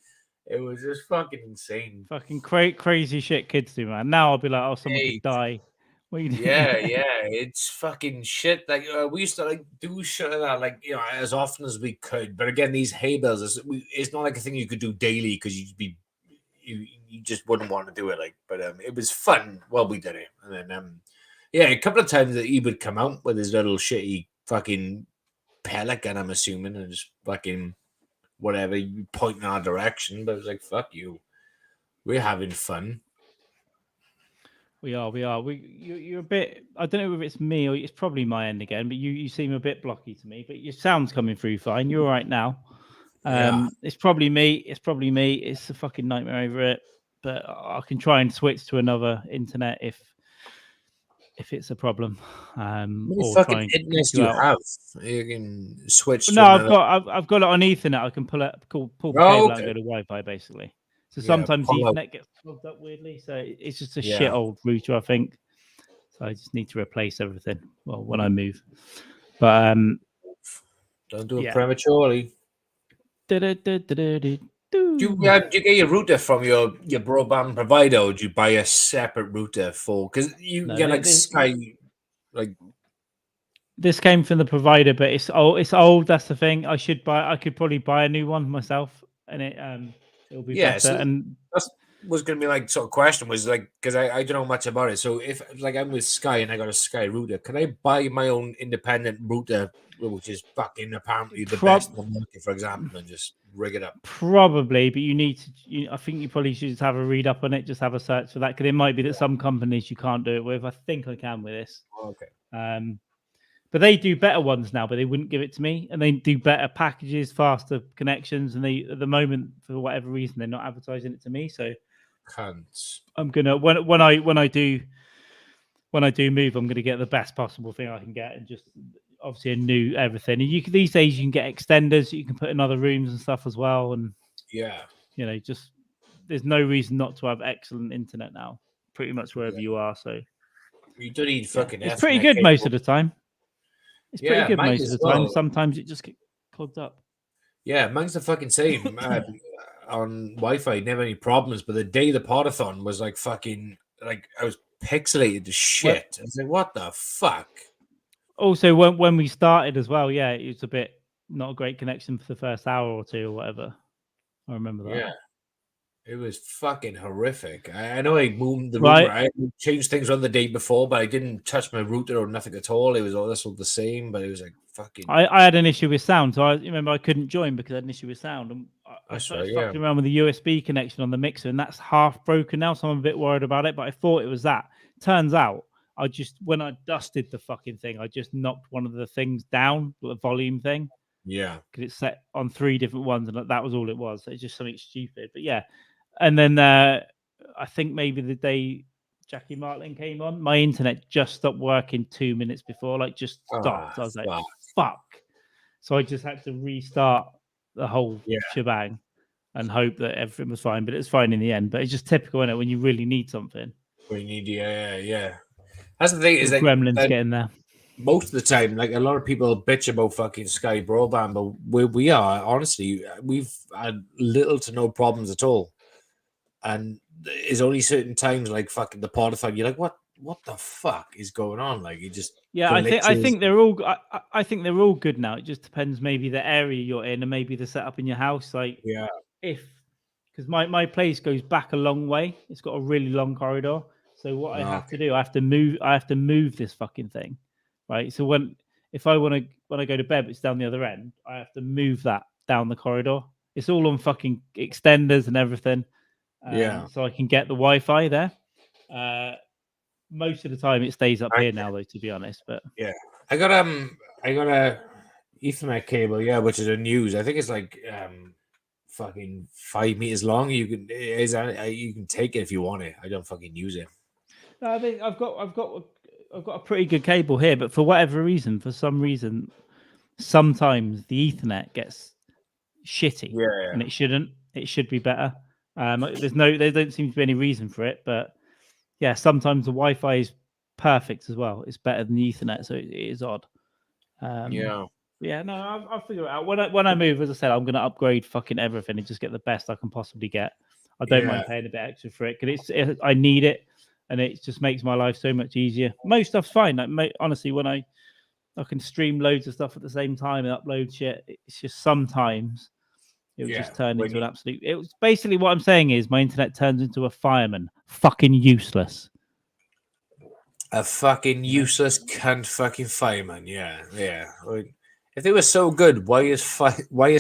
It was just fucking insane. Fucking crazy shit kids do, man. Now I'll be like, oh, someone could die. What are you doing? Yeah, it's fucking shit. Like we used to like do shit like that, like as often as we could. But again, these hay bales, it's not like a thing you could do daily because you just wouldn't want to do it. Like, but it was fun while we did it. And then yeah, a couple of times that he would come out with his little shitty fucking pellet gun, I'm assuming, and just fucking whatever, you point in our direction. But it was like, fuck you, we're having fun. We are. You're a bit. I don't know if it's me or it's probably my end again. But you seem a bit blocky to me. But your sound's coming through fine. You're all right now. It's probably me. It's a fucking nightmare over it. But I can try and switch to another internet if it's a problem. How many fucking internet do you have? You can switch. No, I've got it on Ethernet. I can pull the cable out and go to Wi-Fi basically. So sometimes Ethernet gets plugged up weirdly. So it's just a shit old router, I think. So I just need to replace everything. Well, when I move, but don't do it prematurely. Do you get your router from your broadband provider, or do you buy a separate router for? Because you get like Sky, like. This came from the provider, but it's old. That's the thing. I could probably buy a new one myself, and it'll be better. So and that's was going to be like sort of question was like, because I don't know much about it. So if like I'm with Sky and I got a Sky router, can I buy my own independent router, which is fucking apparently the best in the market, for example, and just rig it up? Probably, but you need to. I think you probably should just have a read up on it. Just have a search for that, because it might be that some companies you can't do it with. I think I can with this. Okay. But they do better ones now, but they wouldn't give it to me. And they do better packages, faster connections. And they, at the moment, for whatever reason, they're not advertising it to me. So I'm gonna when I do move, I'm gonna get the best possible thing I can get, and just obviously a new everything. And these days you can get extenders that you can put in other rooms and stuff as well. And just there's no reason not to have excellent internet now, pretty much wherever you are. So you don't need fucking. It's pretty good most of the time. It's pretty good most of the time. Sometimes it just gets clogged up. Yeah, mine's the fucking same. On Wi-Fi, never any problems. But the day the podathon was like fucking, like I was pixelated to shit. I was like, what the fuck? Also, when we started as well, it was a bit not a great connection for the first hour or two or whatever. I remember that. Yeah. It was fucking horrific. I know I moved the router. I changed things on the day before, but I didn't touch my router or nothing at all. It was all the same, but it was like fucking. I had an issue with sound, so I remember I couldn't join because I had an issue with sound. And I started fucking around with the USB connection on the mixer, and that's half broken now, so I'm a bit worried about it. But I thought it was that. Turns out, when I dusted the fucking thing, I just knocked one of the things down, the volume thing. Yeah, because it's set on 3 different ones, and that was all it was. So it's just something stupid, but yeah. And then I think maybe the day Jackie Martlin came on, my internet just stopped working 2 minutes before, just stopped. I was like, fuck. So I just had to restart the whole shebang and hope that everything was fine. But it's fine in the end. But it's just typical, isn't it, when you really need something. When you need, yeah. That's the thing, is that gremlins getting there. Most of the time, like a lot of people bitch about fucking Sky broadband, but where we are, honestly, we've had little to no problems at all. And there's only certain times like fucking the Spotify. You're like, what the fuck is going on? Like, you just I glitches. think they're all I think they're all good now. It just depends maybe the area you're in and maybe the setup in your house. Like Yeah. because my place goes back a long way. It's got a really long corridor. So what I have to do, I have to move this fucking thing, right? So when I go to bed, it's down the other end. I have to move that down the corridor. It's all on fucking extenders and everything. So I can get the Wi-Fi there. Most of the time, it stays up here now, though. To be honest, but yeah, I got a Ethernet cable, yeah, which is a news. I think it's like fucking 5 meters long. You can take it if you want it. I don't fucking use it. I think I've got a pretty good cable here, but for whatever reason, for some reason, sometimes the Ethernet gets shitty, and it shouldn't. It should be better. There don't seem to be any reason for it, but yeah, sometimes the Wi-Fi is perfect as well. It's better than the Ethernet, so it is odd. No, I'll figure it out when I move. As I said, I'm going to upgrade fucking everything and just get the best I can possibly get. I don't mind paying a bit extra for it because I need it, and it just makes my life so much easier. Most stuff's fine. Like honestly, when I can stream loads of stuff at the same time and upload shit, it's just sometimes it would just turn into an absolute. It was basically what I'm saying is my internet turns into a fireman. Fucking useless. A fucking useless cunt fucking fireman. Yeah. Like, if they were so good, why is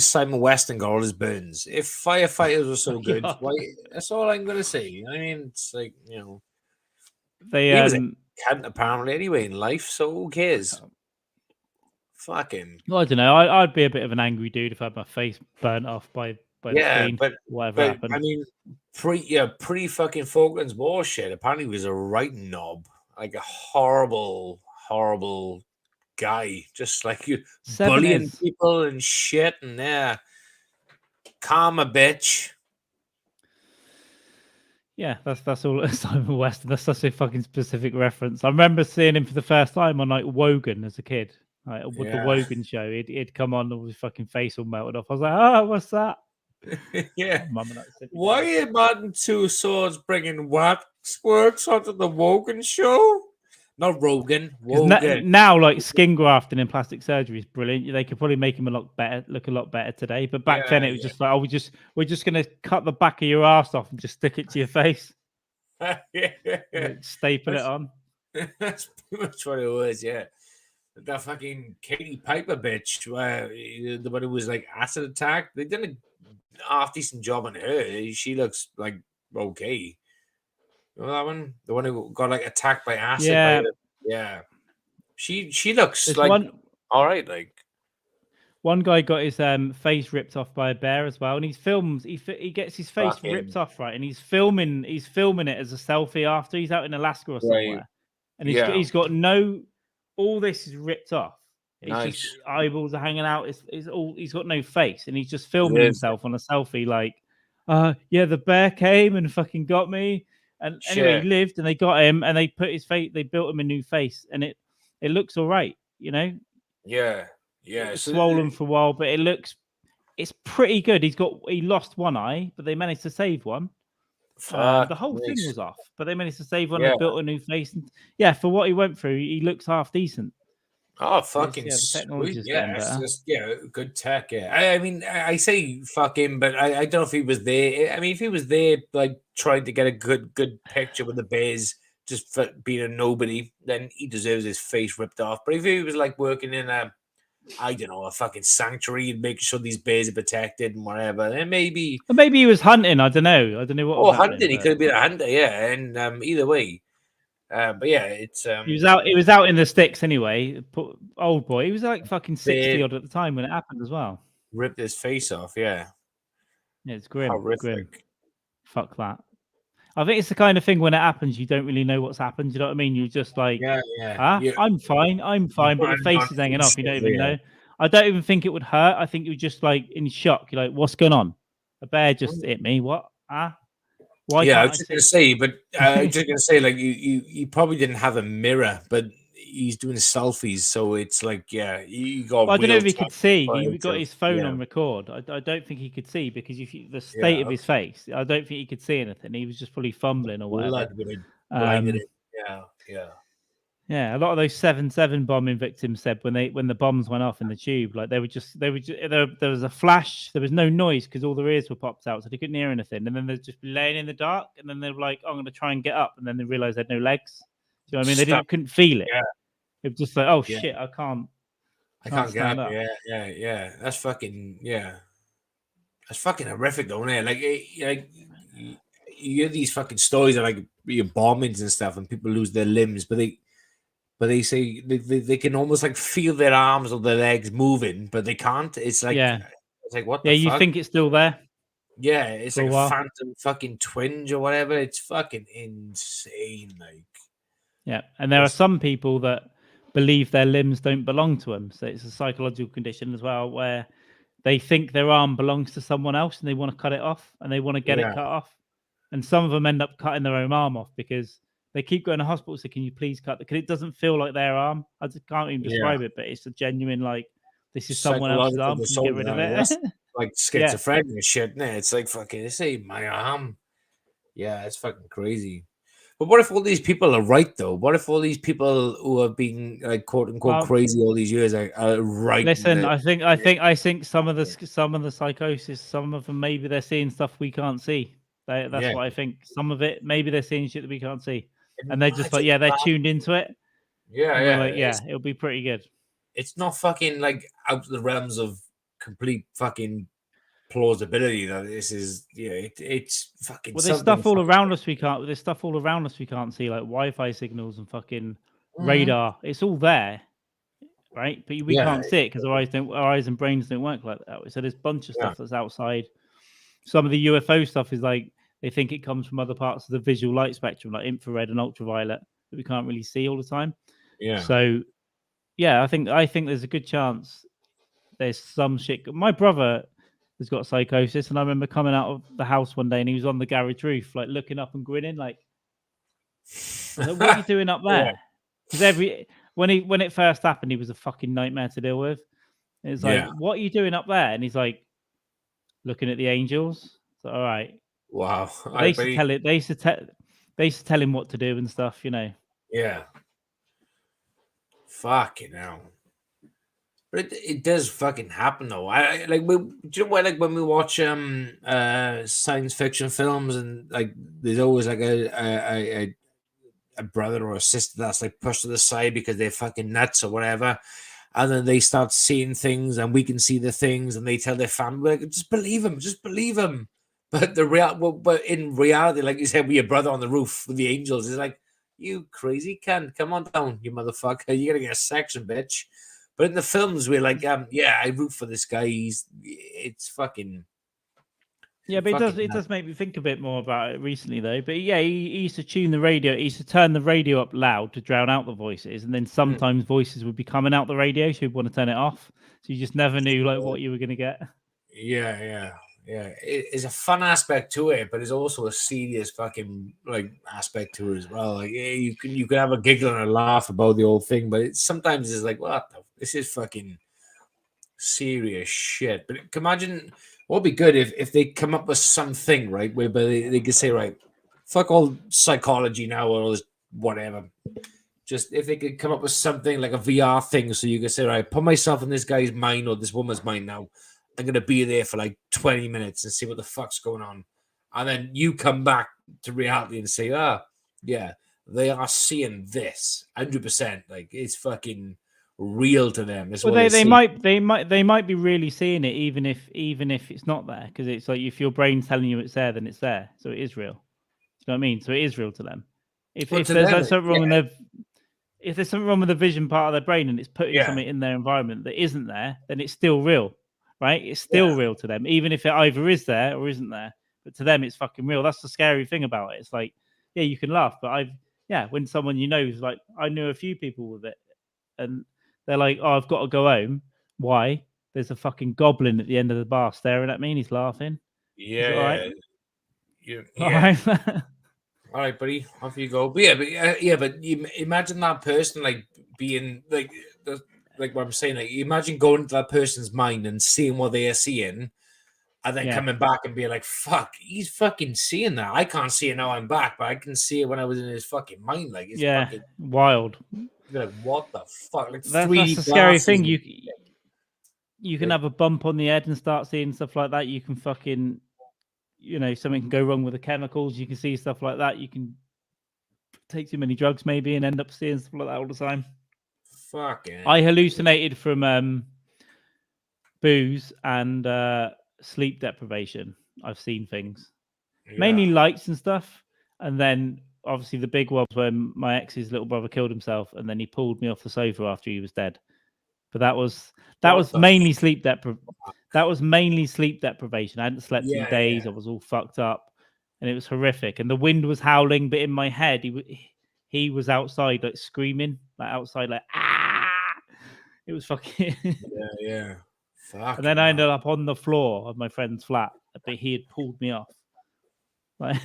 Simon Weston got all his burns? If firefighters were so good, why? That's all I'm gonna say. I mean, it's like, you know, he was a cunt apparently anyway in life, so who cares? Fucking. Well, I don't know. I'd be a bit of an angry dude if I had my face burnt off by the screen. But whatever happened. I mean, pre fucking Falklands War shit. Apparently, he was a right knob, like a horrible guy, just like you bullying people and shit, and karma, bitch. Yeah, that's all. Simon Weston. That's such a fucking specific reference. I remember seeing him for the first time on like Wogan as a kid. Like with the Wogan show, he'd come on with his fucking face all melted off. I was like, what's that? Yeah. Why are Martin Two Swords bringing waxworks onto the Wogan show? Not Rogan. Wogan. Now, like skin grafting and plastic surgery is brilliant. They could probably make him look a lot better today. But back then, it was just like, we're just gonna cut the back of your ass off and just stick it to your face. Staple it on. That's pretty much what it was. Yeah. That fucking Katie Piper bitch, the one who was like acid attack. They did a half decent job on her. She looks like okay. You know that one? The one who got like attacked by acid. Yeah. She looks all right. Like one guy got his face ripped off by a bear as well, and he gets his face ripped off, right? And he's filming it as a selfie after he's out in Alaska or somewhere, and he's got no. All this is ripped off. It's just eyeballs are hanging out. It's all. He's got no face, and he's just filming himself on a selfie. Like, the bear came and fucking got me. And anyway, he lived, and they got him, and they put his face. They built him a new face, and it looks all right. You know. Yeah. It's swollen for a while, but it's pretty good. He lost one eye, but they managed to save one. The whole thing was off, but they managed to save one and built a new face. And for what he went through, he looks half decent. Oh, fucking the technology is good tech. Yeah, I mean, I say fucking, but I don't know if he was there. I mean, if he was there, like trying to get a good picture with the bears, just for being a nobody, then he deserves his face ripped off. But if he was like working in I don't know, a fucking sanctuary and making sure these bears are protected and whatever. Then maybe he was hunting. I don't know what. Oh, hunting! He could have been a hunter, yeah. And either way, but yeah, it's he was out in the sticks anyway. Old boy, he was like fucking 60 odd at the time when it happened as well. Ripped his face off, yeah. Yeah, it's grim. Grim. Fuck that. I think it's the kind of thing when it happens, you don't really know what's happened. You know what I mean? You're just like, I'm fine, but your face is hanging off. You don't even know. I don't even think it would hurt. I think you're just like in shock. You're like, what's going on? A bear just hit me. What? Why? Yeah, I was just gonna say, but I was just gonna say, like, you probably didn't have a mirror, but he's doing selfies, so it's like, yeah, you got. Well, I don't know real if he time could see. He footage got of- his phone yeah, on record. I don't think he could see because the state Yeah, of his face, I don't think he could see anything. He was just probably fumbling or whatever. blood would have blinded him. Yeah. Yeah, a lot of those 7/7 bombing victims said when the bombs went off in the tube, like there was a flash, there was no noise because all their ears were popped out, so they couldn't hear anything. And then they'd just be laying in the dark, and then they were like, "I'm going to try and get up," and then they realized they had no legs. Do you know what I mean? They couldn't feel it. Yeah. It was just like, "Oh Yeah. shit, I can't get stand up. up." Yeah. That's fucking That's fucking horrific, though, isn't it? Like you hear these fucking stories of like your bombings and stuff, and people lose their limbs, but they say they can almost like feel their arms or their legs moving, but they can't. It's like what the you fuck? think it's still there? Yeah, it's for like a a while. phantom fucking twinge or whatever. It's fucking insane, like. Yeah, and there are some people that believe their limbs don't belong to them, so it's a psychological condition as well where they think their arm belongs to someone else and they want to cut it off and they want to get it cut off. And some of them end up cutting their own arm off because they keep going to hospital. So can you please cut? Because it doesn't feel like their arm. I just can't even describe it, but it's a genuine like this is someone else's arm. Can you get rid of it? That's like schizophrenia shit, isn't it? It's like fucking this ain't my arm. Yeah, it's fucking crazy. But what if all these people are right though? What if all these people who have been like quote unquote crazy all these years are right? Listen, I think some of the psychosis, some of them maybe they're seeing stuff we can't see. That's what I think. Some of it maybe they're seeing shit that we can't see, and they're just like they're tuned into it. It'll be pretty good. It's not fucking like out of the realms of complete fucking plausibility that this is it's fucking. Well, there's stuff all around us we can't. There's stuff all around us we can't see, like Wi-Fi signals and fucking radar. It's all there, right? But we can't see it because our eyes and brains don't work like that. So there's a bunch of stuff that's outside. Some of the UFO stuff is like they think it comes from other parts of the visual light spectrum, like infrared and ultraviolet, that we can't really see all the time. Yeah. So, I think there's a good chance there's some shit. My brother has got psychosis, and I remember coming out of the house one day, and he was on the garage roof, like looking up and grinning, like, I was like, "What are you doing up there?" Because when it first happened, he was a fucking nightmare to deal with. It's like, "What are you doing up there?" And he's like, "Looking at the angels." So, all right. Wow. They used to tell him what to do and stuff, Yeah. Fucking hell. But it does fucking happen though. I like do you know what, like when we watch science fiction films and like there's always like a brother or a sister that's like pushed to the side because they're fucking nuts or whatever. And then they start seeing things and we can see the things and they tell their family, like, just believe him. But but in reality, like you said, with your brother on the roof with the angels, it's like, you crazy cunt, come on down, you motherfucker. You're gonna get a section, bitch. But in the films, we're like, I root for this guy. It's fucking. Yeah, but it does make me think a bit more about it recently, though. But yeah, he used to tune the radio. He used to turn the radio up loud to drown out the voices, and then sometimes voices would be coming out the radio, so he'd want to turn it off. So you just never knew like what you were gonna get. Yeah. It's a fun aspect to it, but there's also a serious fucking like aspect to it as well. Like, you can have a giggle and a laugh about the whole thing, but sometimes it's like, this is fucking serious shit. But imagine what would be good if they come up with something, right, whereby they could say, right, fuck all psychology now or all this whatever. Just if they could come up with something like a VR thing, so you could say, right, put myself in this guy's mind or this woman's mind now. I'm going to be there for like 20 minutes and see what the fuck's going on. And then you come back to reality and say, they are seeing this 100%. Like, it's fucking real to them. That's well, what they might be really seeing it, even if it's not there, because it's like if your brain's telling you it's there, then it's there, so it is real. You know what I mean? So it is real to them. If there's something wrong if there's something wrong with the vision part of their brain and it's putting something in their environment that isn't there, then it's still real. Right? It's still real to them, even if it either is there or isn't there. But to them, it's fucking real. That's the scary thing about it. It's like, you can laugh, but when someone is like, I knew a few people with it, and they're like, oh, I've got to go home. Why? There's a fucking goblin at the end of the bar staring at me, and he's laughing. Yeah. All right? All right, buddy, off you go. But but you imagine that person like being like what I'm saying. Like, imagine going to that person's mind and seeing what they are seeing, and then coming back and being like, "Fuck, he's fucking seeing that. I can't see it now. I'm back, but I can see it when I was in his fucking mind. Like, it's fucking wild. you're like, what the fuck? Like That's 3D the scary glasses thing. and- You can have a bump on the head and start seeing stuff like that. You can fucking, something can go wrong with the chemicals. You can see stuff like that. You can take too many drugs maybe and end up seeing stuff like that all the time. Fucking. I hallucinated from booze and sleep deprivation. I've seen things, mainly lights and stuff, and then obviously the big one was when my ex's little brother killed himself, and then he pulled me off the sofa after he was dead. But that was mainly sleep that was mainly sleep deprivation. I hadn't slept in days. I was all fucked up, and it was horrific. And the wind was howling, but in my head, he was outside like screaming, like outside, like ah. It was fucking yeah. Fuck. And then I ended up on the floor of my friend's flat, but he had pulled me off. Like,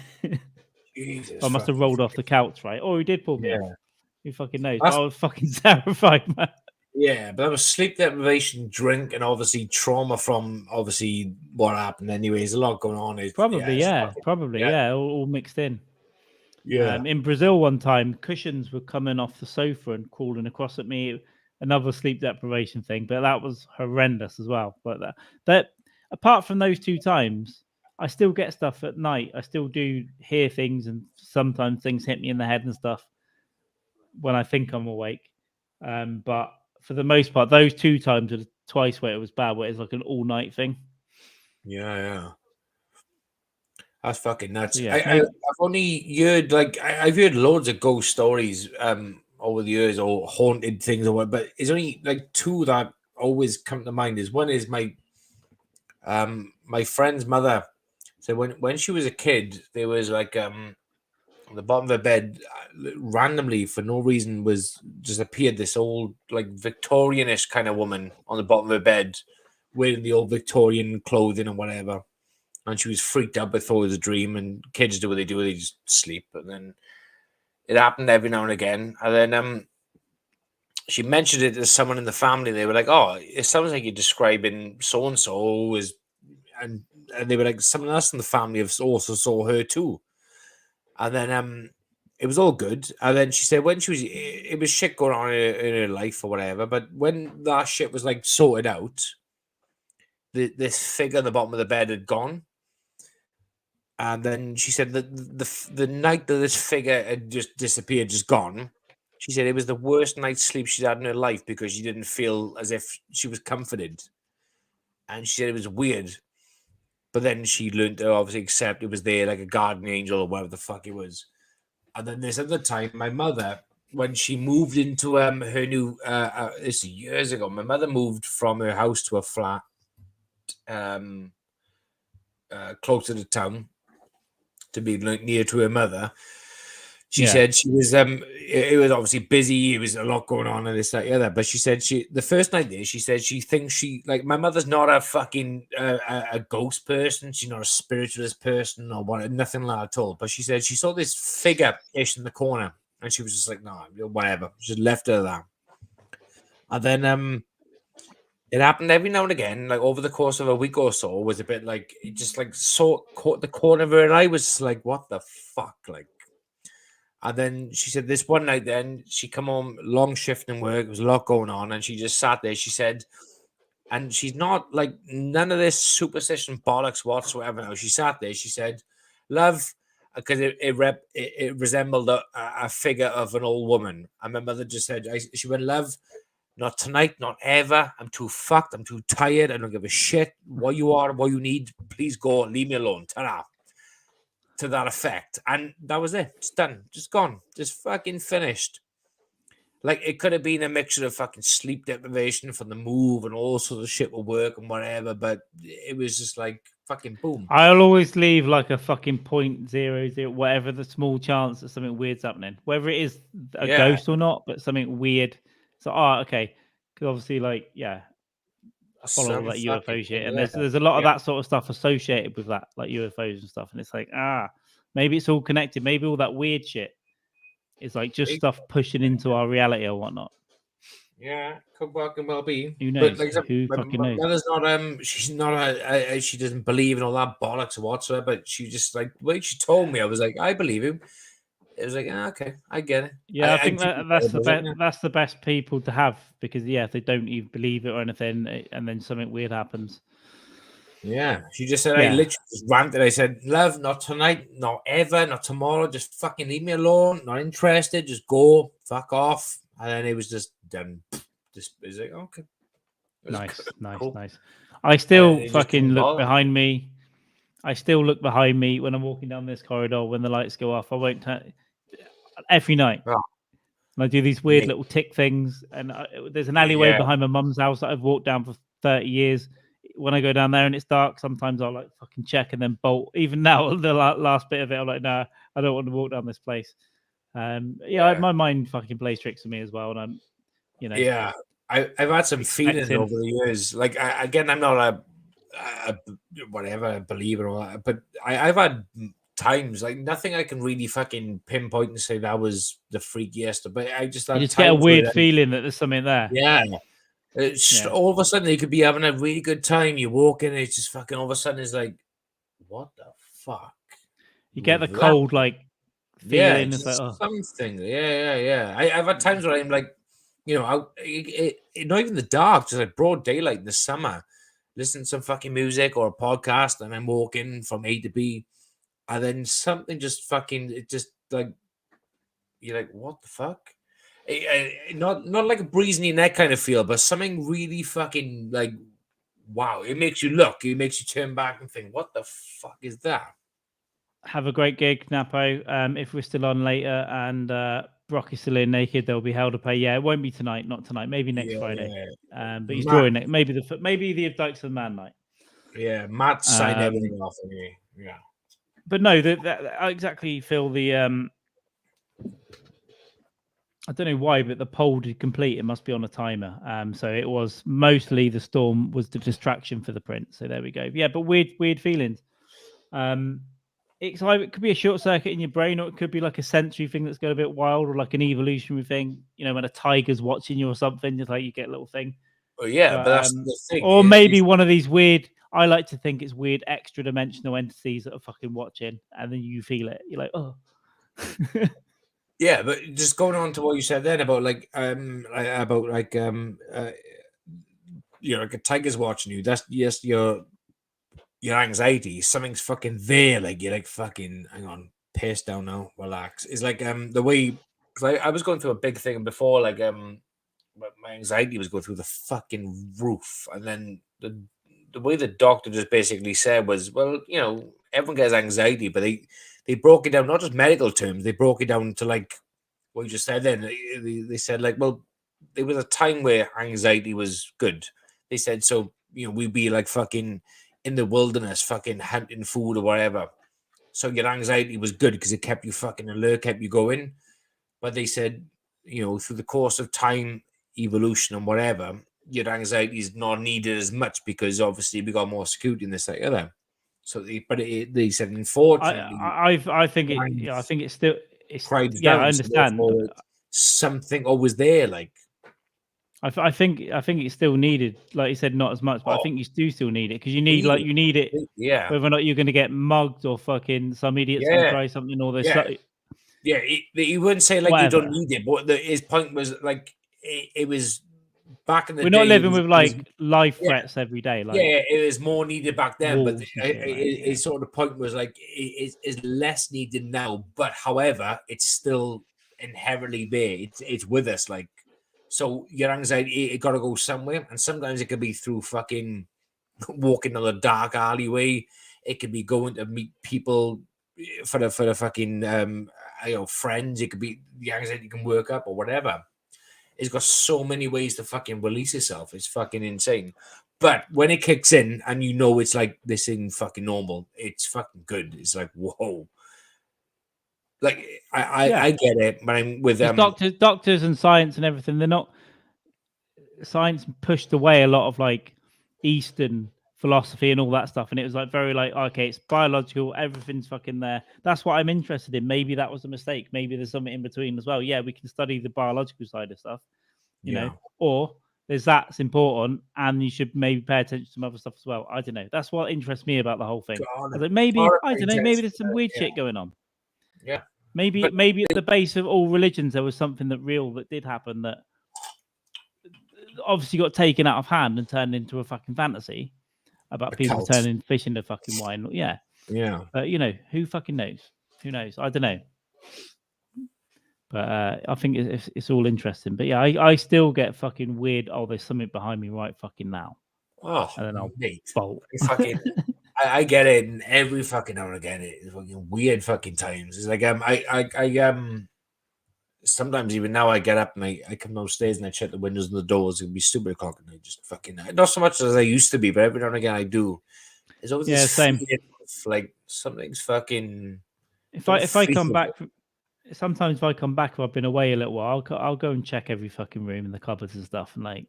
Jesus, I must have rolled off the couch, right? Or he did pull me off. Who fucking knows? I was fucking terrified, man. Yeah, but that was sleep deprivation, drink, and obviously trauma from obviously what happened. Anyways, a lot going on. Probably, all mixed in. Yeah. In Brazil, one time, cushions were coming off the sofa and crawling across at me. Another sleep deprivation thing, but that was horrendous as well. But that apart from those 2 times, I still get stuff at night. I still do hear things, and sometimes things hit me in the head and stuff when I think I'm awake. But for the most part, those 2 times are twice where it was bad, where it's like an all-night thing. Yeah. That's fucking nuts. Yeah, I've only heard I've heard loads of ghost stories over the years, or haunted things or what, but it's only like 2 that always come to mind. One is my friend's mother. So when she was a kid, there was like on the bottom of her bed, randomly for no reason, was just appeared this old like Victorianish kind of woman on the bottom of her bed, wearing the old Victorian clothing and whatever. And she was freaked out, but thought it was a dream. And kids do what they do; they just sleep. And then it happened every now and again. And then she mentioned it to someone in the family. They were like, "Oh, it sounds like you're describing so and so." And they were like, "Someone else in the family also saw her too." And then it was all good. And then she said when it was shit going on in her life or whatever. But when that shit was like sorted out, this figure on the bottom of the bed had gone. And then she said that the night that this figure had just disappeared, just gone, she said it was the worst night's sleep she'd had in her life because she didn't feel as if she was comforted. And she said it was weird. But then she learned to obviously accept it was there, like a guardian angel or whatever the fuck it was. And then this other time, my mother, when she moved into her new, this is years ago, my mother moved from her house to a flat closer to town, to be near to her mother. She said she was it was obviously busy, it was a lot going on and this, that, the other. But she said the first night there, she said she thinks like my mother's not a fucking a ghost person, she's not a spiritualist person or what, nothing like that at all. But she said she saw this figure-ish in the corner and she was just like, no, whatever. She just left her there. And then it happened every now and again, like over the course of a week or so, was a bit like it just like caught the corner of her eye, was like, what the fuck, like. And then she said this one night, then she come home, long shift in work, there was a lot going on, and she just sat there. She said, and she's not like none of this superstition bollocks whatsoever. Now she sat there. She said, "Love," because it resembled a figure of an old woman. And my mother just said, she went, "Love, not tonight, not ever. I'm too fucked. I'm too tired. I don't give a shit what you are, what you need. Please go. Leave me alone. Ta-ra." To that effect. And that was it. It's done. Just gone. Just fucking finished. Like, it could have been a mixture of fucking sleep deprivation from the move and all sorts of shit will work and whatever, but it was just like fucking boom. I'll always leave like a fucking 0.00, whatever the small chance that something weird's happening, whether it is a ghost or not, but something weird. So, okay. Because obviously, like, I follow all that UFO shit, and there's a lot of that sort of stuff associated with that, like UFOs and stuff. And it's like, maybe it's all connected. Maybe all that weird shit is like just stuff pushing into our reality or whatnot. Yeah, could work and well be. Who But knows? like I said, Who my fucking knows? mother's not she's not she doesn't believe in all that bollocks whatsoever. But she just like the way she told me, I was like, I believe him. It was like, okay, I get it. Yeah, I think do that's the was like, best. That's the best people to have because if they don't even believe it or anything, and then something weird happens. yeah. She just said, I Yeah. literally just ranted. I said, love, not tonight, not ever, not tomorrow. Just fucking leave me alone. Not interested. Just go, fuck off. And then it was just done. Just it was like, okay. It was Nice, nice, cool. nice. I And still it just fucking didn't look bother me. behind me. I still look behind me when I'm walking down this corridor when the lights go off. I won't turn every night. Oh. And I do these weird Mate. little tick things. And there's an alleyway Yeah. behind my mum's house that I've walked down for 30 years. When I go down there and it's dark, sometimes I'll like fucking check and then bolt. Even now, the last bit of it, I'm like, nah, I don't want to walk down this place. Yeah. My mind fucking plays tricks with me as well. And I'm, Yeah. I've had some feelings expecting. over the years. Like, again, I'm not a whatever believer or that, but I've had times like nothing I can really fucking pinpoint and say that was the freakiest. But I just You had just get a times weird where, feeling that there's something there. yeah. It's Yeah. all of a sudden you could be having a really good time. You walk in, and it's just fucking all of a sudden it's like, what the fuck? You get the was that? cold like Yeah, feeling. It's just like, oh, something. Yeah. I've had times where I'm like, not even the dark, just like broad daylight in the summer, listen to some fucking music or a podcast, and I'm walking from A to B, and then something just fucking, it just like, you're like, what the fuck? Not like a breeze in your neck kind of feel, but something really fucking like, wow! It makes you look. It makes you turn back and think, what the fuck is that? have a great gig, Napo. If we're still on later and Brock is still in naked, there'll be hell to pay. Yeah, it won't be tonight, not tonight. Maybe next Friday. But he's drawing it. Maybe the Dykes and Man night. Yeah, Matt signed everything off anyway. Yeah. But no, I exactly feel the I don't know why, but the poll did complete. It must be on a timer. So it was mostly the storm was the distraction for the print. So there we go. Yeah, but weird feelings. It's either it could be a short circuit in your brain, or it could be like a sensory thing that's got a bit wild, or like an evolutionary thing. When a tiger's watching you or something, it's like you get a little thing. Oh yeah, but that's the thing. Or maybe one of these weird. I like to think it's weird extra dimensional entities that are fucking watching, and then you feel it. You're like, oh. Yeah, but just going on to what you said then about like like a tiger's watching you. That's yes, your anxiety. Something's fucking there. Like you're like fucking hang on, pace down now, relax. It's like the way because I was going through a big thing before, like my anxiety was going through the fucking roof, and then the way the doctor just basically said was, well, everyone gets anxiety, but they broke it down, not just medical terms, they broke it down to like what you just said then. They said like, well, there was a time where anxiety was good. They said, so, we'd be like fucking in the wilderness, fucking hunting food or whatever. So your anxiety was good because it kept you fucking alert, kept you going. But they said, through the course of time, evolution and whatever, your anxiety is not needed as much because obviously we got more security in this, that, other. So, they said, unfortunately, I think it. Yeah, I think it's still. cried Yeah, down. I understand. So something always there, like. I think it's still needed. Like you said, not as much, but I think you do still need it because you need it. Yeah. Whether or not you're going to get mugged or fucking some idiot's going to try something or this. Yeah, he wouldn't say like whatever. you don't need it, but his point was like it was back in the day. We're not living with like life threats every day. Like it was more needed back then, but his sort of point was like it's less needed now. But however, it's still inherently there. It's with us, like. So your anxiety, it got to go somewhere, and sometimes it could be through fucking walking down a dark alleyway. It could be going to meet people for the fucking friends. It could be the anxiety can work up or whatever. It's got so many ways to fucking release itself. It's fucking insane. But when it kicks in and it's like this ain't fucking normal, it's fucking good. It's like whoa. Like I get it, but I'm with doctors and science and everything. They're not science pushed away a lot of like Eastern philosophy and all that stuff, and it was like very like okay, it's biological, everything's fucking there. That's what I'm interested in. Maybe that was a mistake. Maybe there's something in between as well. Yeah, we can study the biological side of stuff, you know, or there's that's important, and you should maybe pay attention to some other stuff as well. I don't know. That's what interests me about the whole thing. I was like, maybe I don't know. Maybe there's some weird shit going on. Yeah. Maybe at the base of all religions there was something that did happen that obviously got taken out of hand and turned into a fucking fantasy about people turning fish into fucking wine. Yeah. Yeah. But you know, who fucking knows? Who knows? I don't know. But I think it's all interesting. But yeah, I still get fucking weird. Oh, there's something behind me right fucking now. Oh, and then I'll mate. bolt. I get it, and every fucking now and again it's fucking weird fucking times. It's like I sometimes even now I get up and I come downstairs and I check the windows and the doors. It'd be stupid o'clock and I just fucking not so much as I used to be, but every now and again I do. There's always this same. feeling of, like something's fucking. If I come back, sometimes if I come back, if I've been away a little while, I'll go and check every fucking room and the cupboards and stuff, and like.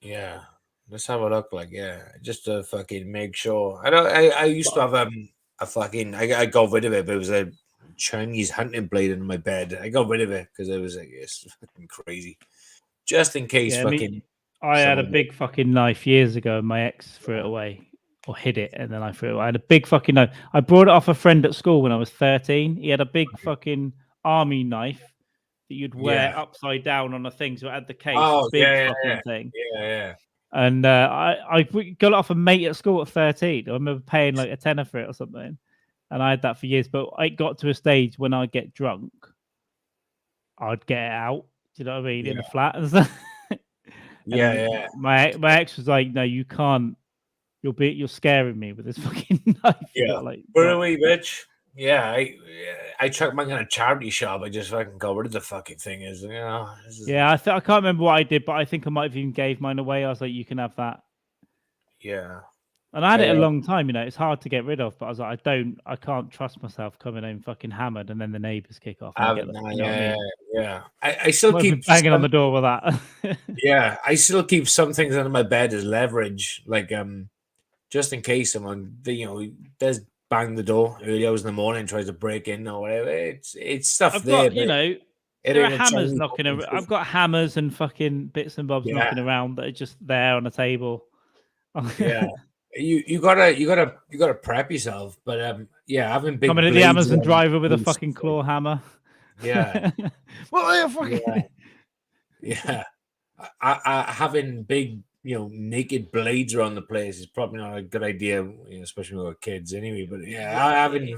Yeah, let's have a look. Like, yeah, just to fucking make sure. I used to have a fucking. I got rid of it, but it was a Chinese hunting blade in my bed. I got rid of it because it was like it's fucking crazy. Just in case, I had a big fucking knife years ago, and my ex threw it away or hid it, and then I threw it away. I had a big fucking knife. I brought it off a friend at school when I was 13. He had a big fucking army knife that you'd wear upside down on a thing, so it had the case. Thing. Yeah. And I got it off a mate at school at 13. I remember paying like a tenner for it or something. And I had that for years. But I got to a stage when I get drunk, I'd get it out. Do you know what I mean? In the flat and stuff. My ex was like, "No, you can't. You're scaring me with this fucking knife." Yeah, put it away, bitch. Yeah, I checked my kind of charity shop. I just fucking got rid of the fucking thing. I can't remember what I did, but I think I might have even gave mine away. I was like, "You can have that." Yeah, and I had it a long time. You know, it's hard to get rid of, but I was like, I can't trust myself coming home fucking hammered, and then the neighbors kick off. And I still keep banging on the door with that. Yeah, I still keep some things under my bed as leverage, like just in case someone does bang the door early hours in the morning, tries to break in or whatever. It's stuff I've there. Got, there are hammers knocking around. I've got hammers and fucking bits and bobs knocking around that are just there on the table. Yeah, you gotta prep yourself. But having big coming at the Amazon driver with a fucking claw hammer. Yeah. What are you fucking? Yeah. I having big naked blades around the place is probably not a good idea, especially with kids anyway. But having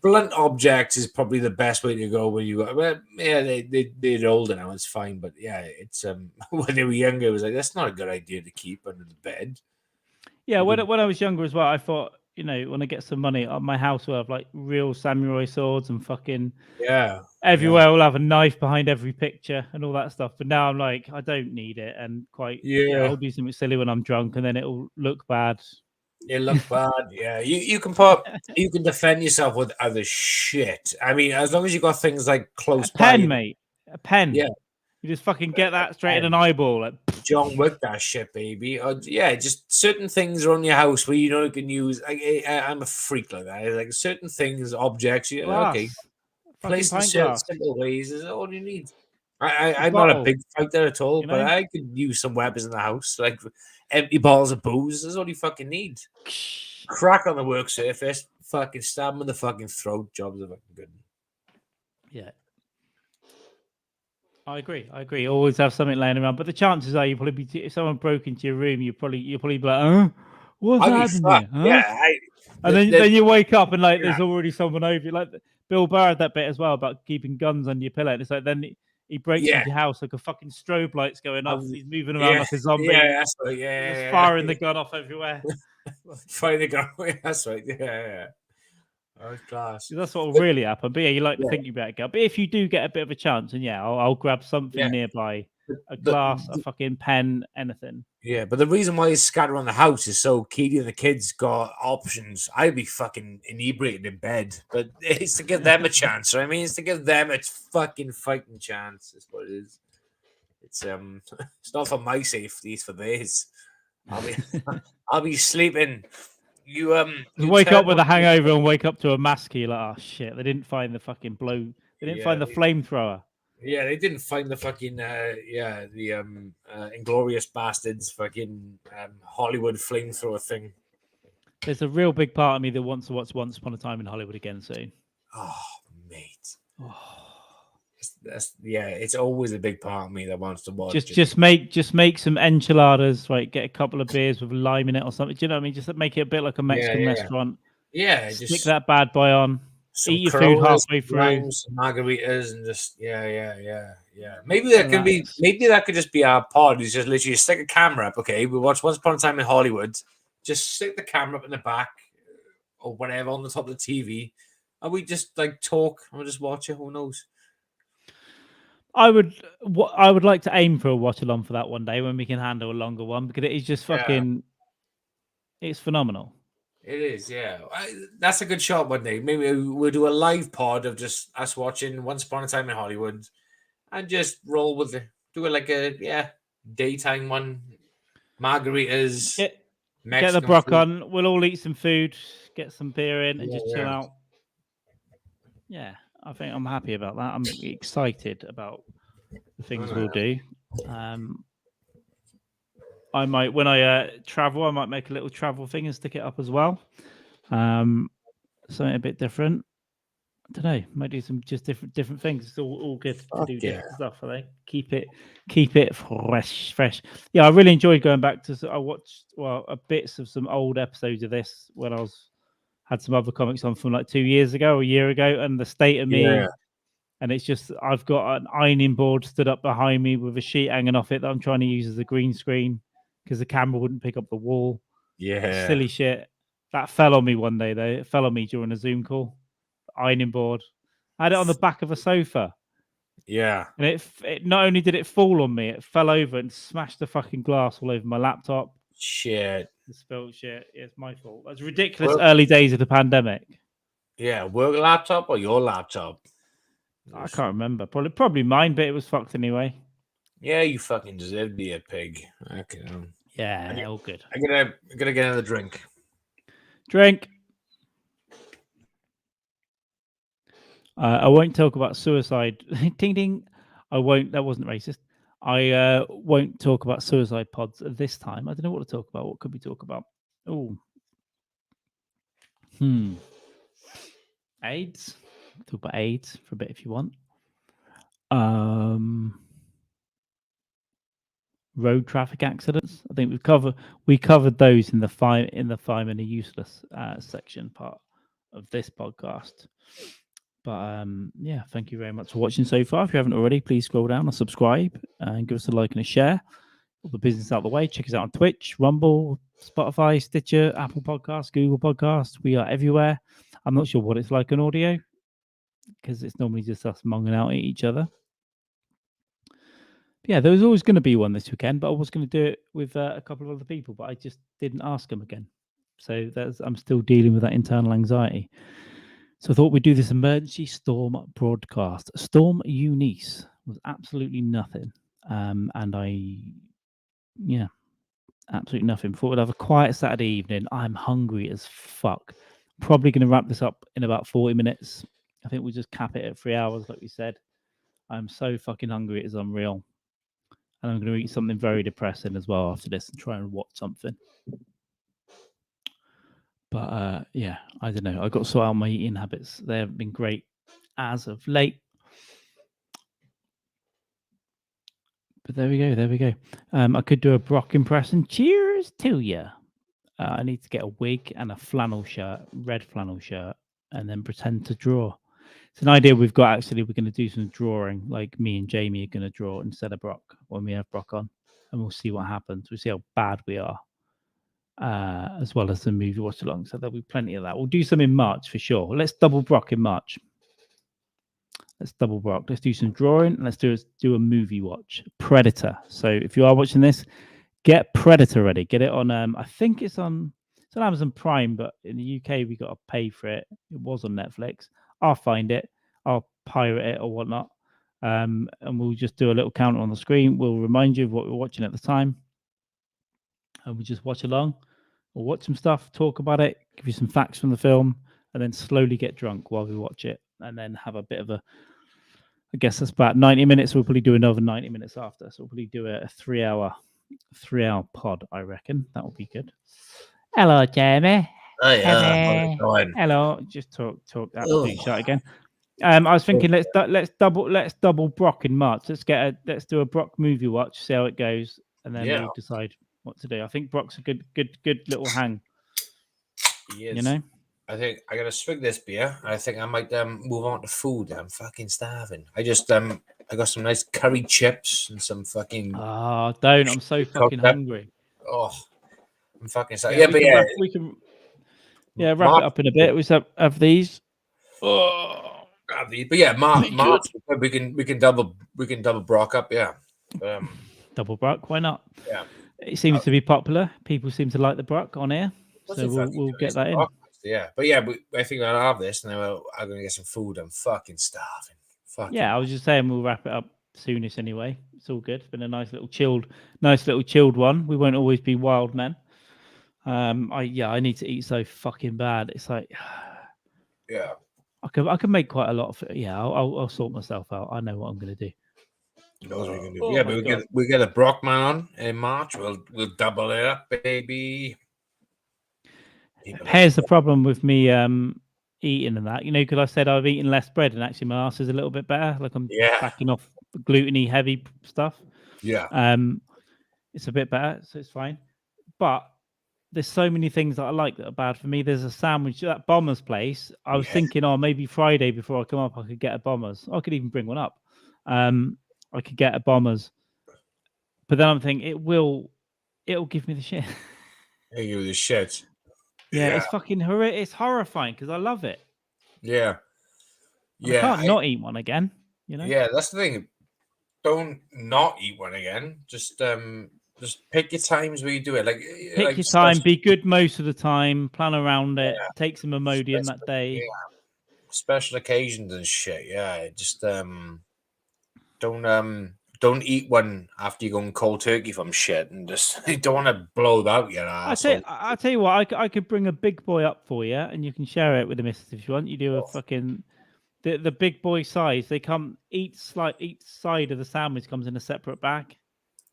blunt objects is probably the best way to go when you got. Well, they're older now, it's fine. But it's when they were younger, it was like that's not a good idea to keep under the bed. Yeah, when I was younger as well, I thought when I get some money, my house will have like real samurai swords and fucking everywhere will have a knife behind every picture and all that stuff. But now I'm like, I don't need it, and I'll do something silly when I'm drunk, and then it'll look bad. It look bad. Yeah, you can defend yourself with other shit. I mean, as long as you got things like close by. Pen, mate. A pen. Yeah. You just fucking get that straight in an eyeball. Like, John Wick, that shit, baby. Or, just certain things around your house where you can use. I'm a freak like that. Like certain things, objects. Okay, placed in certain simple ways is all you need. I'm not a big fighter at all, but I could use some weapons in the house, like empty bottles of booze. That's all you fucking need. Crack on the work surface, fucking stab them in the fucking throat. Jobs are fucking good. Yeah. I agree. Always have something laying around, but the chances are you probably if someone broke into your room, you'll probably be like, what's happening? Huh? Yeah, and then you wake up and like there's already someone over you. Like Bill Burr had that bit as well about keeping guns under your pillow. And it's like then he breaks into your house like a fucking strobe lights going off. He's moving around like a zombie. Yeah, that's right. Firing the gun off everywhere. Firing the gun. That's right. Yeah. Oh, class. That's what will really happen. But you like to think you better go. But if you do get a bit of a chance, and I'll grab something nearby, a glass, a fucking pen, anything. Yeah, but the reason why it's scattered around the house is so Katie and the kids got options. I'd be fucking inebriated in bed, but it's to give them a chance. Right? I mean, it's to give them a fucking fighting chance. That's what it is. It's it's not for my safety; it's for theirs. I'll be sleeping. You wake up with a hangover and wake up to a mask. You're like, oh shit! They didn't find the fucking blow. They didn't find the flamethrower. Yeah, they didn't find the fucking Inglorious Bastards fucking Hollywood flamethrower thing. There's a real big part of me that wants to watch Once Upon a Time in Hollywood again soon. Oh, mate. Oh. It's always a big part of me that wants to watch it. Just make some enchiladas, right? Get a couple of beers with lime in it or something. Do you know what I mean? Just make it a bit like a Mexican restaurant. Yeah, Stick just that bad boy on. some Eat your food Coronas, halfway through. limes, some margaritas, and just Maybe that can be. Relax. Maybe that could just be our pod. Is just literally stick a camera up. Okay, we watch Once Upon a Time in Hollywood. Just stick the camera up in the back or whatever on the top of the TV, and we just like talk and we'll just watch it. Who knows? I would like to aim for a watch along for that one day when we can handle a longer one, because it is just fucking. It's phenomenal. It is, yeah. That's a good shot one day. Maybe we'll do a live pod of just us watching Once Upon a Time in Hollywood and just roll with it. Do it like a daytime one. Margaritas. Get the Mexican brock food. on. We'll all eat some food, get some beer in, and just chill Yeah. out. Yeah, I think I'm happy about that. I'm excited about the things we'll do. I might, when I travel, I might make a little travel thing and stick it up as well. Something a bit different. I don't know. Might do some just different things. It's all good to do different stuff. I think keep it fresh. Yeah, I really enjoyed going back to. I watched bits of some old episodes of this when I had some other comics on from like 2 years ago, or a year ago, and the state of me. Yeah. And it's just I've got an ironing board stood up behind me with a sheet hanging off it that I'm trying to use as a green screen because the camera wouldn't pick up the wall. Yeah. Silly shit. That fell on me one day though. It fell on me during a Zoom call. Ironing board. I had it on the back of a sofa. Yeah. And it not only did it fall on me, it fell over and smashed the fucking glass all over my laptop. Shit. The spilled shit. It's my fault. That's ridiculous. Early days of the pandemic. Yeah, work laptop or your laptop? I can't remember. Probably mine, but it was fucked anyway. Yeah, you fucking deserve to be a pig. Okay. Yeah, all good. I gotta get another drink. Drink. I won't talk about suicide. Ding ding. I won't. That wasn't racist. I won't talk about suicide pods this time. I don't know what to talk about. What could we talk about? Oh. AIDS. Talk about AIDS for a bit if you want. Road traffic accidents. I think we covered those in the firemen are useless section part of this podcast. But yeah, thank you very much for watching so far. If you haven't already, please scroll down and subscribe and give us a like and a share. All the business out of the way. Check us out on Twitch, Rumble, Spotify, Stitcher, Apple Podcasts, Google Podcasts. We are everywhere. I'm not sure what it's like on audio because it's normally just us monging out at each other. Yeah, there was always going to be one this weekend, but I was going to do it with a couple of other people, but I just didn't ask them again. So I'm still dealing with that internal anxiety. So I thought we'd do this emergency storm broadcast. Storm Eunice was absolutely nothing. And absolutely nothing. Thought we'd have a quiet Saturday evening. I'm hungry as fuck. Probably going to wrap this up in about 40 minutes. I think we'll just cap it at 3 hours, like we said. I'm so fucking hungry, it is unreal. And I'm going to eat something very depressing as well after this and try and watch something. But yeah, I don't know. I got to sort out my eating habits. They haven't been great as of late. But there we go. I could do a Brock impression. Cheers to you. I need to get a wig and a flannel shirt, red flannel shirt, and then pretend to draw. It's an idea we've got, actually. We're going to do some drawing, like me and Jamie are going to draw instead of Brock when we have Brock on. And we'll see what happens. We'll see how bad we are. As well as the movie watch along. So there'll be plenty of that. We'll do some in March for sure. Let's double Brock in March. Let's double Brock. Let's do some drawing. And let's do a movie watch. Predator. So if you are watching this, get Predator ready. Get it on. I think it's on Amazon Prime, but in the UK we got to pay for it. It was on Netflix. I'll find it. I'll pirate it or whatnot. And we'll just do a little counter on the screen. We'll remind you of what we're watching at the time. And we just watch along. We'll watch some stuff, talk about it, give you some facts from the film, and then slowly get drunk while we watch it, and then have a bit of I guess that's about 90 minutes. We'll probably do another 90 minutes after. So we'll probably do a 3-hour pod, I reckon. That would be good. Hello, Jamie. Oh yeah, how's it Hello. going? Hello. Just talk absolute Ugh. shit again. I was thinking let's double Brock in March. Let's do a Brock movie watch, see how it goes, and then Yeah. we'll decide what to do. I think Brock's a good little hang. He is. You know? I think I gotta swig this beer. I think I might move on to food. I'm fucking starving. I just I got some nice curry chips and some fucking Oh, don't! I'm so fucking cooked up. hungry. Oh, I'm fucking starving. Yeah, we can wrap March, it up in a bit. We have these. Oh, but yeah, March we can double Brock up. Yeah, double Brock. Why not? Yeah, it seems to be popular. People seem to like the Brock on air, so we'll get that in. Brock. Yeah, but yeah, I think I'll have this, and then I'm gonna get some food. I'm fucking starving. Yeah, I was just saying we'll wrap it up soonish anyway. It's all good. It's been a nice little chilled one. We won't always be wild men. I need to eat so fucking bad. It's like, yeah, I can make quite a lot of it. Yeah, I'll sort myself out. I know what I'm gonna do. Knows what we can do. Yeah, but we get a Brock man on in March. We'll double it up, baby. Here's the problem with me eating and that, because I said I've eaten less bread and actually my ass is a little bit better. Like I'm backing off gluten-y heavy stuff. Yeah. It's a bit better, so it's fine. But there's so many things that I like that are bad for me. There's a sandwich at Bomber's place. I was thinking, maybe Friday before I come up, I could get a Bomber's. I could even bring one up. I could get a Bomber's. But then I'm thinking it'll give me the shit. It'll give you the shit. Yeah, it's fucking it's horrifying because I love it. Yeah. I can't not eat one again, Yeah, that's the thing. Don't not eat one again. Just pick your times where you do it. Pick your time, be good most of the time, plan around it, take some Imodium that day. Yeah. Special occasions and shit. Yeah. Just don't eat one after you're going cold turkey from shit, and just you don't want to blow out your ass. I'll tell you what, I could bring a big boy up for you, and you can share it with the missus if you want. You do a fucking the big boy size. They come each side of the sandwich comes in a separate bag.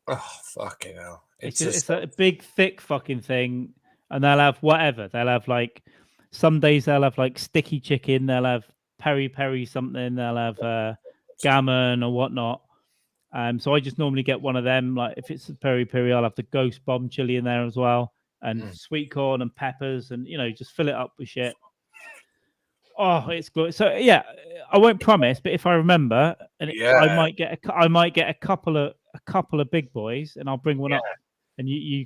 Oh fucking hell! It's a big thick fucking thing, and they'll have whatever. They'll have some days they'll have sticky chicken. They'll have peri something. They'll have gammon or whatnot. So I just normally get one of them. Like if it's a peri, I'll have the ghost bomb chili in there as well, and sweet corn and peppers, and just fill it up with shit. Oh, it's good. So yeah, I won't promise, but if I remember, I might get a couple of big boys, and I'll bring one up, and you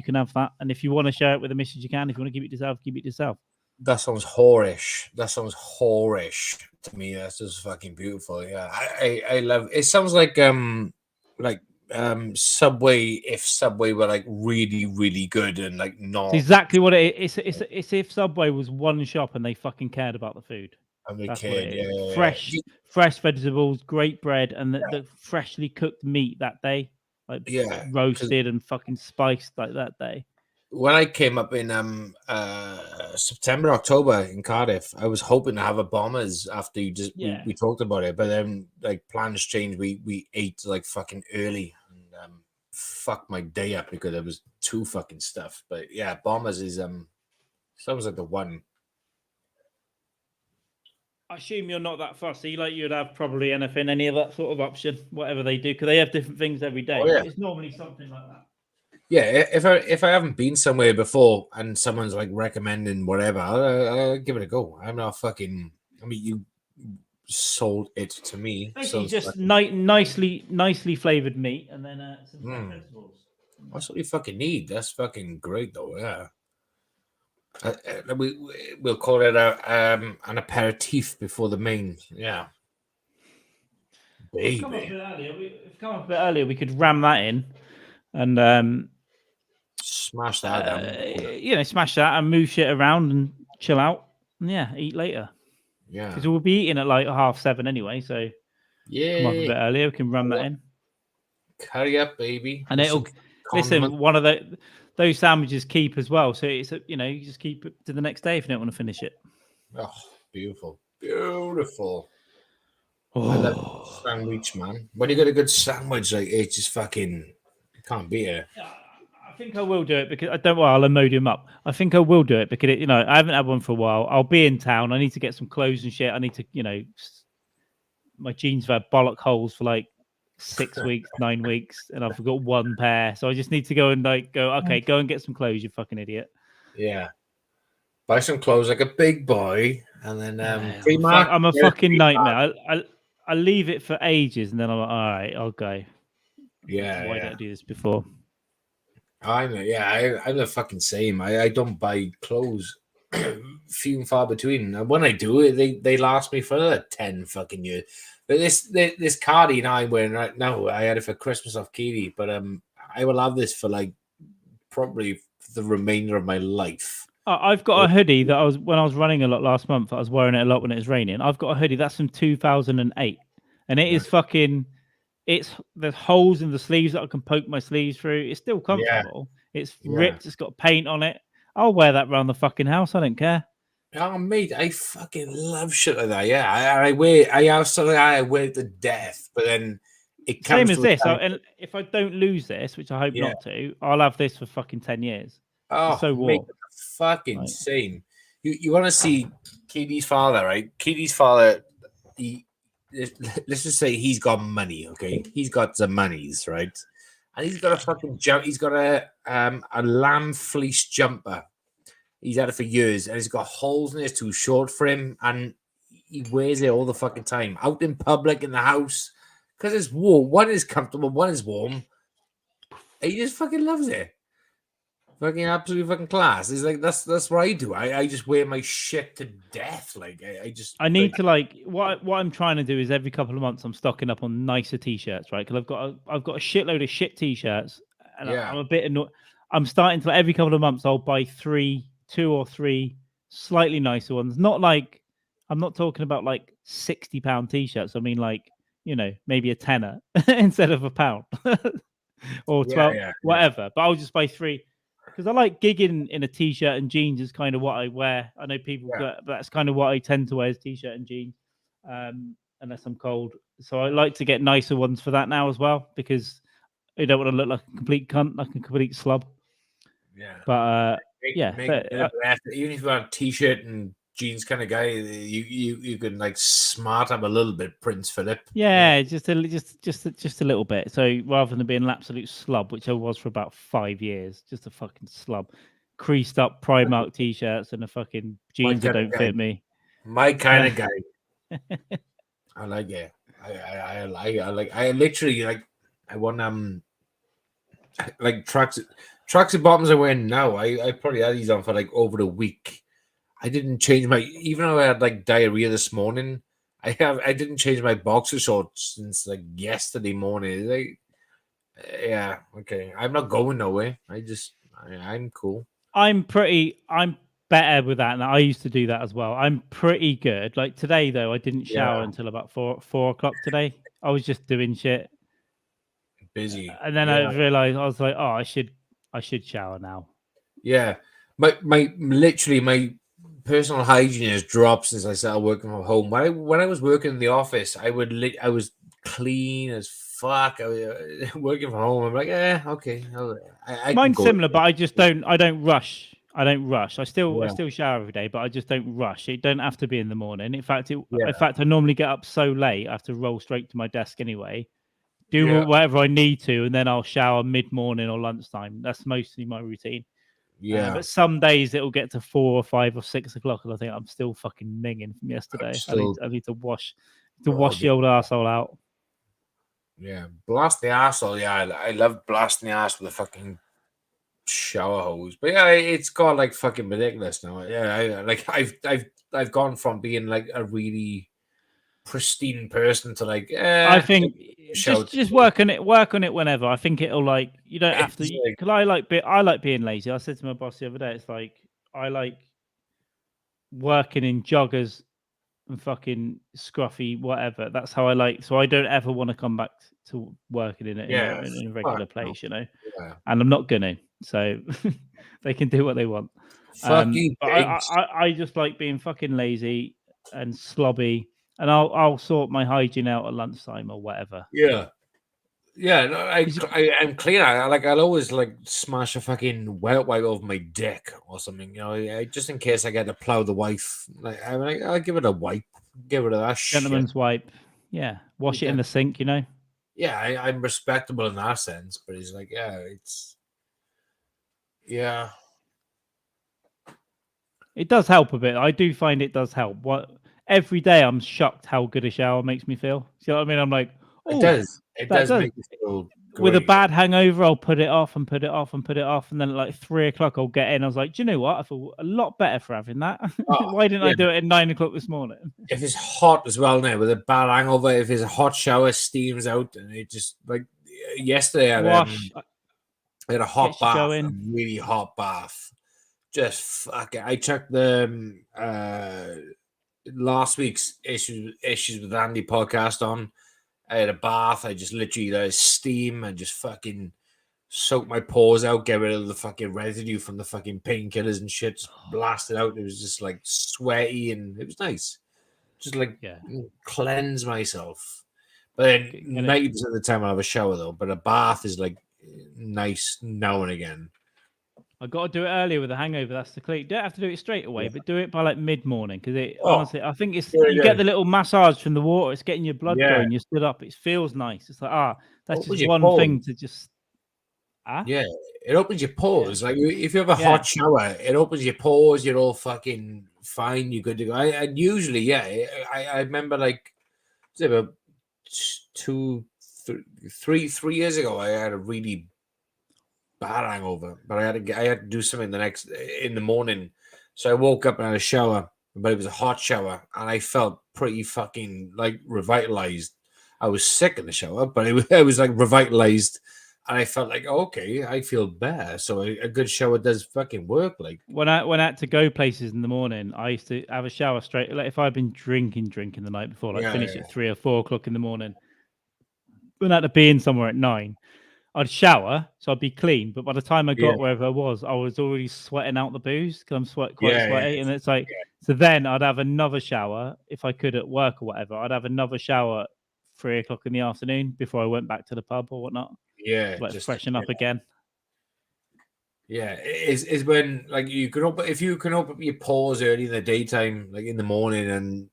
can have that. And if you want to share it with the missus, you can. If you want to keep it yourself, keep it yourself. That sounds whorish. To me. That's just fucking beautiful. Yeah, I love it. Sounds like Subway, if Subway were really, really good and not. It's exactly what it is. It's if Subway was one shop and they fucking cared about the food. And they cared, yeah. Fresh vegetables, great bread, and the freshly cooked meat that day, roasted and fucking spiced that day. When I came up in September, October in Cardiff, I was hoping to have a Bombers after we talked about it, but then plans changed. We ate fucking early and fucked my day up because it was too fucking stuff. But yeah, Bombers is sounds like the one. I assume you're not that fussy. You'd have probably anything, any of that sort of option, whatever they do, because they have different things every day. Oh, yeah. It's normally something like that. Yeah, if I haven't been somewhere before and someone's recommending whatever, I'll give it a go. I'm not fucking. I mean, you sold it to me. Basically, just nicely flavored meat and then some vegetables. That's what you fucking need. That's fucking great, though. Yeah. We'll call it an aperitif before the main. Yeah. Baby. If come up a bit earlier, we could ram that in and smash that. Smash that and move shit around and chill out. And eat later. Yeah. Because we'll be eating at 7:30 anyway. So come up a bit earlier. We can ram that in. Curry up, baby. And one of those sandwiches keep as well. So it's you just keep it to the next day if you don't want to finish it. Oh, beautiful. I love Oh. sandwich, man. When you get a good sandwich, like it just fucking can't beat it. I think I will do it because I don't. Well, I'll Imodium up. I think I will do it because I haven't had one for a while. I'll be in town. I need to get some clothes and shit. I need to, my jeans have had bollock holes for like 6 weeks, 9 weeks, and I've got one pair. So I just need to go and okay, go and get some clothes, you fucking idiot. Yeah. Buy some clothes like a big boy, and then I'm a fucking nightmare. I leave it for ages, and then I'm like, all right, I'll go. Yeah. Why didn't I do this before? I'm the fucking same. I don't buy clothes few and far between. And when I do it, they last me for another 10 fucking years. But this cardi I'm wearing right now, I had it for Christmas off Kiwi, but I will have this for like probably the remainder of my life. I've got a hoodie that when I was running a lot last month. I was wearing it a lot when it was raining. I've got a hoodie that's from 2008, and it is fucking. There's holes in the sleeves that I can poke my sleeves through. It's still comfortable. It's ripped. It's got paint on it. I'll wear that around the fucking house. I don't care. Oh, mate, I fucking love shit like that. Yeah, I have something I wear to death, but then it comes same as this. and if I don't lose this, which I hope not to, I'll have this for fucking 10 years. Oh, it's so warm. Fucking same. You want to see Katie's father, right? Katie's father, let's just say he's got money, okay? He's got the monies, right? And he's got a fucking jump. He's got a lamb fleece jumper. He's had it for years, and he's got holes in it too short for him, and he wears it all the fucking time, out in public, in the house, because it's warm. One is comfortable, one is warm. He just fucking loves it. Fucking absolutely fucking class. It's like that's what I do. I just wear my shit to death. Like I need to what I'm trying to do is every couple of months I'm stocking up on nicer t-shirts, right? Because I've got a shitload of shit t-shirts, and I'm a bit annoyed. I'm starting to every couple of months I'll buy 2 or 3 slightly nicer ones. Not like I'm not talking about like £60 t-shirts. I mean like maybe a tenner instead of £1 or 12, whatever. But I'll just buy 3. Because I like gigging in a t-shirt and jeans is kind of what I wear. I know people, but that's kind of what I tend to wear is t-shirt and jeans, unless I'm cold. So I like to get nicer ones for that now as well, because I don't want to look like a complete cunt, like a complete slub. Yeah. But even if you're a t-shirt and jeans kind of guy, you can like smart up a little bit, Prince Philip. Yeah, just a little bit. So rather than being an absolute slub, which I was for about 5 years, just a fucking slub, creased up Primark t-shirts and a fucking jeans that don't fit me. My kind of guy. I like it. I literally like. I want like tracksuit bottoms I wear now. I probably had these on for like over a week. I didn't change even though I had like diarrhea this morning. I didn't change my boxer shorts since like yesterday morning. Like, yeah, okay. I'm not going nowhere. I'm cool. I'm better with that, and I used to do that as well. I'm pretty good. Like today though, I didn't shower until about 4 o'clock today. I was just doing shit. Busy. And then I realized I was like, oh, I should shower now. Yeah. My personal hygiene has dropped since I started working from home. When I was working in the office, I was clean as fuck. I was working from home. I'm like, okay. Mine's similar, but I don't rush. I still shower every day, but I just don't rush. It don't have to be in the morning. In fact, I normally get up so late I have to roll straight to my desk anyway. Do whatever I need to, and then I'll shower mid-morning or lunchtime. That's mostly my routine. Yeah, but some days it'll get to 4 or 5 or 6 o'clock, and I think I'm still fucking minging from yesterday. I need to wash the old arsehole out. Yeah, blast the arsehole. Yeah, I love blasting the arse with a fucking shower hose. But yeah, it's got like fucking ridiculous now. Yeah, I've gone from being like a really pristine person to like I think just work on it whenever. I think it'll like you don't have to because I like being lazy. I said to my boss the other day, it's like I like working in joggers and fucking scruffy whatever. That's how I like. So I don't ever want to come back to working in a regular place, and I'm not gonna. So they can do what they want. Fuck you. I just like being fucking lazy and slobby. and I'll sort my hygiene out at lunchtime or whatever. Yeah. Yeah, no, I'm clean. I'll always like smash a fucking wet wipe over my dick or something, you know, just in case I get to plow the wife. Like, I'll give it a wipe, give it a that Gentleman's wipe. Yeah, wash it in the sink, you know. Yeah, I'm respectable in that sense, but he's like, yeah. It does help a bit. I do find it does help. Every day I'm shocked how good a shower makes me feel. See what I mean? I'm like, oh, it does. It does make you feel with a great. bad hangover, I'll put it off and put it off and put it off, and then at like 3 o'clock I'll get in. I was like, do you know what? I feel a lot better for having that. Why didn't I do it at 9 o'clock this morning? If it's hot as well now with a bad hangover, if it's a hot shower, steams out, and it just like yesterday I had a hot bath, a really hot bath. Just fuck it. I checked the last week's issues with Andy podcast on. I had a bath. I just literally steam and just fucking soak my pores out, get rid of the fucking residue from the fucking painkillers and shit. Just blast it out. It was just like sweaty and it was nice. Just like cleanse myself. But then 90% of the time I have a shower though. But a bath is like nice now and again. I got to do it earlier with a hangover. That's the key. Don't have to do it straight away, but do it by like mid-morning because honestly, I think it's you get the little massage from the water. It's getting your blood going. You stood up. It feels nice. It's like that's just one thing to just. Yeah, it opens your pores. Like if you have a hot shower, it opens your pores. You're all fucking fine. You're good to go. And usually, I remember like about 3 years ago, I had a really bad hangover, but I had to do something in the morning. So I woke up and had a shower, but it was a hot shower, and I felt pretty fucking like revitalized. I was sick in the shower, but it was like revitalized. And I felt like, okay, I feel better. So a good shower does fucking work. Like when I had to go places in the morning, I used to have a shower straight. Like if I'd been drinking the night before, like finish at 3 or 4 o'clock in the morning. When I had to be in somewhere at 9, I'd shower, so I'd be clean. But by the time I got wherever I was already sweating out the booze because I'm quite sweaty. And it's like, so then I'd have another shower if I could at work or whatever. I'd have another shower 3 o'clock in the afternoon before I went back to the pub or whatnot. Like just freshen up again. Yeah, is when like if you can open up your pores early in the daytime, like in the morning, and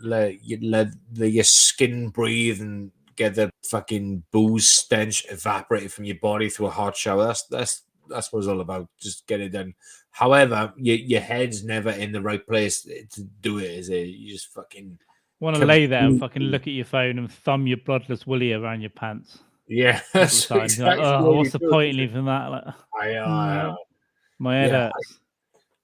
let your skin breathe and get the fucking booze stench evaporated from your body through a hot shower. That's what it's all about. Just get it done. However, your head's never in the right place to do it. Is it? You just fucking want to lay there and fucking look at your phone and thumb your bloodless willy around your pants. Yeah, that's exactly like, what's the point in leaving that? Like, my head hurts.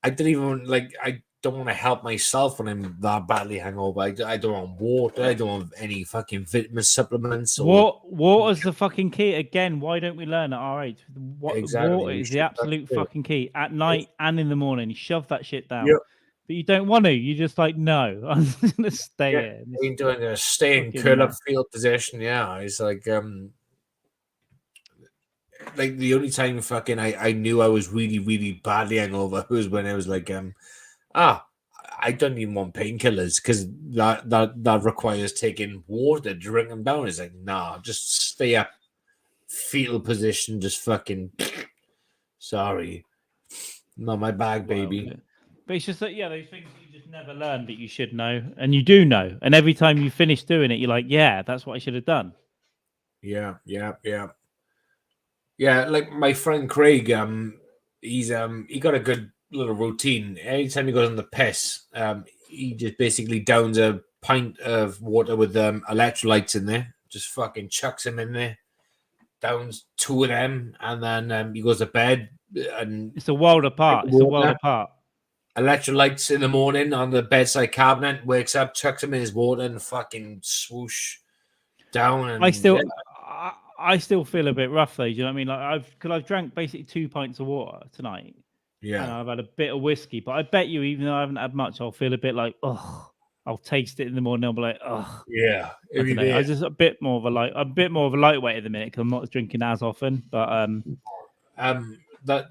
I don't even like. I don't want to help myself when I'm that badly hungover. I don't want water. I don't want any fucking vitamin supplements. Water's the fucking key. Again, why don't we learn at our age? Exactly. Water is the absolute fucking key. At night and in the morning, you shove that shit down. Yep. But you don't want to. You just like, no, I'm just gonna stay here. You're doing a stay in curl up field position. Yeah, it's like the only time fucking I knew I was really, really badly hungover was when I was like, I don't even want painkillers because that requires taking water to drink them down. It's like, nah, just stay up, fetal position, just fucking. Sorry, not my bag, baby. But it's just that those things you just never learn, but you should know, and you do know. And every time you finish doing it, you're like, yeah, that's what I should have done. Yeah. Like my friend Craig, he got a good little routine. Anytime he goes on the piss, he just basically downs a pint of water with electrolytes in there, just fucking chucks them in there, downs 2 of them, and then he goes to bed. And it's a world apart. Electrolytes in the morning on the bedside cabinet, wakes up, chucks them in his water, and fucking swoosh down. And I still feel a bit rough though. Do you know what I mean? Like I've drank basically 2 pints of water tonight. Yeah, and I've had a bit of whiskey, but I bet you, even though I haven't had much, I'll feel a bit like, I'll taste it in the morning. I'll be like, yeah. I'm just a bit more of a lightweight at the minute because I'm not drinking as often. But that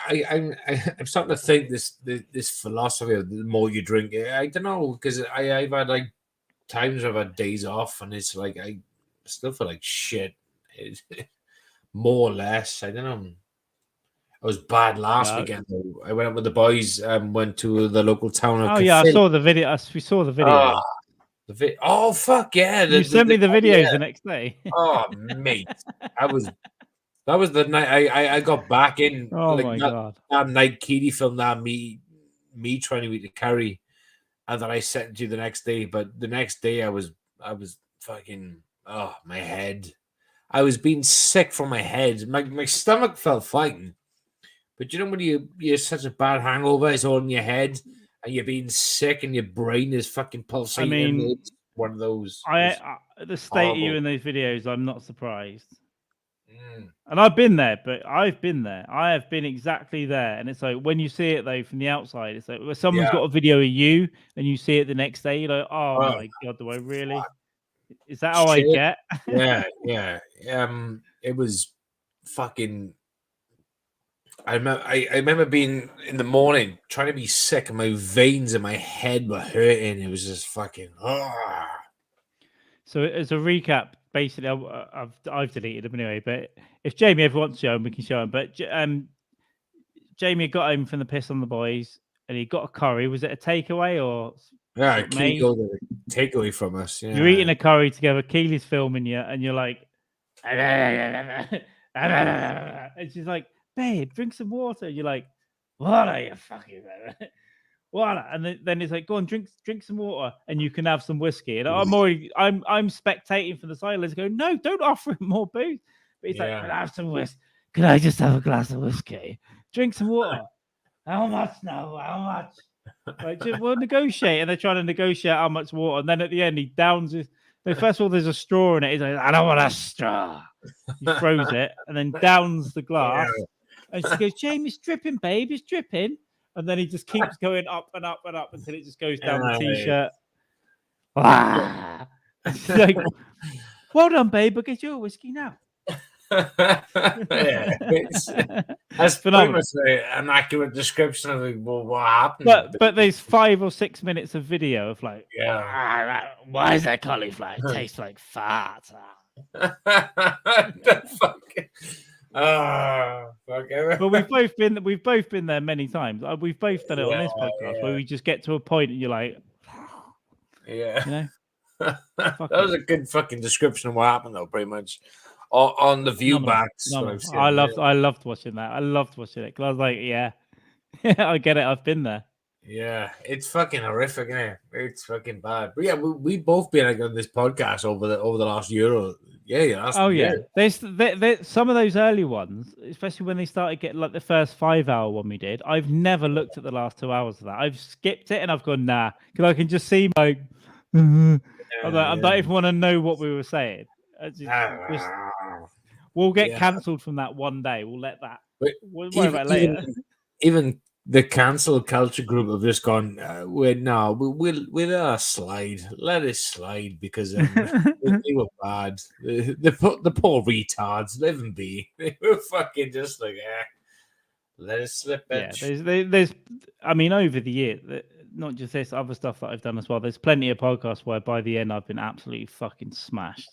I'm starting to think this philosophy of the more you drink, I don't know, because I've had like times I've had days off, and it's like I still feel like shit. More or less. I don't know. I was bad last weekend. Though. I went up with the boys. Went to the local town of. Oh yeah, I saw the video. We saw the video. Oh fuck yeah! You sent me the videos the next day. Oh mate, that was the night I got back in. Oh my god! That night, Keely filmed that me trying to eat the curry, and then I sent it to you the next day. But the next day I was fucking my head. I was being sick from my head. My stomach felt fine. But you know when you're such a bad hangover, it's all in your head, and you're being sick, and your brain is fucking pulsating. I mean, it's one of those. The state of you in those videos, I'm not surprised. Mm. And I've been there, but I've been there. I have been exactly there. And it's like when you see it though from the outside, it's like when someone's got a video of you, and you see it the next day, you're like, oh my god, do I really? Fuck. Is that how I get? yeah. It was fucking. I remember being in the morning trying to be sick, and my veins in my head were hurting. It was just fucking. So as a recap, basically, I've deleted them anyway. But if Jamie ever wants to show him, we can show him. But Jamie got home from the piss on the boys, and he got a curry. Was it a takeaway or? Yeah, Keely got a takeaway from us. Yeah. You're eating a curry together. Keely's filming you, and you're like, and she's like, babe, drink some water. You're like, what are you fucking water? And then it's like, go on, drink some water, and you can have some whiskey. And I'm spectating from the silence. Go, no, don't offer him more booze. But he's like, can I have some whiskey? Can I just have a glass of whiskey? Drink some water. How much now? How much? Like, we'll negotiate, and they're trying to negotiate how much water. And then at the end, he downs his. First of all, there's a straw in it. He's like, I don't want a straw. He throws it and then downs the glass. Yeah. And she goes, Jamie's dripping, babe. He's dripping. And then he just keeps going up and up and up until it just goes down the t-shirt. She's like, well done, babe. I'll get you a whiskey now. That's pretty much an accurate description of what happened. But there's 5 or 6 minutes of video of like, why is that cauliflower? It tastes like fart. But we've both been there many times. We've both done it on this podcast where we just get to a point and you're like, you know, that was a good fucking description of what happened though, pretty much. On the view backs. I loved watching that. I loved watching it because I was like, I get it. I've been there. Yeah, it's fucking horrific, isn't it? It's fucking bad. But yeah, we both been like on this podcast over the last year. There's some of those early ones, especially when they started getting like the first 5-hour one we did. I've never looked at the last 2 hours of that. I've skipped it and I've gone because I can just see my. I don't even want to know what we were saying. We'll get cancelled from that one day. We'll let that. We'll worry about later. Even the cancel culture group have just gone. We'll slide. Let it slide because they were bad. The poor retards. Let them be. They were fucking just like, let it slip. Bitch. Yeah, there's. I mean, over the year, not just this, other stuff that I've done as well. There's plenty of podcasts where by the end I've been absolutely fucking smashed.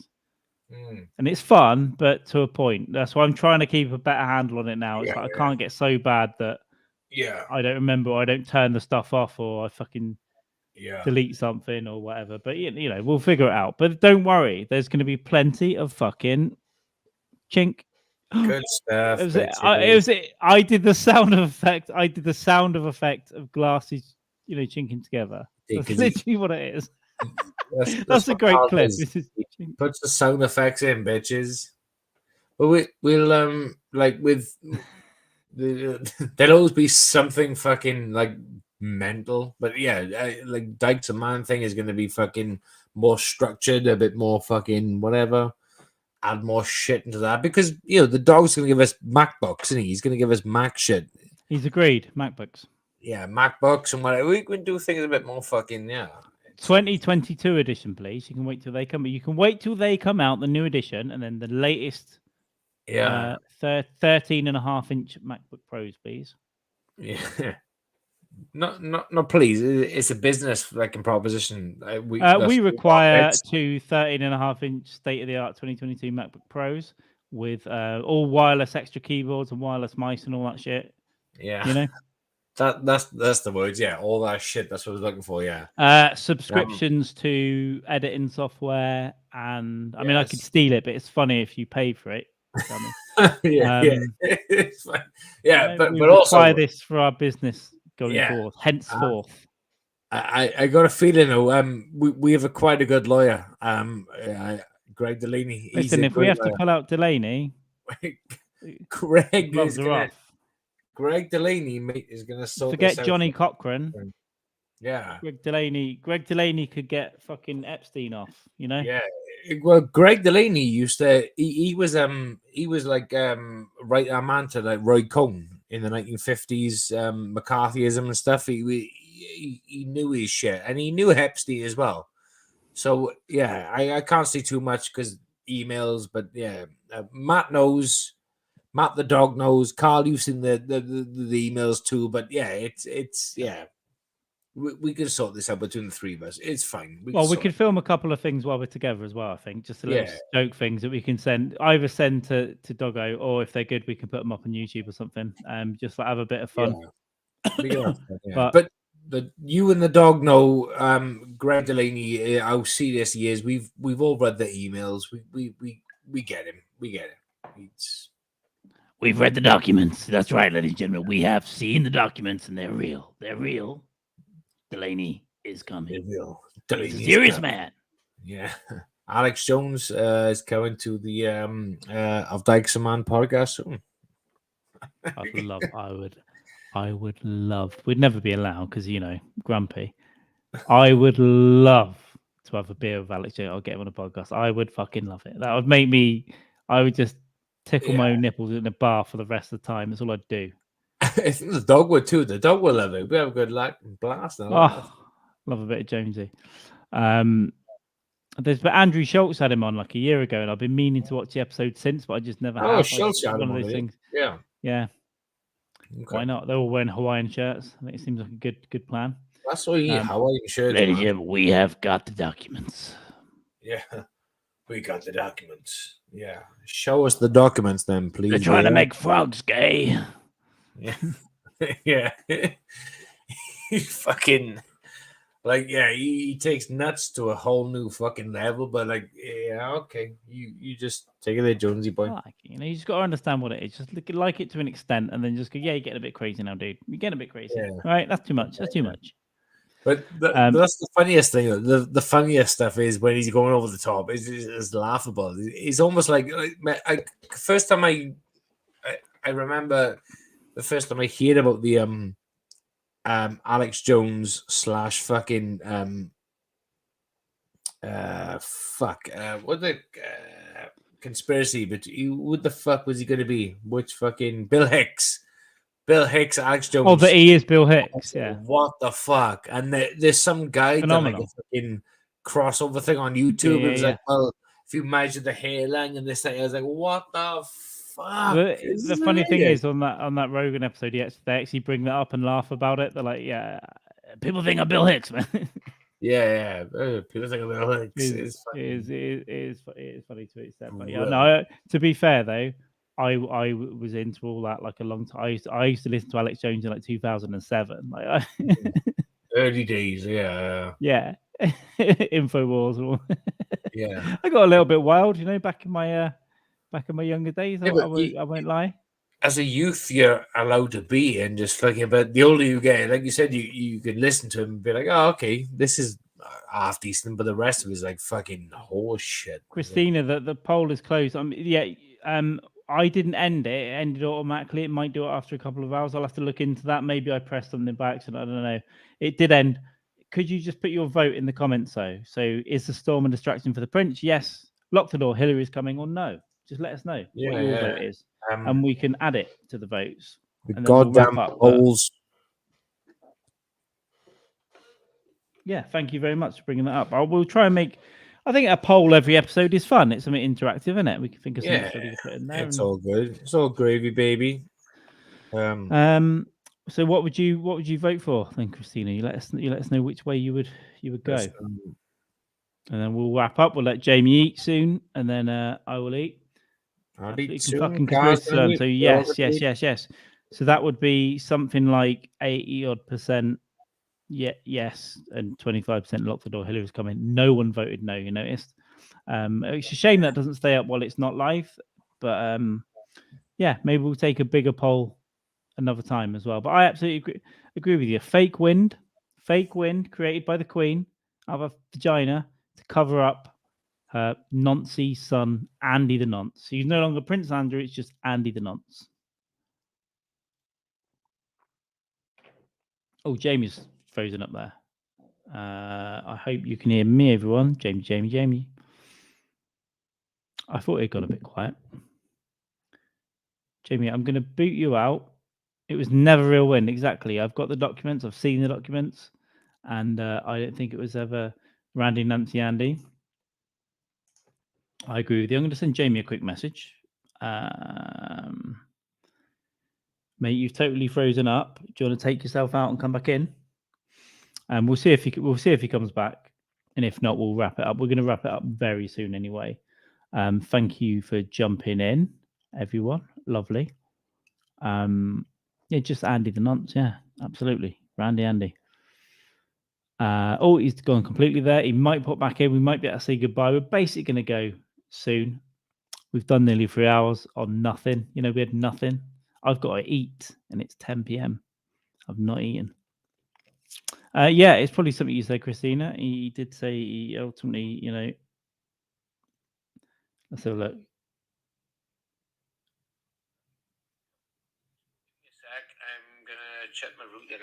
And it's fun, but to a point. That's why I'm trying to keep a better handle on it now. It's I can't get so bad that I don't remember, or I don't turn the stuff off, or I fucking delete something or whatever. But we'll figure it out. But don't worry, there's going to be plenty of fucking chink. Good stuff. I did the sound of effect. I did the sound of effect of glasses, chinking together. That's literally what it is. That's a great clip. Puts the sound effects in, bitches. But we'll like with there'll always be something fucking like mental. But like Dykes and Mann thing is going to be fucking more structured, a bit more fucking whatever. Add more shit into that because the dog's going to give us MacBooks, isn't he? He's going to give us Mac shit. He's agreed. MacBooks. Yeah, MacBooks and whatever. We can do things a bit more fucking 2022 edition, please. You can wait till they come. You can wait till they come out, the new edition, and then the latest. 13.5-inch MacBook Pros, please. Yeah. Not please. It's a business like proposition. We require 2 13.5-inch state-of-the-art 2022 MacBook Pros with all wireless extra keyboards and wireless mice and all that shit. Yeah, You know, that's the words. Yeah, all that shit. That's what I was looking for. Yeah, subscriptions to editing software, and I mean, I could steal it, but it's funny if you pay for it. yeah, it's fine. Yeah, but we also require this for our business going forth. Henceforth. I got a feeling. We have quite a good lawyer. Greg Delaney. Listen, if we have to pull out Delaney, Greg gloves are off. Greg Delaney is gonna sort. Forget this out. Johnny Cochran. Yeah, Greg Delaney could get fucking Epstein off. You know. Yeah. Well, Greg Delaney used to. He was like right hand man to like Roy Cohn in the 1950s, McCarthyism and stuff. He knew his shit, and he knew Epstein as well. So yeah, I can't say too much because emails, but yeah, Matt knows. Matt the dog knows. Carl, you've seen the emails too, but yeah, it's yeah. We can sort this out between the three of us. It's fine. We could film a couple of things while we're together as well. I think just a little joke things that we can send to Doggo, or if they're good, we can put them up on YouTube or something. Just like have a bit of fun. Yeah. But you and the dog know Greg Delaney, how serious he is. We've all read the emails. We get him. We get him. We've read the documents. That's right, ladies and gentlemen. We have seen the documents, and they're real. They're real. Delaney is coming. He's a serious man. Yeah. Alex Jones is coming to the of Dykes and Mann podcast soon. I would love. We'd never be allowed because grumpy. I would love to have a beer with Alex Jones. I'll get him on a podcast. I would fucking love it. That would make me. I would just tickle my own nipples in a bar for the rest of the time. That's all I'd do. I think the dog would too. The dog will love it. We have a good blast. Love a bit of Jonesy. But Andrew Schultz had him on like a year ago, and I've been meaning to watch the episode since, but I just never have. Oh, Schultz had one of those things. Yeah. Okay. Why not? They're all wearing Hawaiian shirts. I think it seems like a good plan. That's why you Hawaiian shirts. Ladies and gentlemen, we have got the documents. Yeah, we got the documents. Yeah, show us the documents then, please. They're trying to make frogs gay. Yeah. Yeah. He fucking he takes nuts to a whole new fucking level, but okay. You just take it there, Jonesy boy. You just gotta understand what it is. Just like it to an extent and then just go, you're getting a bit crazy now, dude. You're getting a bit crazy. Yeah. Right? That's too much. That's too much. But that's the funniest thing. The funniest stuff is when he's going over the top. It's laughable. It's almost like first time I remember the first time I heard about the Alex Jones / fucking what the conspiracy, but what the fuck was he going to be? Which fucking Bill Hicks, Alex Jones. Oh, but he is Bill Hicks. Yeah. What the fuck? And there's some guy done like a fucking crossover thing on YouTube. It was like, well, if you measure the hairline and this thing, I was like, what the fuck? The funny thing is on that Rogan episode, they actually bring that up and laugh about it. They're like, yeah, people think I'm Bill Hicks, man. Yeah. People think I'm Bill Hicks. It is funny to accept. But yeah, no. To be fair though, I was into all that like a long time. I used to listen to Alex Jones in like 2007. Like early days, yeah. Yeah. Infowars and all. Yeah. I got a little bit wild, back in my younger days. I won't lie. As a youth, you're allowed to be and just fucking, but the older you get, like you said, you can listen to him and be like, oh, okay, this is half decent, but the rest of it is like fucking horse shit. Christina, the poll is closed. I didn't end it. It ended automatically. It might do it after a couple of hours. I'll have to look into that. Maybe I pressed something by accident. I don't know. It did end. Could you just put your vote in the comments, though? So is the storm a distraction for the prince? Yes. Lock the door. Hillary's coming, or no? Just let us know what your vote is, and we can add it to the votes. The goddamn polls. Yeah, thank you very much for bringing that up. We'll try and make. I think a poll every episode is fun. It's something interactive, isn't it? We can think of something to put in there. It's all good. It's all gravy, baby. So what would you vote for then, Christina? You let us know which way you would go, and then we'll wrap up. We'll let Jamie eat soon, and then I will eat. I'll Absolutely eat soon. fucking Car's conspiracy gonna firm. eat. So We're all gonna eat. yes. So that would be something like 80% yes, and 25% lock the door. Hillary's coming. No one voted no. You noticed? It's a shame that doesn't stay up while it's not live, but yeah, maybe we'll take a bigger poll another time as well. But I absolutely agree with you. Fake wind created by the Queen out of a vagina to cover up her noncy son, Andy the Nonce. He's no longer Prince Andrew, it's just Andy the Nonce. Oh, Jamie's frozen up there. I hope you can hear me, everyone. Jamie. I thought it got a bit quiet. Jamie, I'm going to boot you out. It was never real wind. Exactly. I've got the documents. I've seen the documents. And I don't think it was ever Randy, Nancy, Andy. I agree with you. I'm going to send Jamie a quick message. Mate, you've totally frozen up. Do you want to take yourself out and come back in? And we'll see if he comes back. And if not, we'll wrap it up. We're going to wrap it up very soon anyway. Thank you for jumping in, everyone. Lovely. Yeah, just Andy the Nonce. Yeah, absolutely. Randy Andy. Oh, he's gone completely there. He might pop back in. We might be able to say goodbye. We're basically going to go soon. We've done nearly 3 hours on nothing. You know, we had nothing. I've got to eat, and it's 10 p.m. I've not eaten. Yeah, it's probably something you said, Christina. He did say he ultimately, you know. Let's have a look. I'm gonna check my route and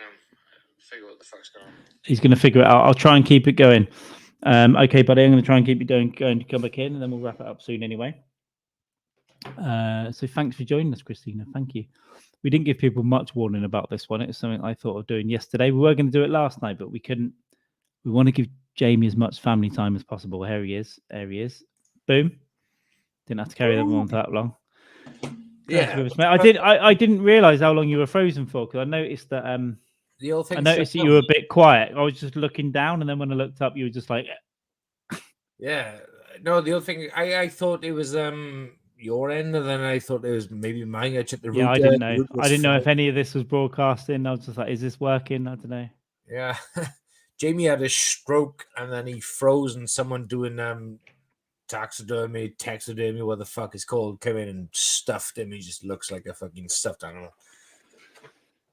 figure out what the fuck's going on. He's going to figure it out. I'll try and keep it going. Okay, buddy, I'm going to try and keep it going to come back in, and then we'll wrap it up soon anyway. So thanks for joining us, Christina. Thank you. We didn't give people much warning about this one. It's something I thought of doing yesterday. We were going to do it last night, but we couldn't. We want to give Jamie as much family time as possible. Here he is. Boom. Didn't have to carry them on for that long. Yeah, I didn't realize how long you were frozen for, because I noticed that the old thing. I noticed that you were a bit quiet. I was just looking down, and then when I looked up, you were just like, yeah. No, the other thing, I thought it was your end, and then I thought it was maybe mine. I checked the route. Yeah, I didn't know. I didn't know if any of this was broadcasting. I was just like, is this working? I don't know. Yeah. Jamie had a stroke, and then he froze, and someone doing taxidermy, what the fuck it's called, came in and stuffed him. He just looks like a fucking stuffed animal.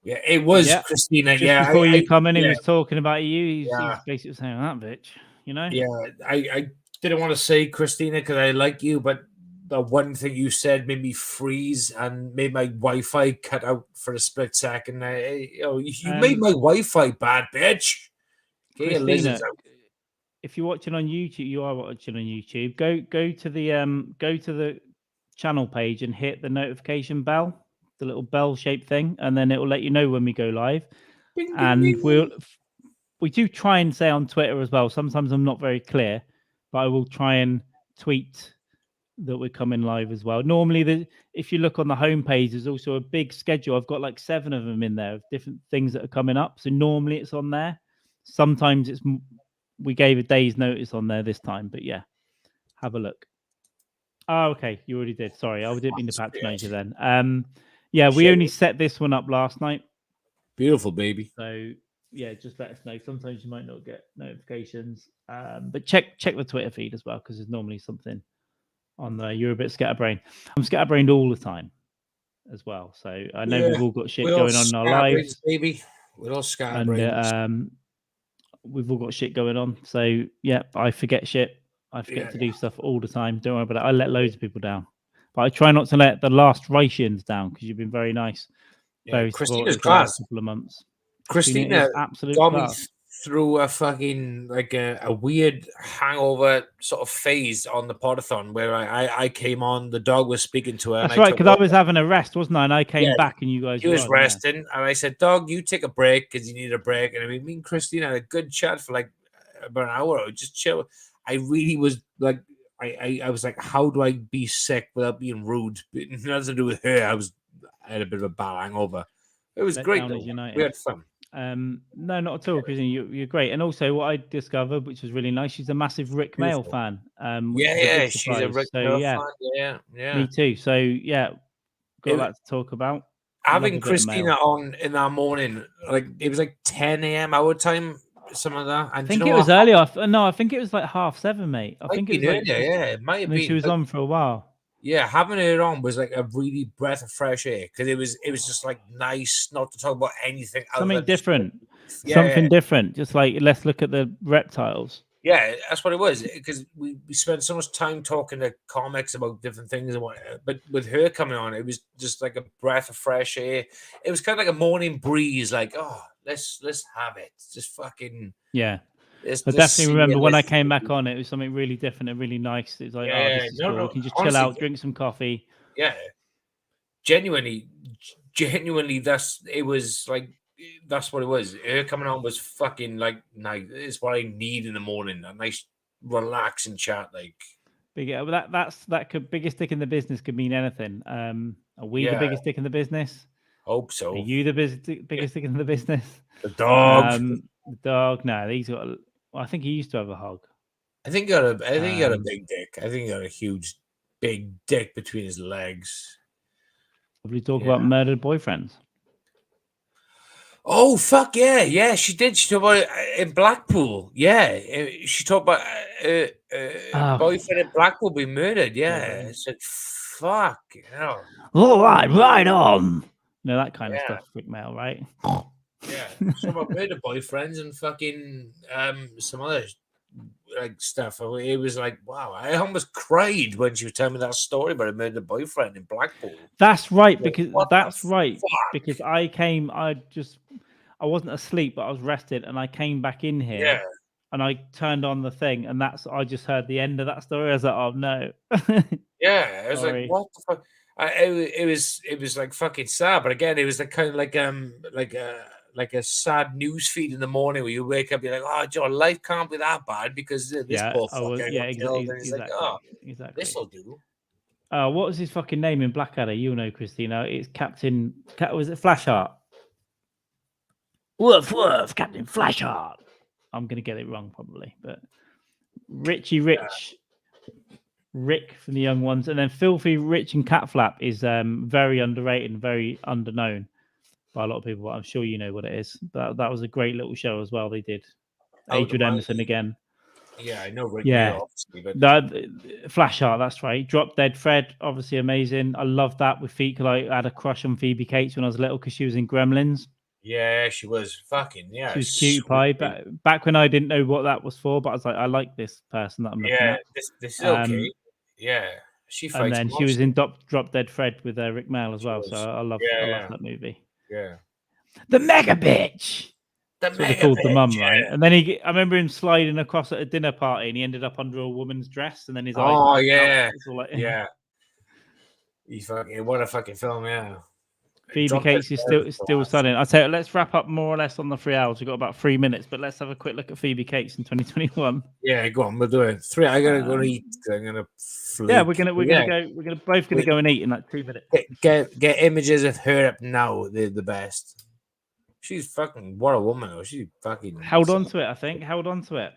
Yeah, it was Christina. Just before you come in, he yeah. was talking about you. He's Yeah. basically saying that bitch, you know? Yeah, I didn't want to say Christina because I like you, but the one thing you said made me freeze and made my Wi-Fi cut out for a split second. You made my Wi-Fi bad, bitch. Okay, Christina, if you're watching on YouTube, you are watching on YouTube. Go to the channel page and hit the notification bell, the little bell shaped thing, and then it will let you know when we go live. Ding, And ding, ding. we do try and say on Twitter as well. Sometimes I'm not very clear, but I will try and tweet that we're coming live as well. Normally, if you look on the homepage, there's also a big schedule. I've got like 7 of them in there of different things that are coming up. So normally it's on there. Sometimes we gave a day's notice on there this time, but yeah, have a look. Oh, okay, you already did. Sorry, I didn't mean to patronize you then. Yeah, we only set this one up last night. Beautiful, baby. So yeah, just let us know. Sometimes you might not get notifications, but check the Twitter feed as well, because there's normally something on there. You're a bit scatterbrained. I'm scatterbrained all the time as well. So I know we've all got shit going on in our lives, baby. We're all scatterbrained. And we've all got shit going on. So yeah, I forget shit. I forget to do stuff all the time. Don't worry about it. I let loads of people down, but I try not to let the last Rations down, because you've been very nice, very Christina's supportive the last couple of months. Christina is absolute got class. me through a fucking a weird hangover sort of phase on the podathon where I came on, the dog was speaking to her. That's right, because I was having a rest, wasn't I? And I came back and you guys he was resting, and I said, dog, you take a break because you need a break. And I mean, me and Christina had a good chat for like about an hour, just chill. I really was like, I was like, how do I be sick without being rude? Nothing to do with her. I had a bit of a bad hangover. It was Let great down though. as United. We had fun. No, not at all, Christian. You're great. And also, what I discovered, which was really nice, she's a massive Rick Mail Beautiful. fan. Which Yeah, is a yeah, big she's a surprise. Rick So Mail yeah, fan. Yeah, yeah. me too. So yeah, got It- that to talk about. Having Love a bit of Christina Mail. on in that morning, like it was like 10 a.m. our time, some of that. And I think do you it know was what? earlier. No, I think it was like 7:30, mate. I Might think it be was like, earlier, yeah, it might have and then she been. was on for a while. Yeah, having her on was like a really breath of fresh air because it was just like nice not to talk about anything other Something than just, different. yeah, Something different. Just like, let's look at the reptiles. yeah, that's what it was. Because we spent so much time talking to comics about different things and what, but with her coming on, it was just like a breath of fresh air. It was kind of like a morning breeze, like, oh, let's have it, just fucking. Yeah. Let's I just definitely see remember it, when I let's- came back on, it was something really different and really nice. It's like, oh, Yeah, this is no, cool. no, We can just chill honestly, out, drink some coffee. yeah, genuinely, that's it was like that's what it was. Her coming on was fucking like nice. It's what I need in the morning. A nice relaxing chat, like. Big, that could biggest dick in the business could mean anything. Are we the Yeah. biggest dick in the business? Hope Are so. you the biggest dick in the business? The dog. The dog. No, he's got. Well, I think he used to have a hog. I think he got a big dick. I think he got a huge, big dick between his legs. Probably talk Yeah. about murdered boyfriends. Oh fuck yeah, yeah, she did. She talked about it in Blackpool. Yeah, she talked about boyfriend in Blackpool being murdered. Yeah, Boyfriend. it's like fuck. You know. All right on. No, that kind of Yeah. stuff. Quick mail, right? Yeah, some about murder boyfriends and fucking some other like stuff. It was like wow, I almost cried when she was telling me that story about a murdered boyfriend in Blackpool. That's right, Like, because what the because I wasn't asleep, but I was rested, and I came back in here, Yeah, and I turned on the thing, and I just heard the end of that story. I was like, oh no. yeah. I was Sorry. like, what the fuck? It was like fucking sad, but again, it was like kind of like a sad news feed in the morning where you wake up, you're like, oh, Joe, life can't be that bad because this poor fucker got killed, and he's like, oh, this will do. What was his fucking name in Blackadder? You know, Christina. It's Captain. Was it Flashheart? Woof, Captain Flashheart. I'm gonna get it wrong probably, but Richie Rich, Rick from the Young Ones, and then Filthy Rich and Catflap is very underrated and very underknown by a lot of people. But I'm sure you know what it is. That was a great little show as well. They did. Adrian Emerson again. Yeah, I know Rick Yeah. Mail, obviously, but Flashheart, that's right. Drop Dead Fred, obviously amazing. I love that with Phoebe. Like, I had a crush on Phoebe Cates when I was little because she was in Gremlins. yeah, she was fucking She was Cutie Pie. Back when I didn't know what that was for, but I was like, I like this person that I'm looking at. This is okay. Yeah, she fights. And then she was in Drop Dead Fred with Rick Mail as well. So I love that movie. Yeah. The Mega Bitch. That's what they called the mum, yeah. right? And then I remember him sliding across at a dinner party, and he ended up under a woman's dress, and then his eyes. Oh yeah, like, yeah. What a fucking film, yeah. Phoebe Cates is still stunning. I'll tell you, let's wrap up more or less on the 3 hours. We've got about 3 minutes, but let's have a quick look at Phoebe Cates in 2021. Yeah, go on, we'll do it. I gotta go and eat. I'm gonna. Yeah, we're gonna both go and eat in like 2 minutes. Get images of her up now. They're the best. She's fucking what a woman. Oh, she fucking held on to it. I think held on to it.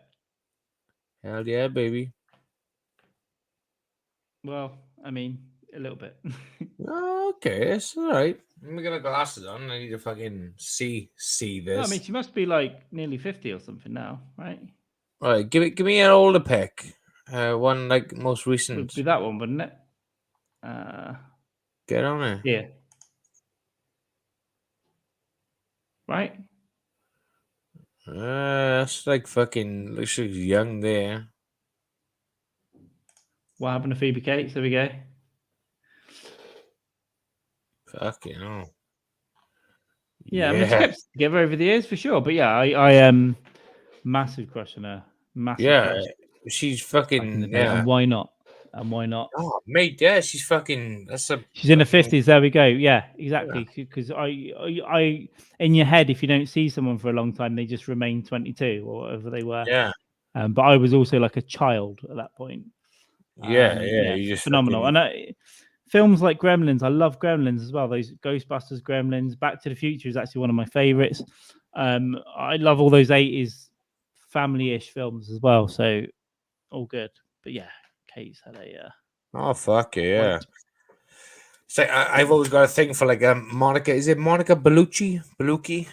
Hell yeah, baby. Well, I mean, a little bit. Okay, it's all right. Let me get my glasses on. I need to fucking see this. No, I mean, she must be like nearly 50 or something now, right? All right, give me an older pick. One like most recent. Would be that one, wouldn't it? Get on it. Yeah. Right. That's like fucking looks like young there. What happened to Phoebe Cates? There we go. Fucking hell. Yeah, I mean, she kept together over the years for sure. But yeah, I am massive crush on her. Massive crush. She's fucking And why not? Oh, mate, yeah, she's fucking. She's in the 50s. There we go. Yeah, exactly. Because I, in your head, if you don't see someone for a long time, they just remain 22 or whatever they were. Yeah. But I was also like a child at that point. You just phenomenal. fucking... And films like Gremlins, I love Gremlins as well. Those Ghostbusters, Gremlins, Back to the Future is actually one of my favorites. I love all those 80s family-ish films as well. So all good. But yeah, Kate's had a Oh fuck yeah! quite- So I've always got a thing for like Monica. Is it Monica Bellucci?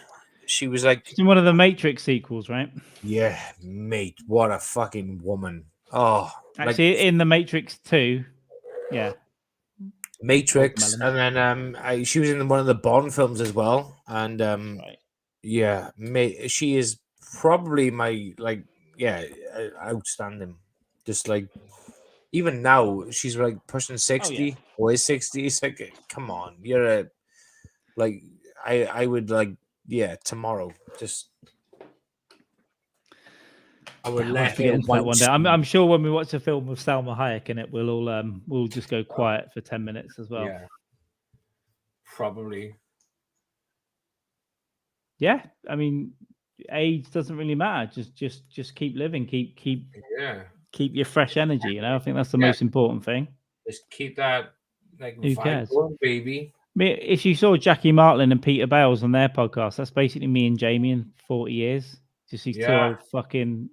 She was like, She's in one of the Matrix sequels, right? yeah, mate, what a fucking woman. Oh, Actually, in the Matrix 2, yeah. Matrix, Watermelon. and then she was in one of the Bond films as well, and Right. yeah, she is probably my outstanding. Just like even now, she's like pushing 60 or is 60. It's like, come on, you're a like I would like tomorrow just. I would We'll let have to get her onto that one day. I'm sure when we watch a film with Salma Hayek in it, we'll all we'll just go quiet for 10 minutes as well. Yeah, probably. Yeah, I mean, age doesn't really matter. Just keep living, keep your fresh energy. You know, I think that's the most important thing. Just keep that like Who vibe cares? going, baby. If you saw Jackie Martlin and Peter Bales on their podcast, that's basically me and Jamie in 40 years. Just these two old fucking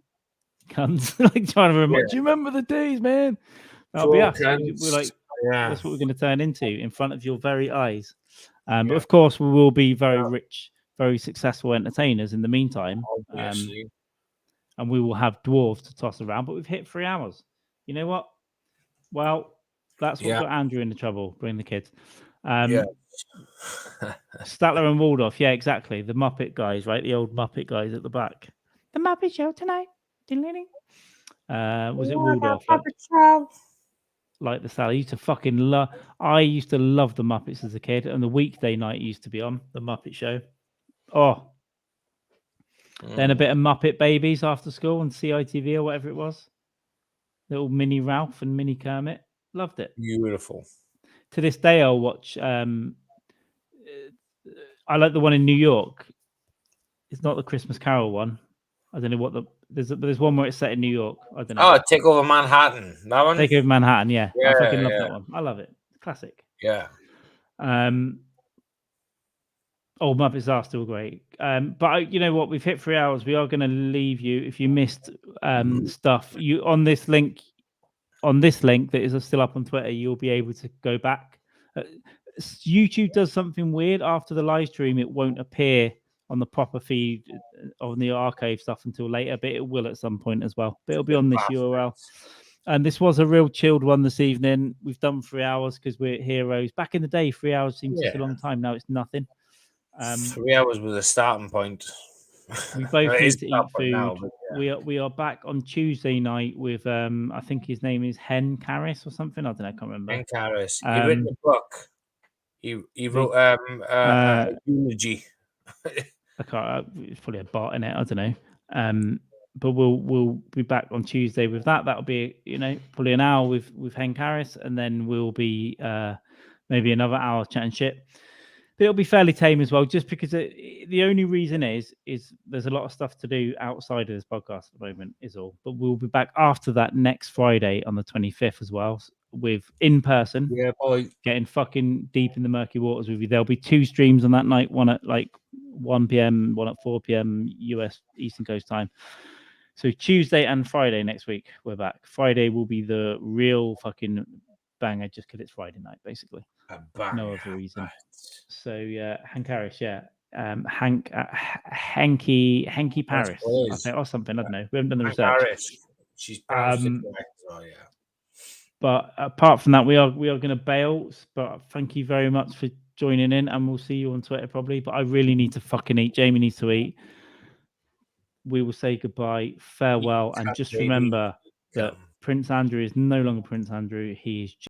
cunts, like trying to remember. Do you remember the days, man? That'll be us. We're like, that's what we're going to turn into in front of your very eyes. But of course, we will be very rich, very successful entertainers in the meantime. Obviously. And we will have dwarves to toss around. But we've hit 3 hours. You know what? Well, that's what got Andrew into trouble. Bring the kids. Statler and Waldorf. Yeah, exactly. The Muppet guys, right? The old Muppet guys at the back. The Muppet Show tonight. Was it Waldorf? Like the Sally. Used to fucking love. I used to love the Muppets as a kid, and the weekday night used to be on the Muppet Show. Oh, then a bit of Muppet Babies after school on CITV or whatever it was. Little mini Ralph and mini Kermit. Loved it. Beautiful. To this day, I'll watch. I like the one in New York. It's not the Christmas Carol one. I don't know what there's one where it's set in New York. I don't know. Oh, Take Over Manhattan. That one. Take Over Manhattan. Yeah, I fucking love yeah. that one. I love it. Classic. Yeah. Old Muppets are still great. But you know what? We've hit 3 hours. We are going to leave you. If you missed stuff, you on this link that is still up on Twitter, you'll be able to go back. YouTube does something weird after the live stream. It won't appear on the proper feed on the archive stuff until later, but it will at some point as well. But it'll be on this URL. And this was a real chilled one this evening. We've done 3 hours because we're heroes. Back in the day, 3 hours seemed such a long time. Now it's nothing. 3 hours was a starting point. We both need to eat food. Now, we are back on Tuesday night with I think his name is Hen Karras or something. I don't know. I can't remember. Hen Karras. He written a book. He wrote a eulogy. I can't. It's probably a bot in it. I don't know. But we'll be back on Tuesday with that. That'll be probably an hour with Hen Karras, and then we'll be maybe another hour chatting shit. But it'll be fairly tame as well, just because the only reason is there's a lot of stuff to do outside of this podcast at the moment is all. But we'll be back after that next Friday on the 25th as well with in person. Yeah, boy. Getting fucking deep in the murky waters with you. There'll be 2 streams on that night, one at like 1 p.m., one at 4 p.m. US Eastern Coast time. So Tuesday and Friday next week, we're back. Friday will be the real fucking banger just because it's Friday night, basically. No other reason. So Hank Harris, Hanky Paris, I think, or something. I don't know. We haven't done the research. Paris. She's pronounced it correct. Oh yeah. But apart from that, we are going to bail. But thank you very much for joining in, and we'll see you on Twitter probably. But I really need to fucking eat. Jamie needs to eat. We will say goodbye, farewell, and just remember that Prince Andrew is no longer Prince Andrew. He is